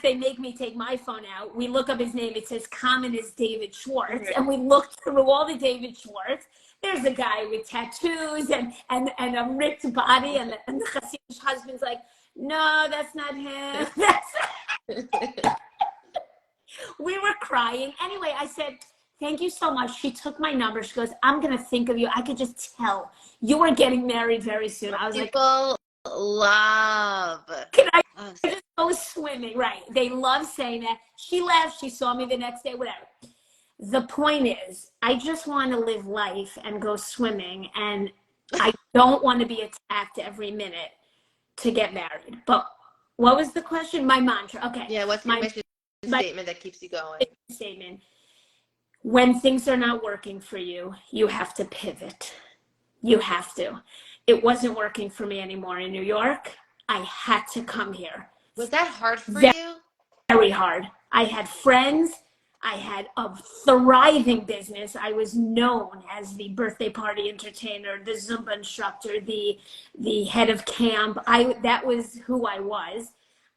they make me take my phone out. We look up his name. It says common is David Schwartz. And we look through all the David Schwartz. There's a guy with tattoos and a ripped body. And the Hasidic husband's like, no, that's not him. We were crying. Anyway, I said, thank you so much. She took my number. She goes, I'm going to think of you. I could just tell you are getting married very soon. I was People love. Can I just go swimming? Right. They love saying that. She left. She saw me the next day, whatever. The point is, I just want to live life and go swimming. And I don't want to be attacked every minute to get married. But what was the question? My mantra. Okay. Yeah, what's my mission statement that keeps you going? Statement. When things are not working for you, you have to pivot. You have to. It wasn't working for me anymore in New York. I had to come here. Was that hard for you? Very hard. I had friends. I had a thriving business. I was known as the birthday party entertainer, the Zumba instructor, the head of camp. That was who I was.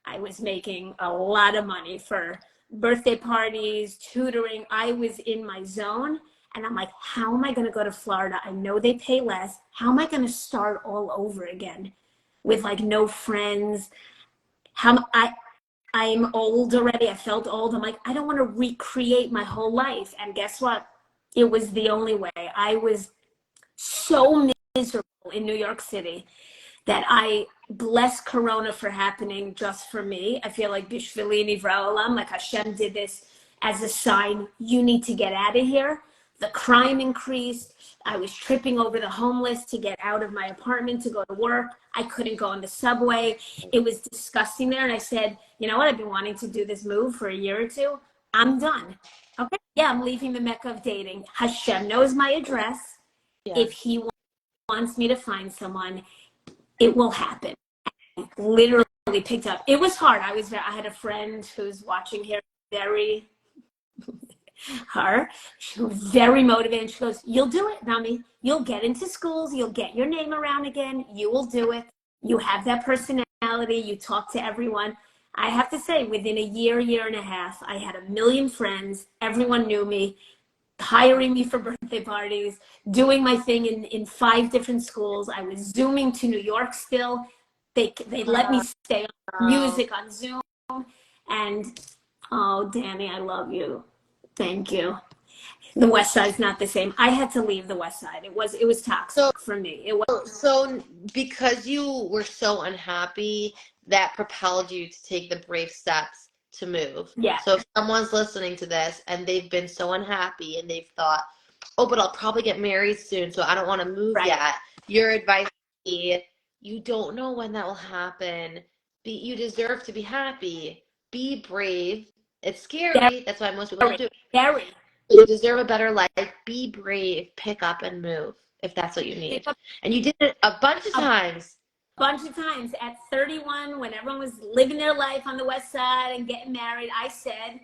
I was making a lot of money for birthday parties, tutoring. I was in my zone. And I'm like, how am I going to go to Florida? I know they pay less. How am I going to start all over again with like no friends? I'm old already. I felt old. I'm like, I don't want to recreate my whole life. And guess what? It was the only way. I was so miserable in New York City that I bless Corona for happening just for me. I feel like Bishvili Nivra Olam, like Hashem did this as a sign. You need to get out of here. The crime increased. I was tripping over the homeless to get out of my apartment to go to work. I couldn't go on the subway. It was disgusting there. And I said, you know what? I've been wanting to do this move for a year or two. I'm done. Okay. Yeah, I'm leaving the Mecca of dating. Hashem knows my address. Yeah. If he wants me to find someone, it will happen. I literally picked up. It was hard. I had a friend who's watching here, she was very motivated. She goes, you'll do it, Nami. You'll get into schools. You'll get your name around again. You will do it. You have that personality. You talk to everyone. I have to say, within a year and a half, I had 1 million friends. Everyone knew me. hiring me for birthday parties, doing my thing in 5 different schools. I was Zooming to New York still. They let me stay on music on Zoom. And oh, Danny, I love you. Thank you. The West Side's not the same. I had to leave the West Side. It was So, toxic for me. It was. so because you were so unhappy, that propelled you to take the brave steps to move. Yeah. So if someone's listening to this and they've been so unhappy and they've thought, oh, but I'll probably get married soon, so I don't want to move Right. yet. Your advice would be, you don't know when that will happen. You deserve to be happy. Be brave. It's scary. That's why most people don't do it. Very. You deserve a better life. Be brave. Pick up and move if that's what you need. And you did it a bunch of times. Bunch of times at 31, when everyone was living their life on the West Side and getting married, I said,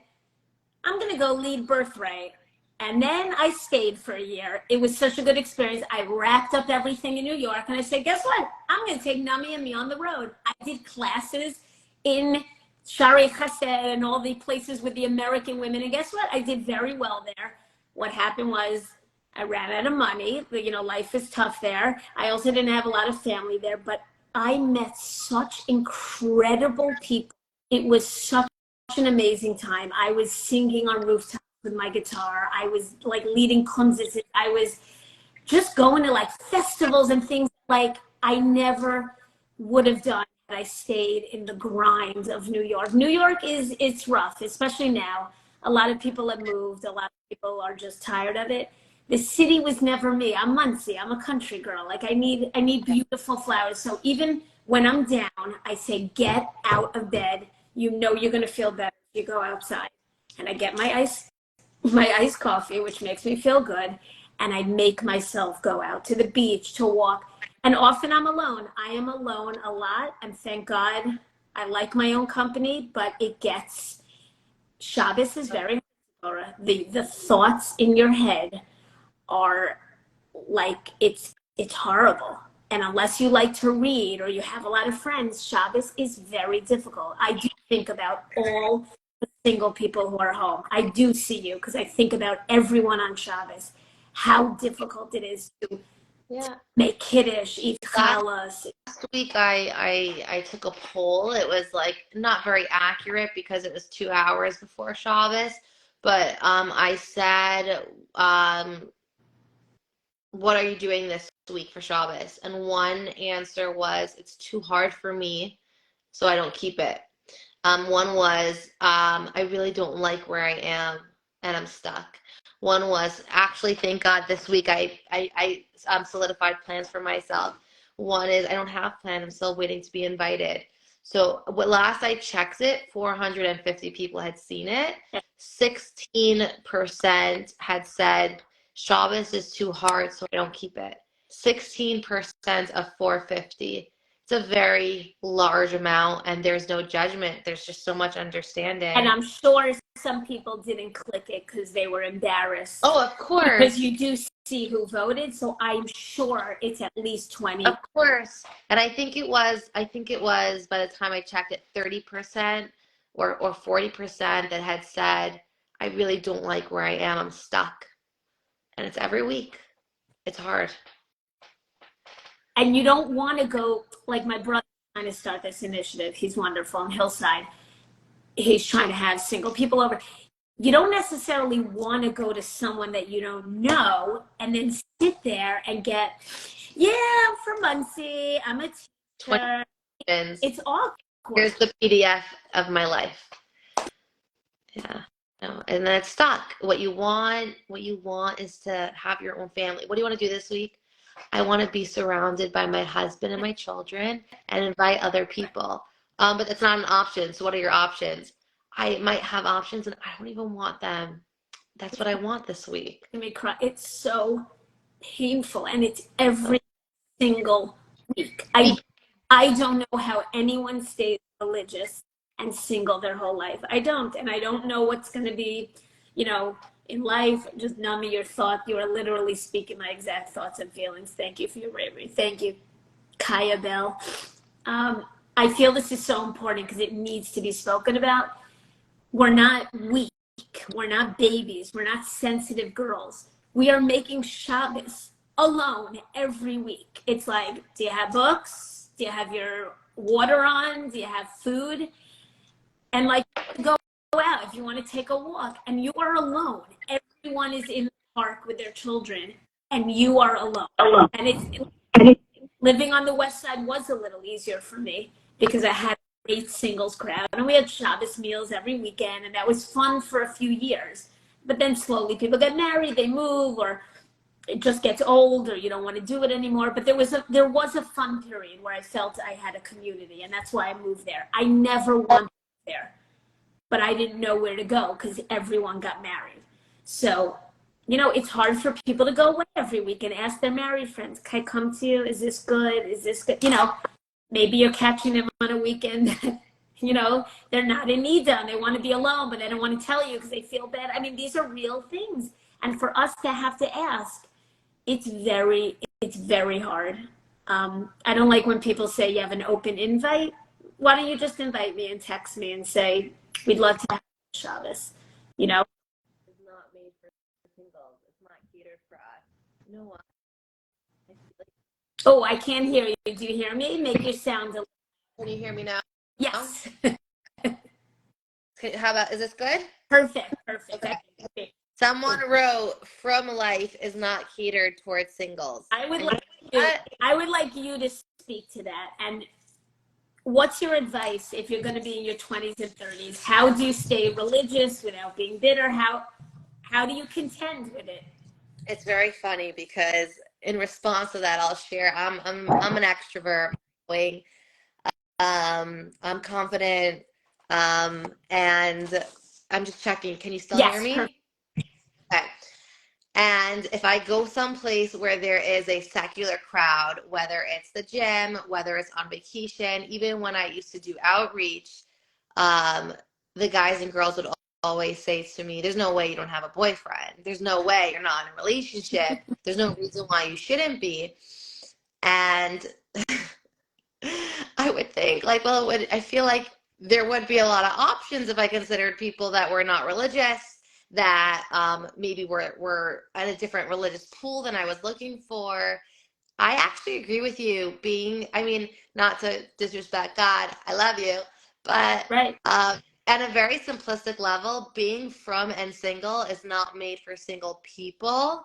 I'm going to go lead Birthright. And then I stayed for a year. It was such a good experience. I wrapped up everything in New York and I said, guess what? I'm going to take Nami and me on the road. I did classes in Shari Chesed and all the places with the American women. And guess what? I did very well there. What happened was I ran out of money. You know, life is tough there. I also didn't have a lot of family there, but I met such incredible people. It was such an amazing time. I was singing on rooftops with my guitar. I was like leading concerts. I was just going to like festivals and things like I never would have done had I stayed in the grind of New York. New York it's rough, especially now. A lot of people have moved. A lot of people are just tired of it. The city was never me. I'm Muncie. I'm a country girl. Like I need beautiful flowers. So even when I'm down, I say, get out of bed. You know you're gonna feel better if you go outside. And I get my iced coffee, which makes me feel good, and I make myself go out to the beach to walk. And often I'm alone. I am alone a lot, and thank God I like my own company, but it gets Shabbos is very the thoughts in your head are like it's horrible. And unless you like to read or you have a lot of friends, Shabbos is very difficult. I do think about all the single people who are home. I do see you because I think about everyone on Shabbos. How difficult it is to make kiddush, eat challah. Last week I took a poll. It was like not very accurate because it was 2 hours before Shabbos, but I said, what are you doing this week for Shabbos? And one answer was, it's too hard for me, so I don't keep it. One was, I really don't like where I am and I'm stuck. One was, actually, thank God this week I solidified plans for myself. One is, I don't have plans. I'm still waiting to be invited. So last I checked it, 450 people had seen it. 16% had said, Shabbos is too hard, so I don't keep it. 16% of 450. It's a very large amount, and there's no judgment. There's just so much understanding. And I'm sure some people didn't click it because they were embarrassed. Oh, of course. Because you do see who voted, so I'm sure it's at least 20. Of course. And I think it was by the time I checked it, 30% or 40% that had said, I really don't like where I am. I'm stuck. And it's every week. It's hard. And you don't want to go, like my brother trying to start this initiative. He's wonderful in Hillside. He's trying to have single people over. You don't necessarily want to go to someone that you don't know and then sit there and get, I'm from Muncie. I'm a teacher. It's awkward. Here's the PDF of my life. Yeah. No, and then it's stuck. What you want is to have your own family. What do you want to do this week? I want to be surrounded by my husband and my children and invite other people. But that's not an option. So what are your options? I might have options and I don't even want them. That's what I want this week. It's so painful, and it's every single week. I don't know how anyone stays religious and single their whole life. I don't, and I don't know what's going to be, in life. Just Nami, your thought. You are literally speaking my exact thoughts and feelings. Thank you for your bravery. Thank you, Kaya Bell. I feel this is so important because it needs to be spoken about. We're not weak. We're not babies. We're not sensitive girls. We are making Shabbos alone every week. It's like, do you have books? Do you have your water on? Do you have food? And like, go out if you want to take a walk and you are alone. Everyone is in the park with their children and you are alone. And it's living on the west side was a little easier for me because I had a great singles crowd and we had Shabbos meals every weekend and that was fun for a few years. But then slowly people get married, they move, or it just gets old, or you don't want to do it anymore. But there was a fun period where I felt I had a community, and that's why I moved there. I never wanted to move there, but I didn't know where to go because everyone got married. So, it's hard for people to go away every week and ask their married friends, can I come to you? Is this good? Is this good? Maybe you're catching them on a weekend that, they're not in Nida and they want to be alone, but they don't want to tell you because they feel bad. I mean, these are real things. And for us to have to ask, it's very hard. I don't like when people say you have an open invite. Why don't you just invite me and text me and say, we'd love to have Shabbos, It's not made for singles. It's not catered for us. You know what? I feel like... Oh, I can't hear you. Do you hear me? Make your sound a little. Can you hear me now? Yes. How about, is this good? Perfect. Okay. Someone wrote, "From life is not catered towards singles." I would like you to speak to that. And what's your advice if you're going to be in your 20s and 30s? How do you stay religious without being bitter? How do you contend with it? It's very funny because in response to that, I'll share. I'm an extrovert. I'm confident, and I'm just checking. Can you still hear me? Perfect. Okay. And if I go someplace where there is a secular crowd, whether it's the gym, whether it's on vacation, even when I used to do outreach, the guys and girls would always say to me, there's no way you don't have a boyfriend. There's no way you're not in a relationship. There's no reason why you shouldn't be. And I would think, like, well, I feel like there would be a lot of options if I considered people that were not religious, that maybe were at a different religious pool than I was looking for. I actually agree with you. I mean, not to disrespect God, I love you, but Right. at a very simplistic level, being from and single is not made for single people.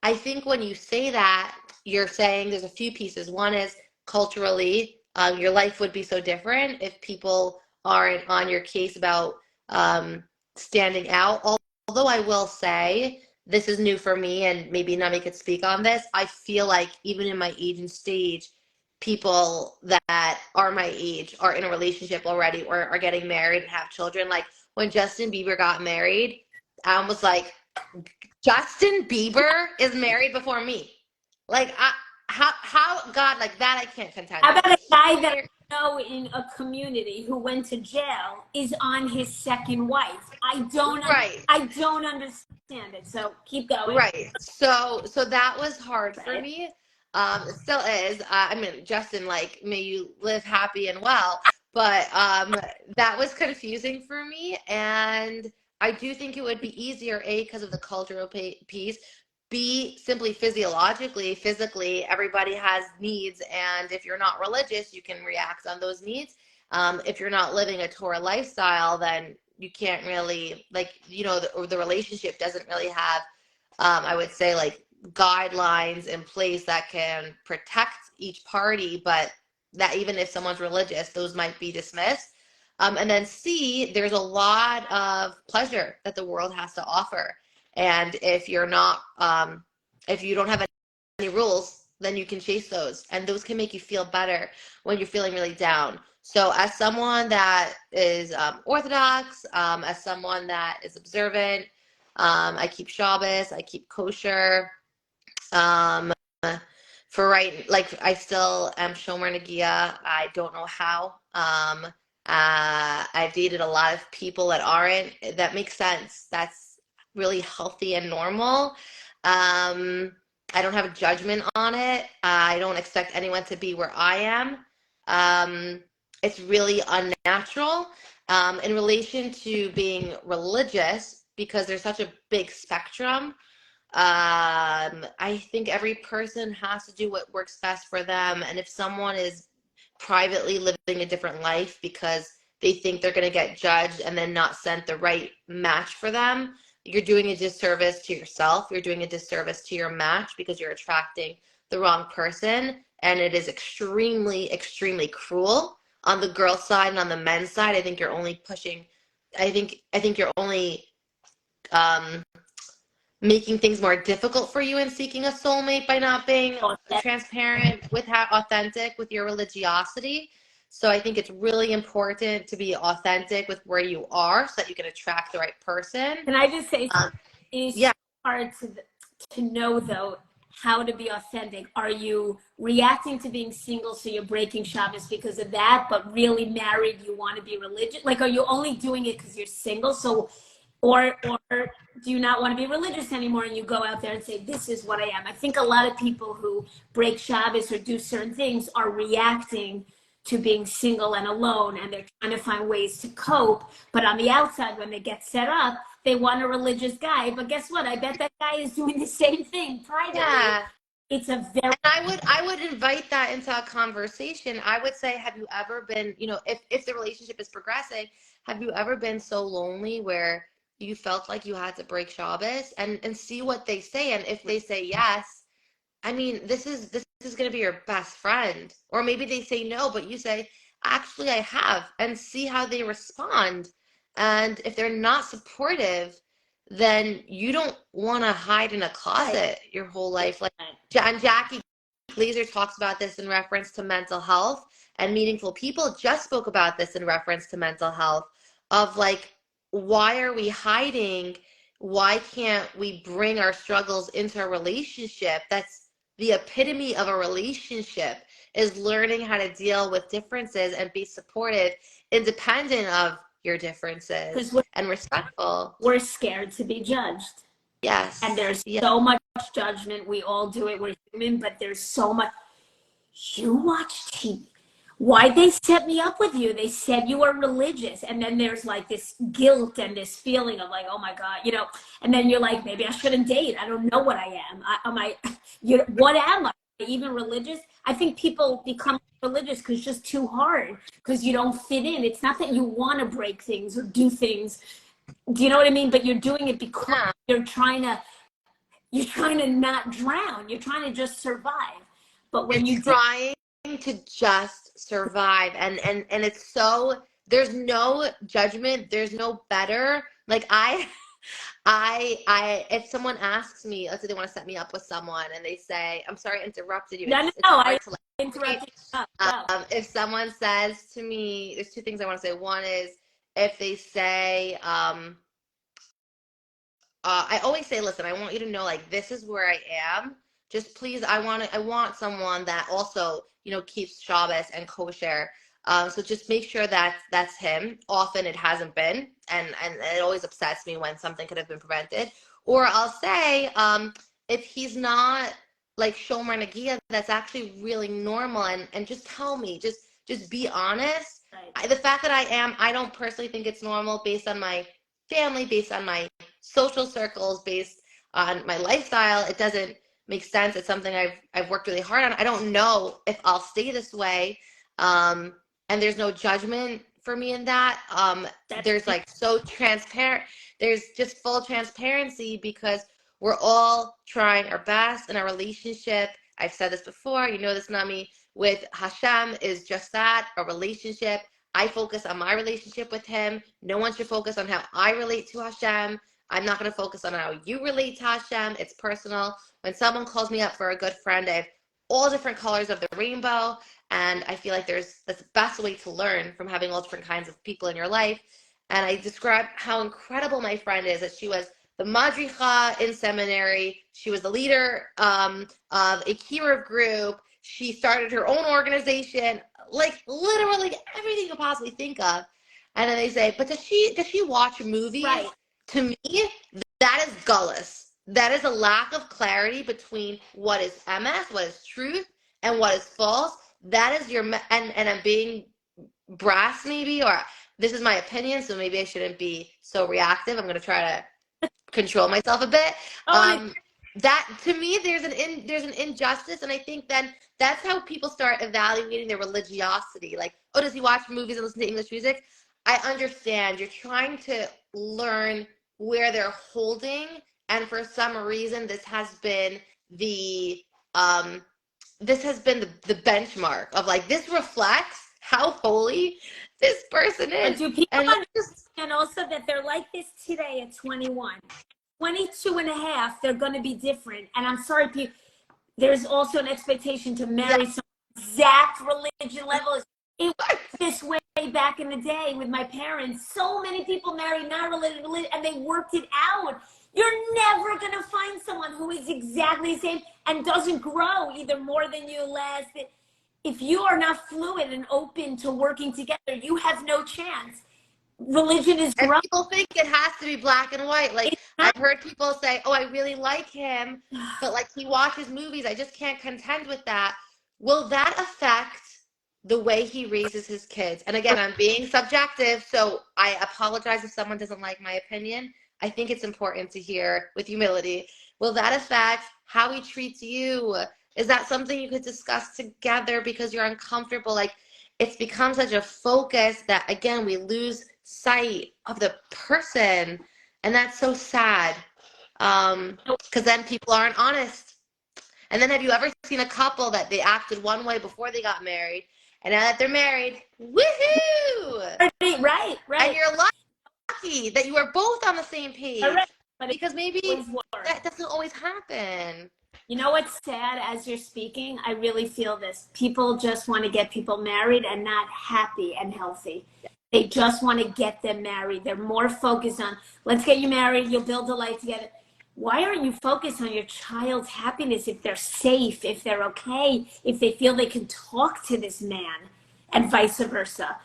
I think when you say that, you're saying there's a few pieces. One is culturally, your life would be so different if people aren't on your case about standing out. Although I will say, this is new for me, and maybe Nami could speak on this. I feel like even in my age and stage, people that are my age are in a relationship already or are getting married and have children. Like when Justin Bieber got married, I was like, Justin Bieber is married before me. Like, how God, like that I can't contend How with. about a guy that I know in a community who went to jail is on his second wife? I don't understand it. So keep going. Right. So that was hard for me. It still is. I mean, Justin, like, may you live happy and well. But that was confusing for me. And I do think it would be easier, A, because of the cultural piece. B, simply physiologically, physically, everybody has needs. And if you're not religious, you can react on those needs. If you're not living a Torah lifestyle, then you can't really, like, the relationship doesn't really have, I would say, like, guidelines in place that can protect each party, but that even if someone's religious, those might be dismissed. And then C, there's a lot of pleasure that the world has to offer. And if you're not, if you don't have any rules, then you can chase those. And those can make you feel better when you're feeling really down. So as someone that is Orthodox, as someone that is observant, I keep Shabbos, I keep kosher. For right, like I still am Shomer Nagia. I don't know how. I've dated a lot of people that aren't. That makes sense. That's really healthy and normal. I don't have a judgment on it. I don't expect anyone to be where I am. It's really unnatural. In relation to being religious, because there's such a big spectrum. I think every person has to do what works best for them. And if someone is privately living a different life because they think they're going to get judged and then not sent the right match for them, you're doing a disservice to yourself. You're doing a disservice to your match because you're attracting the wrong person. And it is extremely, extremely cruel on the girl side and on the men's side. I think you're only pushing, I think you're only um, making things more difficult for you in seeking a soulmate by not being transparent with how authentic with your religiosity. So I think it's really important to be authentic with where you are so that you can attract the right person. Can I just say, it's yeah. hard to know though how to be authentic. Are you reacting to being single so you're breaking Shabbos because of that, but really married you want to be religious? Like, are you only doing it because you're single? So, or do you not want to be religious anymore and you go out there and say, this is what I am? I think a lot of people who break Shabbos or do certain things are reacting to being single and alone, and they're trying to find ways to cope. But on the outside, when they get set up, they want a religious guy. But guess what? I bet that guy is doing the same thing privately. Yeah. It's a very... And I would invite that into a conversation. I would say, have you ever been, you know, if the relationship is progressing, have you ever been so lonely where you felt like you had to break Shabbos, and see what they say? And if they say yes, I mean, this is going to be your best friend. Or maybe they say no, but you say, actually, I have, and see how they respond. And if they're not supportive, then you don't want to hide in a closet your whole life. Like Jackie Glazer talks about this in reference to mental health, and Meaningful People just spoke about this in reference to mental health of like, why are we hiding? Why can't we bring our struggles into a relationship? That's the epitome of a relationship, is learning how to deal with differences and be supportive, independent of your differences, and respectful. We're scared to be judged. Yes. And there's so much judgment. We all do it. We're human, but there's so much. You watch TV. Why'd they set me up with you? They said you were religious. And then there's like this guilt and this feeling of like, oh my God, you know, and then you're like, maybe I shouldn't date. I don't know what I am. What am I? Even religious? I think people become religious because it's just too hard, because you don't fit in. It's not that you want to break things or do things. Do you know what I mean? But you're doing it because you're trying to not drown. You're trying to just survive. But when you're trying to just survive, and it's so, there's no judgment, there's no better. Like I if someone asks me, let's say they want to set me up with someone and they say, I'm sorry I interrupted you. I interrupted you. If someone says to me, there's two things I want to say. One is if they say, I always say, listen, I want you to know, like, this is where I am. Just please, I want someone that also, you know, keeps Shabbos and kosher. So just make sure that that's him. Often it hasn't been, and it always upsets me when something could have been prevented. Or I'll say, if he's not like Shomer Nagia, that's actually really normal, and just tell me, just be honest. Right. The fact that I don't personally think it's normal based on my family, based on my social circles, based on my lifestyle. It doesn't make sense. It's something I've worked really hard on. I don't know if I'll stay this way. And there's no judgment for me in that. There's like so transparent. There's just full transparency because we're all trying our best in our relationship. I've said this before, you know this, Nami, with Hashem is just that, a relationship. I focus on my relationship with him. No one should focus on how I relate to Hashem. I'm not going to focus on how you relate to Hashem. It's personal. When someone calls me up for a good friend, I have all different colors of the rainbow. And I feel like that's the best way to learn, from having all different kinds of people in your life. And I describe how incredible my friend is, that she was the madricha in seminary. She was the leader of a kiruv group. She started her own organization, like literally everything you could possibly think of. And then they say, but does she watch movies? Right. To me, that is gullus. That is a lack of clarity between what is emes, what is truth, and what is false. That is and I'm being brass maybe, or this is my opinion, so maybe I shouldn't be so reactive. I'm going to try to control myself a bit. Oh, That to me, there's an injustice, and I think then that's how people start evaluating their religiosity. Like, oh, does he watch movies and listen to English music? I understand you're trying to learn where they're holding, and for some reason, the um this has been the benchmark of like this reflects how holy this person but is. do people And understand also that they're like this today at 21? 22 and a half, they're going to be different. And I'm sorry, people, there's also an expectation to marry some exact religion level. It was this way back in the day with my parents. So many people married not religion, and they worked it out. You're never going to find someone who is exactly the same and doesn't grow either more than you, less. If you are not fluid and open to working together, you have no chance. Religion is and growing. people think it has to be black and white. Like I've heard people say, "Oh, I really like him, but like he watches movies, I just can't contend with that." Will that affect the way he raises his kids? And again, I'm being subjective, so I apologize if someone doesn't like my opinion. I think it's important to hear with humility. Will that affect how he treats you? Is that something you could discuss together because you're uncomfortable? Like it's become such a focus that again we lose sight of the person, and that's so sad because then people aren't honest. And then have you ever seen a couple that they acted one way before they got married, and now that they're married, woohoo! Right. And you're lucky that you are both on the same page, because maybe that doesn't always happen. You know what's sad? As you're speaking, I really feel this. People just want to get people married and not happy and healthy. They just want to get them married. They're more focused on, let's get you married, you'll build a life together. Why aren't you focused on your child's happiness, if they're safe, if they're okay, if they feel they can talk to this man, and vice versa?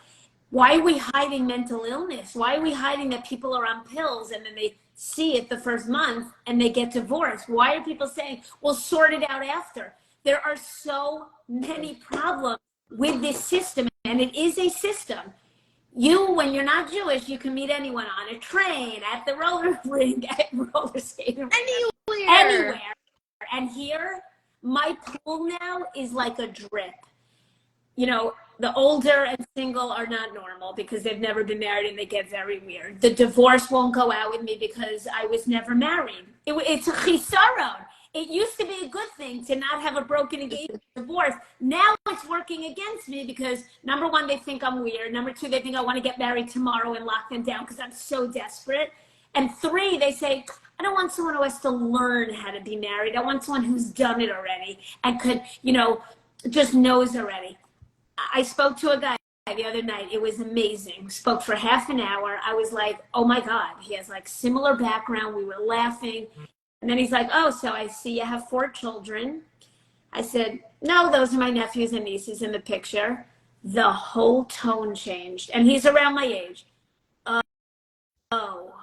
Why are we hiding mental illness? Why are we hiding that people are on pills and then they see it the first month and they get divorced? Why are people saying, well, sort it out after? There are so many problems with this system, and it is a system. You, when you're not Jewish, you can meet anyone on a train, at the roller rink, at roller skating, anywhere. And here, my pool now is like a drip. You know, the older and single are not normal because they've never been married and they get very weird. The divorce won't go out with me because I was never married. It's a chisaron. It used to be a good thing to not have a broken engagement divorce. Now it's working against me because number one, they think I'm weird. Number two, they think I want to get married tomorrow and lock them down because I'm so desperate. And three, they say, I don't want someone who has to learn how to be married. I want someone who's done it already and could, you know, just knows already. I spoke to a guy the other night. It was amazing. Spoke for half an hour. I was like, oh my God, he has like similar background. We were laughing. And then he's like, oh, so I see you have 4 children. I said, no, those are my nephews and nieces in the picture. The whole tone changed. And he's around my age. Oh,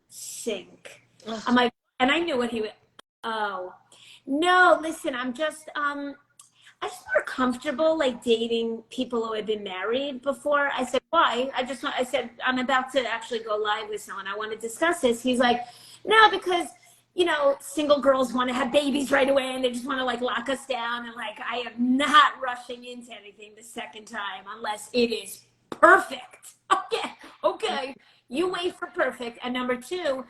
sink. I'm like, and I knew what he would, oh, no, listen, I'm just more comfortable like dating people who had been married before. I said, why? I said, I'm about to actually go live with someone. I want to discuss this. He's like, no, because, you know, single girls want to have babies right away and they just want to like lock us down. And like, I am not rushing into anything the second time unless it is perfect. Okay. You wait for perfect. And number two,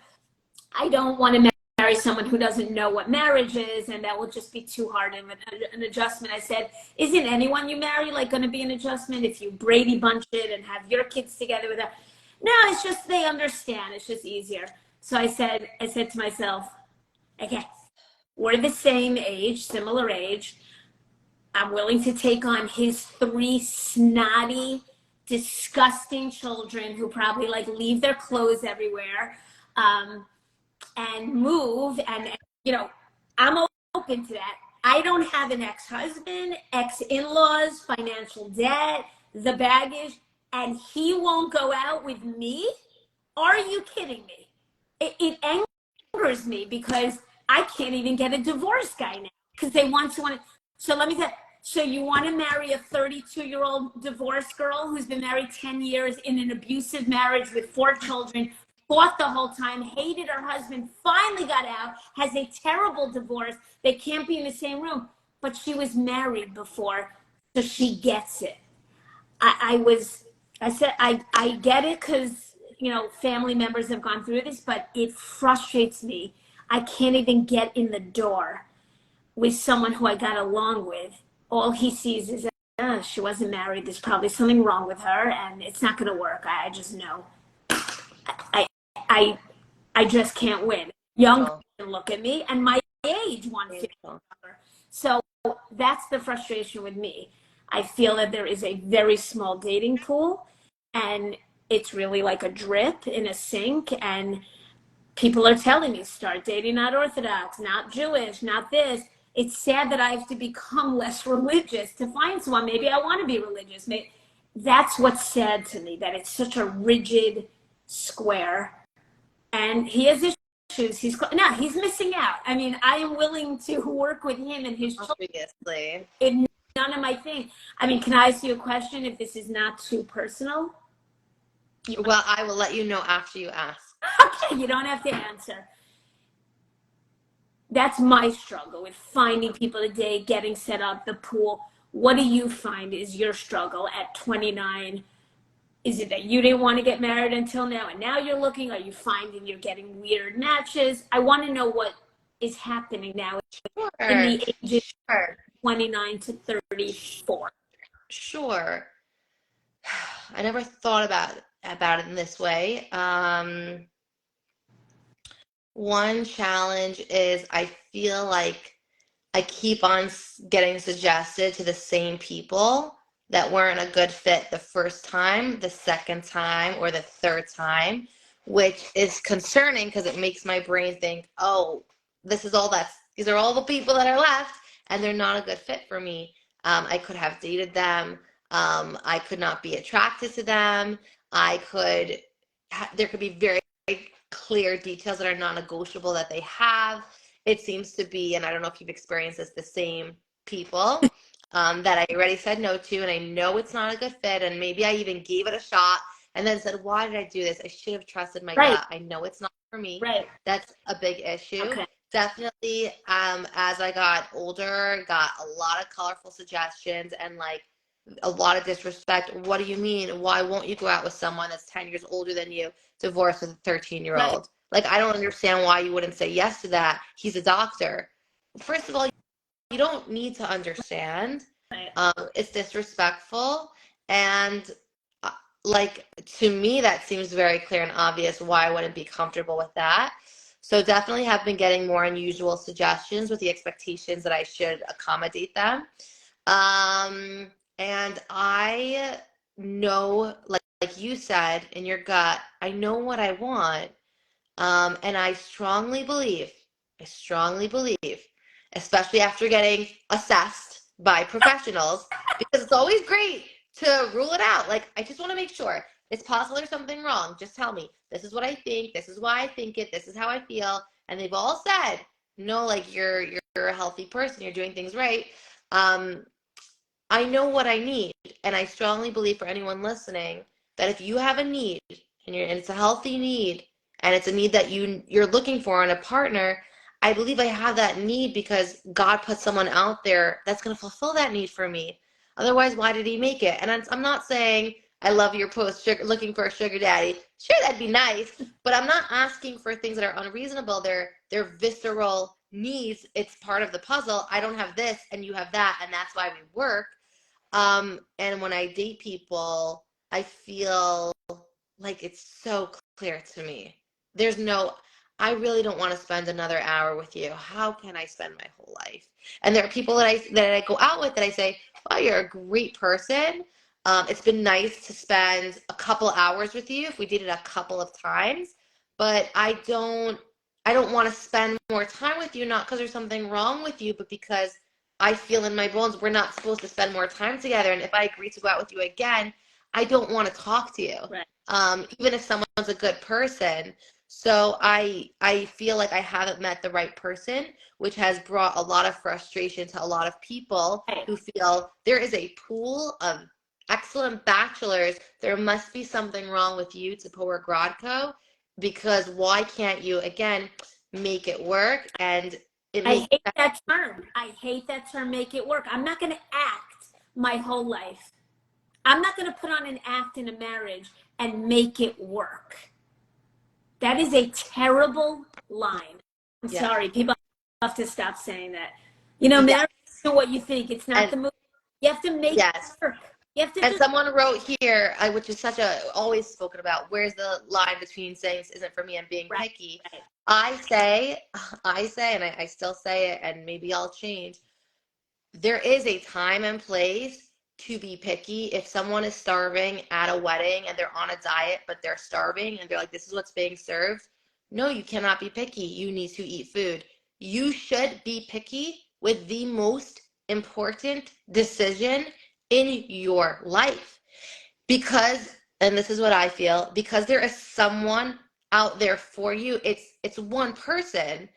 I don't want to marry someone who doesn't know what marriage is, and that will just be too hard of an adjustment. I said, isn't anyone you marry like going to be an adjustment if you Brady Bunch it and have your kids together with that? No, it's just they understand. It's just easier. So I said to myself, okay, we're the same age, similar age. I'm willing to take on his 3 snotty, disgusting children who probably like leave their clothes everywhere. And move, and you know, I'm open to that. I don't have an ex-husband, ex-in-laws, financial debt, the baggage, and he won't go out with me? Are you kidding me? It angers me because I can't even get a divorce guy now because they want to. So let me tell you, so you want to marry a 32-year-old divorced girl who's been married 10 years in an abusive marriage with 4 children, fought the whole time, hated her husband, finally got out, has a terrible divorce. They can't be in the same room, but she was married before, so she gets it. I said, I get it because, family members have gone through this, but it frustrates me. I can't even get in the door with someone who I got along with. All he sees is, she wasn't married. There's probably something wrong with her, and it's not going to work. I just know. I, I, I just can't win. Young people look at me, and my age want to feel. So that's the frustration with me. I feel that there is a very small dating pool, and it's really like a drip in a sink, and people are telling me, start dating not Orthodox, not Jewish, not this. It's sad that I have to become less religious to find someone. Maybe I want to be religious. Maybe that's what's sad to me, that it's such a rigid square. And he has issues. He's missing out. I mean, I am willing to work with him and his children. Obviously. It's none of my thing. I mean, can I ask you a question if this is not too personal? Well, I will let you know after you ask. Okay, you don't have to answer. That's my struggle with finding people to date, getting set up, the pool. What do you find is your struggle at 29? Is it that you didn't want to get married until now, and now you're looking? Are you finding you're getting weird matches? I want to know what is happening now in the ages 29 to 34. Sure. I never thought about it in this way. One challenge is I feel like I keep on getting suggested to the same people that weren't a good fit the first time, the second time, or the third time, which is concerning because it makes my brain think, oh, these are all the people that are left, and they're not a good fit for me. I could have dated them. I could not be attracted to them. There could be very clear details that are non-negotiable that they have. It seems to be, and I don't know if you've experienced this, the same people that I already said no to, and I know it's not a good fit, and maybe I even gave it a shot and then said, why did I do this? I should have trusted my gut. I know it's not for me. Right. That's a big issue. Okay. Definitely, as I got older, got a lot of colorful suggestions and like a lot of disrespect. What do you mean? Why won't you go out with someone that's 10 years older than you, divorced with a 13-year-old? Right. Like, I don't understand why you wouldn't say yes to that. He's a doctor. First of all, you don't need to understand. Right. It's disrespectful. And like, to me, that seems very clear and obvious why I wouldn't be comfortable with that. So definitely have been getting more unusual suggestions with the expectations that I should accommodate them. And I know, like you said, in your gut, I know what I want. And I strongly believe, especially after getting assessed by professionals, because it's always great to rule it out. Like, I just want to make sure it's possible there's something wrong. Just tell me, this is what I think, this is why I think it, this is how I feel. And they've all said, no, like you're a healthy person, you're doing things right. I know what I need, and I strongly believe for anyone listening that if you have a need and it's a healthy need, and it's a need that you're looking for in a partner, I believe I have that need because God put someone out there that's going to fulfill that need for me. Otherwise, why did he make it? And I'm not saying I love your post looking for a sugar daddy. Sure, that'd be nice, but I'm not asking for things that are unreasonable. They're visceral needs. It's part of the puzzle. I don't have this and you have that, and that's why we work. And when I date people, I feel like it's so clear to me. I really don't want to spend another hour with you. How can I spend my whole life? And there are people that I go out with that I say, wow, you're a great person. It's been nice to spend a couple hours with you if we did it a couple of times, but I don't want to spend more time with you, not because there's something wrong with you, but because I feel in my bones we're not supposed to spend more time together. And if I agree to go out with you again, I don't want to talk to you. Right. Even if someone's a good person. So I feel like I haven't met the right person, which has brought a lot of frustration to a lot of people who feel there is a pool of excellent bachelors. There must be something wrong with you, Tzipora Grodko. because why can't you, again, make it work? And it I makes hate that term. I hate that term, make it work. I'm not going to act my whole life. I'm not going to put on an act in a marriage and make it work. That is a terrible line. I'm yeah, sorry. People have to stop saying that. You know, yes, marriage is what you think. It's not and the movie. You have to make it yes. work. You have to And just, someone wrote here, which is such a always spoken about, where's the line between saying this isn't for me and being right, picky? right. I say, and I still say it, and maybe I'll change. There is a time and place to be picky. If someone is starving at a wedding and they're on a diet, but they're starving and they're like, this is what's being served. No, you cannot be picky. You need to eat food. You should be picky with the most important decision in your life. Because, and this is what I feel, because there is someone out there for you. It's one person.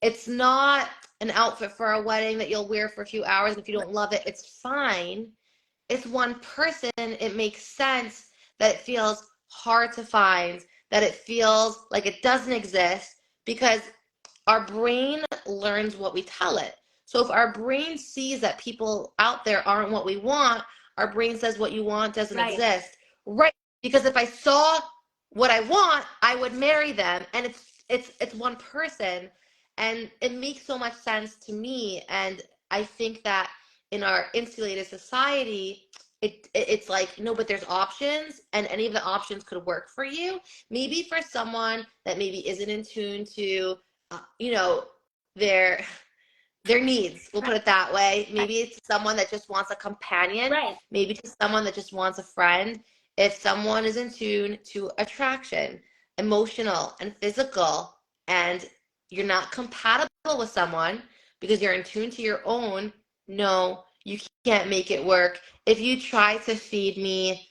It's not an outfit for a wedding that you'll wear for a few hours, and if you don't love it, it's fine. It's one person. It makes sense that it feels hard to find, that it feels like it doesn't exist, because our brain learns what we tell it. So if our brain sees that people out there aren't what we want, our brain says what you want doesn't Right. exist. Right. Because if I saw what I want, I would marry them. And it's one person. And it makes so much sense to me. And I think that in our insulated society, it's like, no, but there's options, and any of the options could work for you. Maybe for someone that maybe isn't in tune to you know, their needs. We'll put it that way. Maybe it's someone that just wants a companion. Right. Maybe it's someone that just wants a friend. If someone is in tune to attraction, emotional and physical, and you're not compatible with someone because you're in tune to your own, no, you can't make it work. If you try to feed me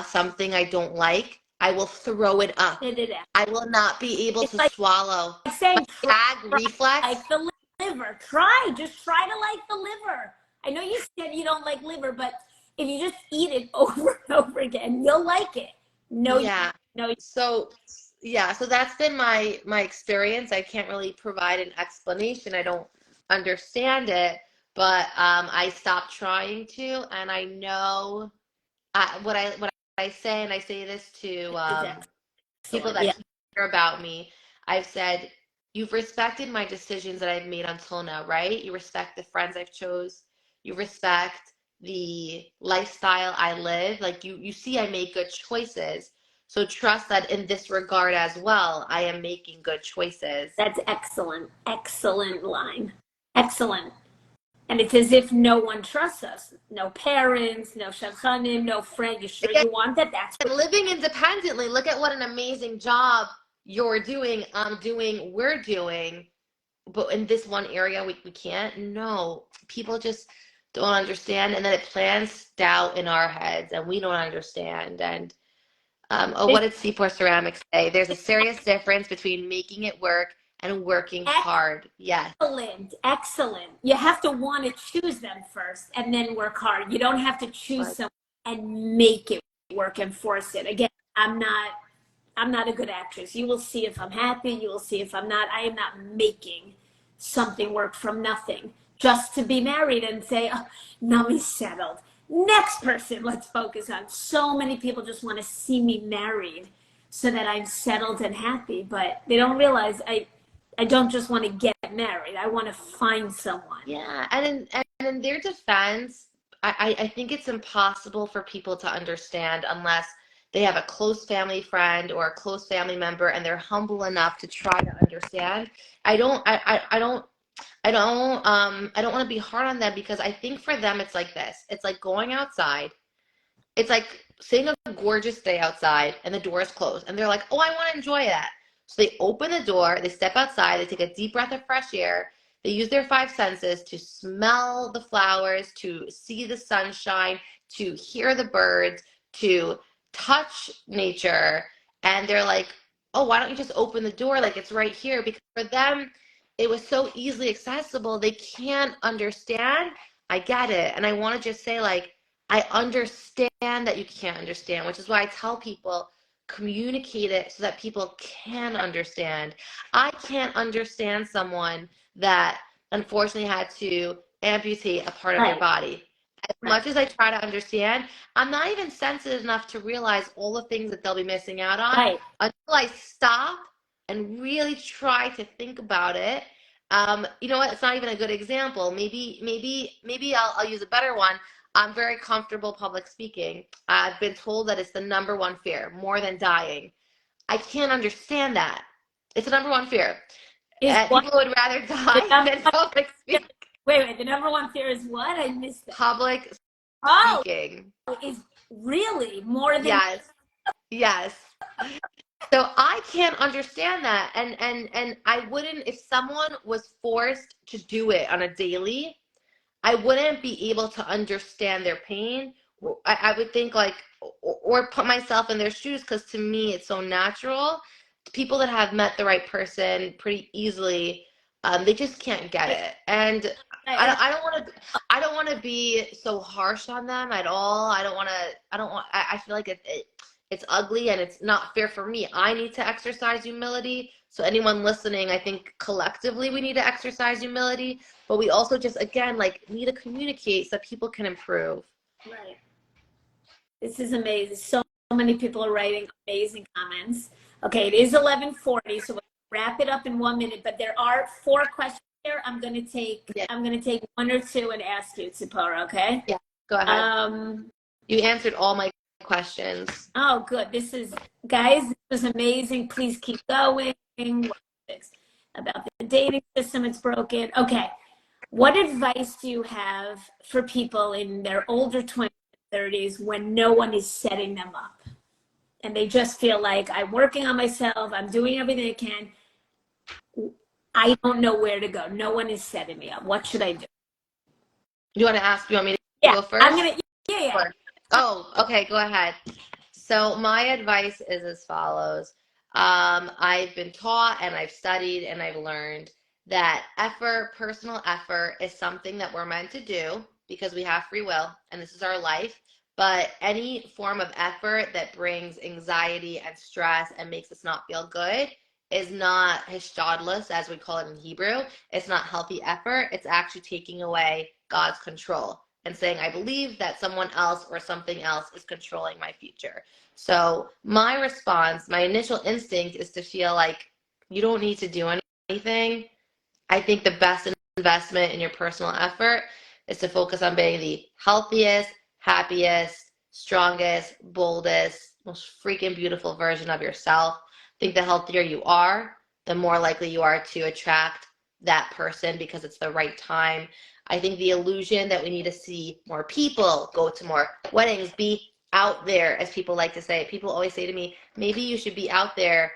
something I don't like, I will throw it up. I will not be able It's to like swallow. My saying, gag try reflex. like the liver. Just try to like the liver. I know you said you don't like liver, but if you just eat it over and over again, you'll like it. No, Yeah. no. So yeah, so that's been my experience. I can't really provide an explanation. I don't understand it, but I stopped trying to, and I know what I say, and I say this to It's people excellent. that Yeah. care about me. I've said, you've respected my decisions that I've made until now, right? You respect the friends I've chose. You respect the lifestyle I live. Like you see I make good choices. So trust that in this regard as well, I am making good choices. That's excellent. Excellent line. Excellent. And it's as if no one trusts us. No parents, no shadchanim, no friend. You sure Again, you want that? That's what. living independently, look at what an amazing job you're doing, I'm doing, we're doing. But in this one area we can't. No, people just don't understand, and then it plants doubt in our heads, and we don't understand. And what did Tzipora ceramics say? There's a serious difference between making it work and working hard. Yes. Excellent, excellent. You have to want to choose them first and then work hard. You don't have to choose someone and make it work and force it. Again, I'm not a good actress. You will see if I'm happy, you will see if I'm not. I am not making something work from nothing just to be married and say, oh, now he's settled. Next person, let's focus on. So many people just want to see me married so that I'm settled and happy, but they don't realize I don't just want to get married. I want to find someone. Yeah, and in their defense, I think it's impossible for people to understand unless they have a close family friend or a close family member and they're humble enough to try to understand. I don't I don't I don't want to be hard on them, because I think for them it's like this. It's like going outside. It's like seeing a gorgeous day outside and the door is closed, and they're like, "Oh, I want to enjoy that." So they open the door, they step outside, they take a deep breath of fresh air. They use their five senses to smell the flowers, to see the sunshine, to hear the birds, to touch nature. And they're like, "Oh, why don't you just open the door like it's right here?" Because for them, it was so easily accessible. They can't understand. I get it. And I want to just say, like, I understand that you can't understand, which is why I tell people, communicate it so that people can understand. I can't understand someone that unfortunately had to amputate a part of their Right. body. As much as I try to understand, I'm not even sensitive enough to realize all the things that they'll be missing out on Right. until I stop and really try to think about it. You know what? It's not even a good example. Maybe I'll use a better one. I'm very comfortable public speaking. I've been told that it's the number one fear, more than dying. I can't understand that. It's the number one fear. Is what? People would rather The die number than public speak. wait, the number one fear is what? I missed that. Public Oh, speaking. is really more than Yes. So I can't understand that. And I wouldn't, if someone was forced to do it on a daily, I wouldn't be able to understand their pain. I would think like, or put myself in their shoes, because to me it's so natural. People that have met the right person pretty easily, they just can't get it. And I don't want to be so harsh on them at all. I feel like it's ugly and it's not fair for me. I need to exercise humility. So anyone listening, I think collectively we need to exercise humility, but we also just, again, like, need to communicate so that people can improve. Right. This is amazing. So many people are writing amazing comments. Okay, it is 11:40, so we'll wrap it up in 1 minute, but there are 4 questions here. I'm going to take one or two and ask you, Tzipora, okay? Yeah, go ahead. You answered all my questions. Oh, good. Guys, this was amazing. Please keep going. About the dating system, it's broken. Okay. What advice do you have for people in their older 20s and 30s when no one is setting them up? And they just feel like, I'm working on myself, I'm doing everything I can. I don't know where to go. No one is setting me up. What should I do? You want me to go first? I'm gonna. Yeah. Oh, okay. Go ahead. So my advice is as follows. I've been taught and I've studied and I've learned that personal effort, is something that we're meant to do because we have free will and this is our life. But any form of effort that brings anxiety and stress and makes us not feel good is not hishtadlus, as we call it in Hebrew. It's not healthy effort. It's actually taking away God's control and saying, I believe that someone else or something else is controlling my future. So my response, my initial instinct is to feel like you don't need to do anything. I think the best investment in your personal effort is to focus on being the healthiest, happiest, strongest, boldest, most freaking beautiful version of yourself. I think the healthier you are, the more likely you are to attract that person because it's the right time. I think the illusion that we need to see more people, go to more weddings, be out there, as people like to say. People always say to me, maybe you should be out there.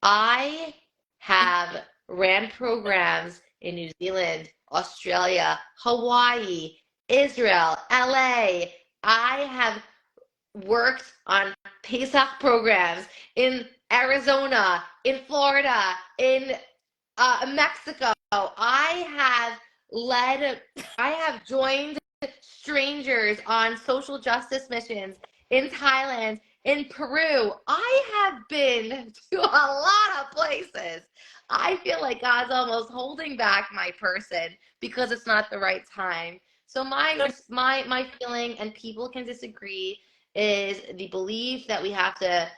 I have ran programs in New Zealand, Australia, Hawaii, Israel, LA. I have worked on Pesach programs in Arizona, in Florida, in Mexico. I have joined strangers on social justice missions in Thailand, in Peru. I have been to a lot of places. I feel like God's almost holding back my person because it's not the right time. So my feeling, and people can disagree, is the belief that we have to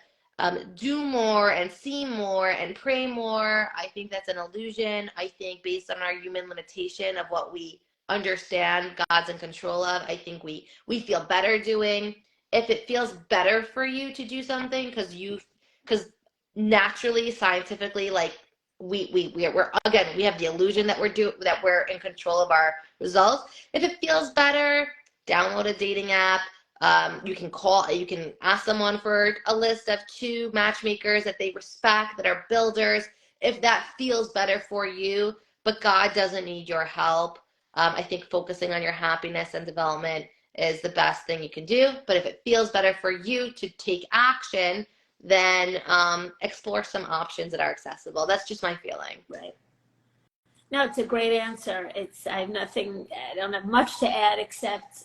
do more and see more and pray more. I think that's an illusion. I think based on our human limitation of what we understand God's in control of, I think we feel better doing. If it feels better for you to do something because naturally, scientifically, like we're again, we have the illusion that we're in control of our results. If it feels better, download a dating app. You can ask someone for a list of 2 matchmakers that they respect, that are builders, if that feels better for you, but God doesn't need your help. I think focusing on your happiness and development is the best thing you can do. But if it feels better for you to take action, then explore some options that are accessible. That's just my feeling. Right. No, it's a great answer. I don't have much to add except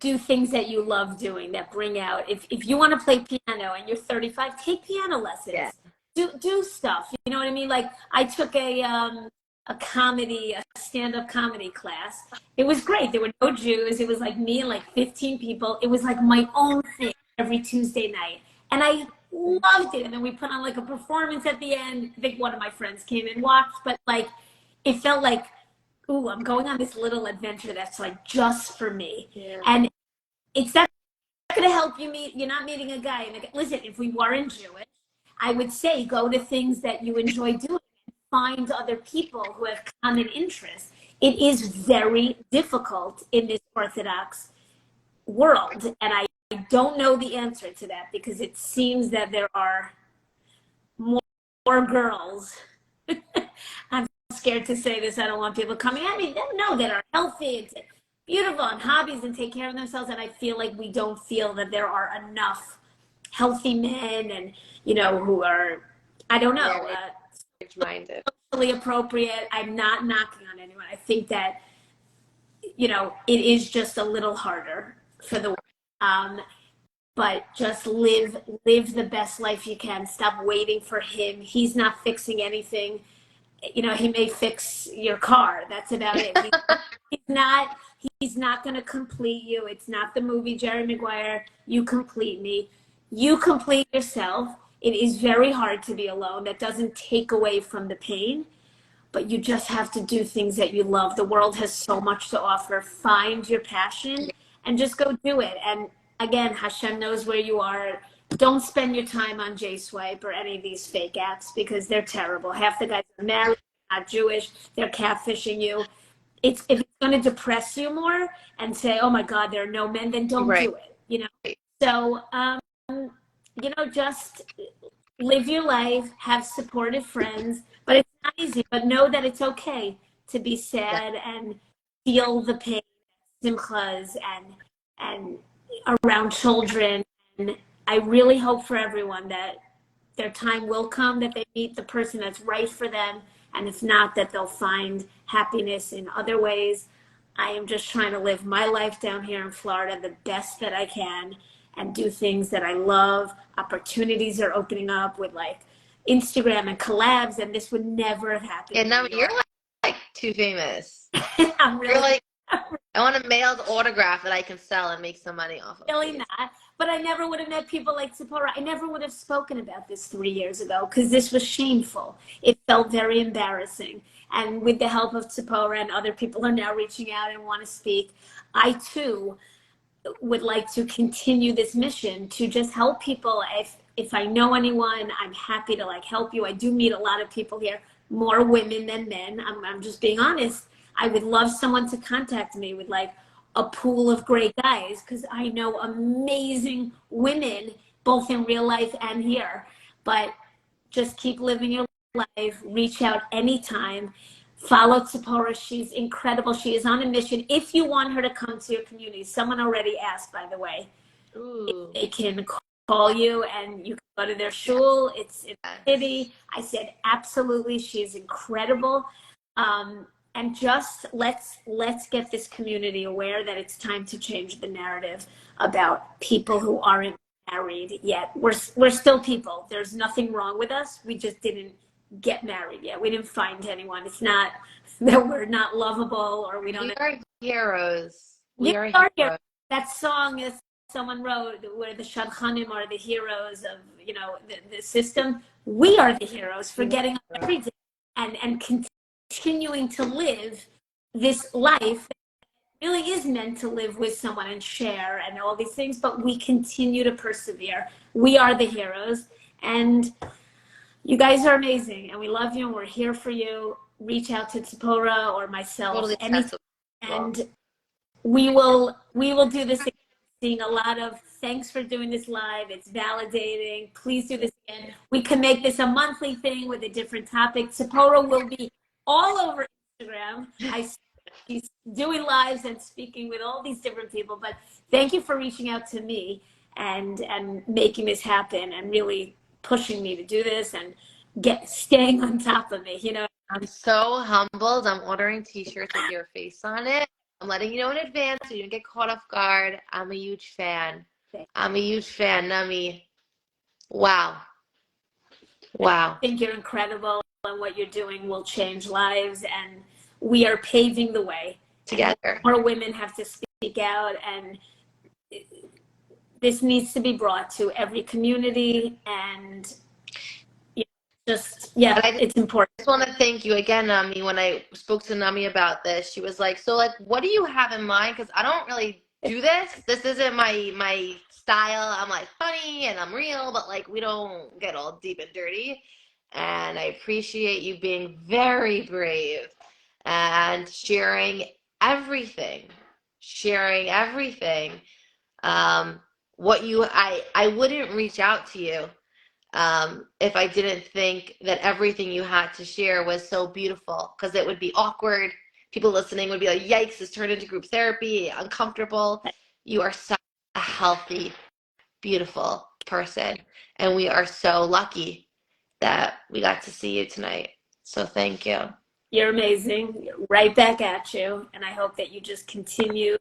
do things that you love doing that bring out. If you want to play piano and you're 35, take piano Yeah. lessons. Do stuff. You know what I mean? Like I took a stand-up comedy class. It was great. There were no Jews. It was like me and like 15 people. It was like my own thing every Tuesday night. And I loved it. And then we put on like a performance at the end. I think one of my friends came and watched, but like it felt like, ooh, I'm going on this little adventure that's like just for me. Yeah. And it's not going to help you meet, you're not meeting a guy. And listen, if we weren't Jewish, I would say go to things that you enjoy doing. Find other people who have common interests. It is very difficult in this Orthodox world. And I don't know the answer to that because it seems that there are more girls. I'm scared to say this. I don't want people coming at me. No, that are healthy and beautiful and hobbies and take care of themselves. And I feel like we don't feel that there are enough healthy men and, you know, who are, I don't know, minded, socially appropriate. I'm not knocking on anyone. I think that, you know, it is just a little harder for the but just live the best life you can. Stop waiting for him. He's not fixing anything. You know, he may fix your car. That's about it. He's not going to complete you. It's not the movie Jerry Maguire. You complete me. You complete yourself. It is very hard to be alone. That doesn't take away from the pain, but you just have to do things that you love. The world has so much to offer. Find your passion and just go do it. And again, Hashem knows where you are. Don't spend your time on J-Swipe or any of these fake apps because they're terrible. Half the guys are married, not Jewish. They're catfishing you. If it's going to depress you more and say, oh my God, there are no men, then don't do it. You know. So, you know, just live your life, have supportive friends. But it's not easy. But know that it's okay to be sad and feel the pain, simchas, and around children. And I really hope for everyone that their time will come, that they meet the person that's right for them. And if not, that they'll find happiness in other ways. I am just trying to live my life down here in Florida the best that I can and do things that I love. Opportunities are opening up with like Instagram and collabs, and this would never have happened. And now you're like too famous. I'm really, you're like, I want a mailed autograph that I can sell and make some money off of. Really not. But I never would have met people like Tzipora. I never would have spoken about this 3 years ago because this was shameful. It felt very embarrassing. And with the help of Tzipora and other people are now reaching out and want to speak, I too would like to continue this mission to just help people. If I know anyone, I'm happy to like help you. I do meet a lot of people here, more women than men. I'm just being honest. I would love someone to contact me with like a pool of great guys because I know amazing women both in real life and here. But just keep living your life. Reach out anytime. Follow Tzipora. She's incredible. She is on a mission. If you want her to come to your community, someone already asked, by the way, if they can call you and you can go to their shul. It's in the city. I said, absolutely. She is incredible. And just let's get this community aware that it's time to change the narrative about people who aren't married yet. We're still people. There's nothing wrong with us. We just didn't get married yet. We didn't find anyone. It's not that we're not lovable or we don't. We are heroes. We are heroes. That song is someone wrote where the shadchanim are the heroes of, you know, the system. We are the heroes for getting up every day and continuing to live this life that really is meant to live with someone and share and all these things, but we continue to persevere. We are the heroes, and you guys are amazing, and we love you, and we're here for you. Reach out to Tzipora or myself, and we will do this again. Seeing a lot of thanks for doing this live. It's validating. Please do this again. We can make this a monthly thing with a different topic. Tzipora will be all over Instagram. She's doing lives and speaking with all these different people. But thank you for reaching out to me and making this happen and really pushing me to do this and staying on top of me. You know, I'm so humbled. I'm ordering T-shirts with your face on it. I'm letting you know in advance so you don't get caught off guard. I'm a huge fan. I'm a huge fan, Nami. Wow. Wow. I think you're incredible, and what you're doing will change lives, and we are paving the way. Together. And more women have to speak out, and this needs to be brought to every community, and it's important. I just want to thank you again, Nami. When I spoke to Nami about this, she was like, so like, what do you have in mind? Because I don't really do this. This isn't my style. I'm like funny and I'm real, but like we don't get all deep and dirty. And I appreciate you being very brave and sharing everything. I wouldn't reach out to you if I didn't think that everything you had to share was so beautiful, because it would be awkward. People listening would be like, yikes, this turned into group therapy, uncomfortable. You are such a healthy, beautiful person, and we are so lucky that we got to see you tonight. So thank you. You're amazing. Right back at you, and I hope that you just continue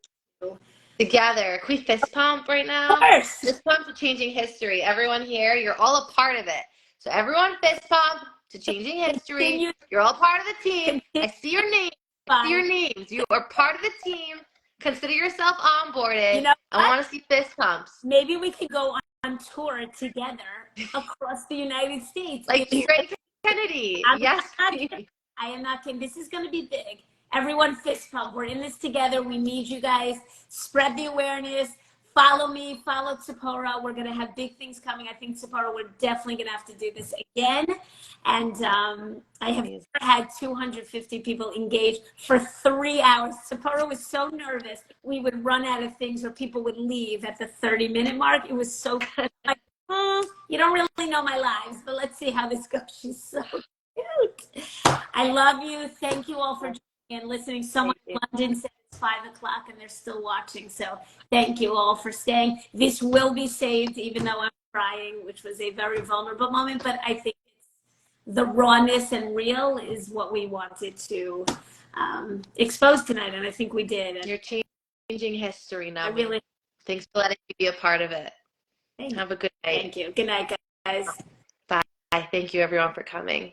together. Can we fist pump right now? Of course. Fist pump to changing history. Everyone here, you're all a part of it. So everyone fist pump to changing history. You're all part of the team. I see your names. I see your names. You are part of the team. Consider yourself onboarded. You know, I want to see fist pumps. Maybe we could go on tour together across the United States. Like Trey Kennedy. Yes. I am not kidding. This is going to be big. Everyone fist pump. We're in this together. We need you guys. Spread the awareness. Follow me. Follow Tzipora. We're going to have big things coming. I think Tzipora, we're definitely going to have to do this again. And I have never had 250 people engaged for 3 hours. Tzipora was so nervous. We would run out of things, or people would leave at the 30-minute mark. It was so like, you don't really know my lives, but let's see how this goes. She's so cute. I love you. Thank you all for joining and listening. Someone in London said it's 5 o'clock and they're still watching. So thank you all for staying. This will be saved, even though I'm crying, which was a very vulnerable moment. But I think the rawness and real is what we wanted to expose tonight. And I think we did. And you're changing history now. Really, thanks for letting me be a part of it. Thank Have a good night. Thank you. Good night, guys. Bye. Thank you, everyone, for coming.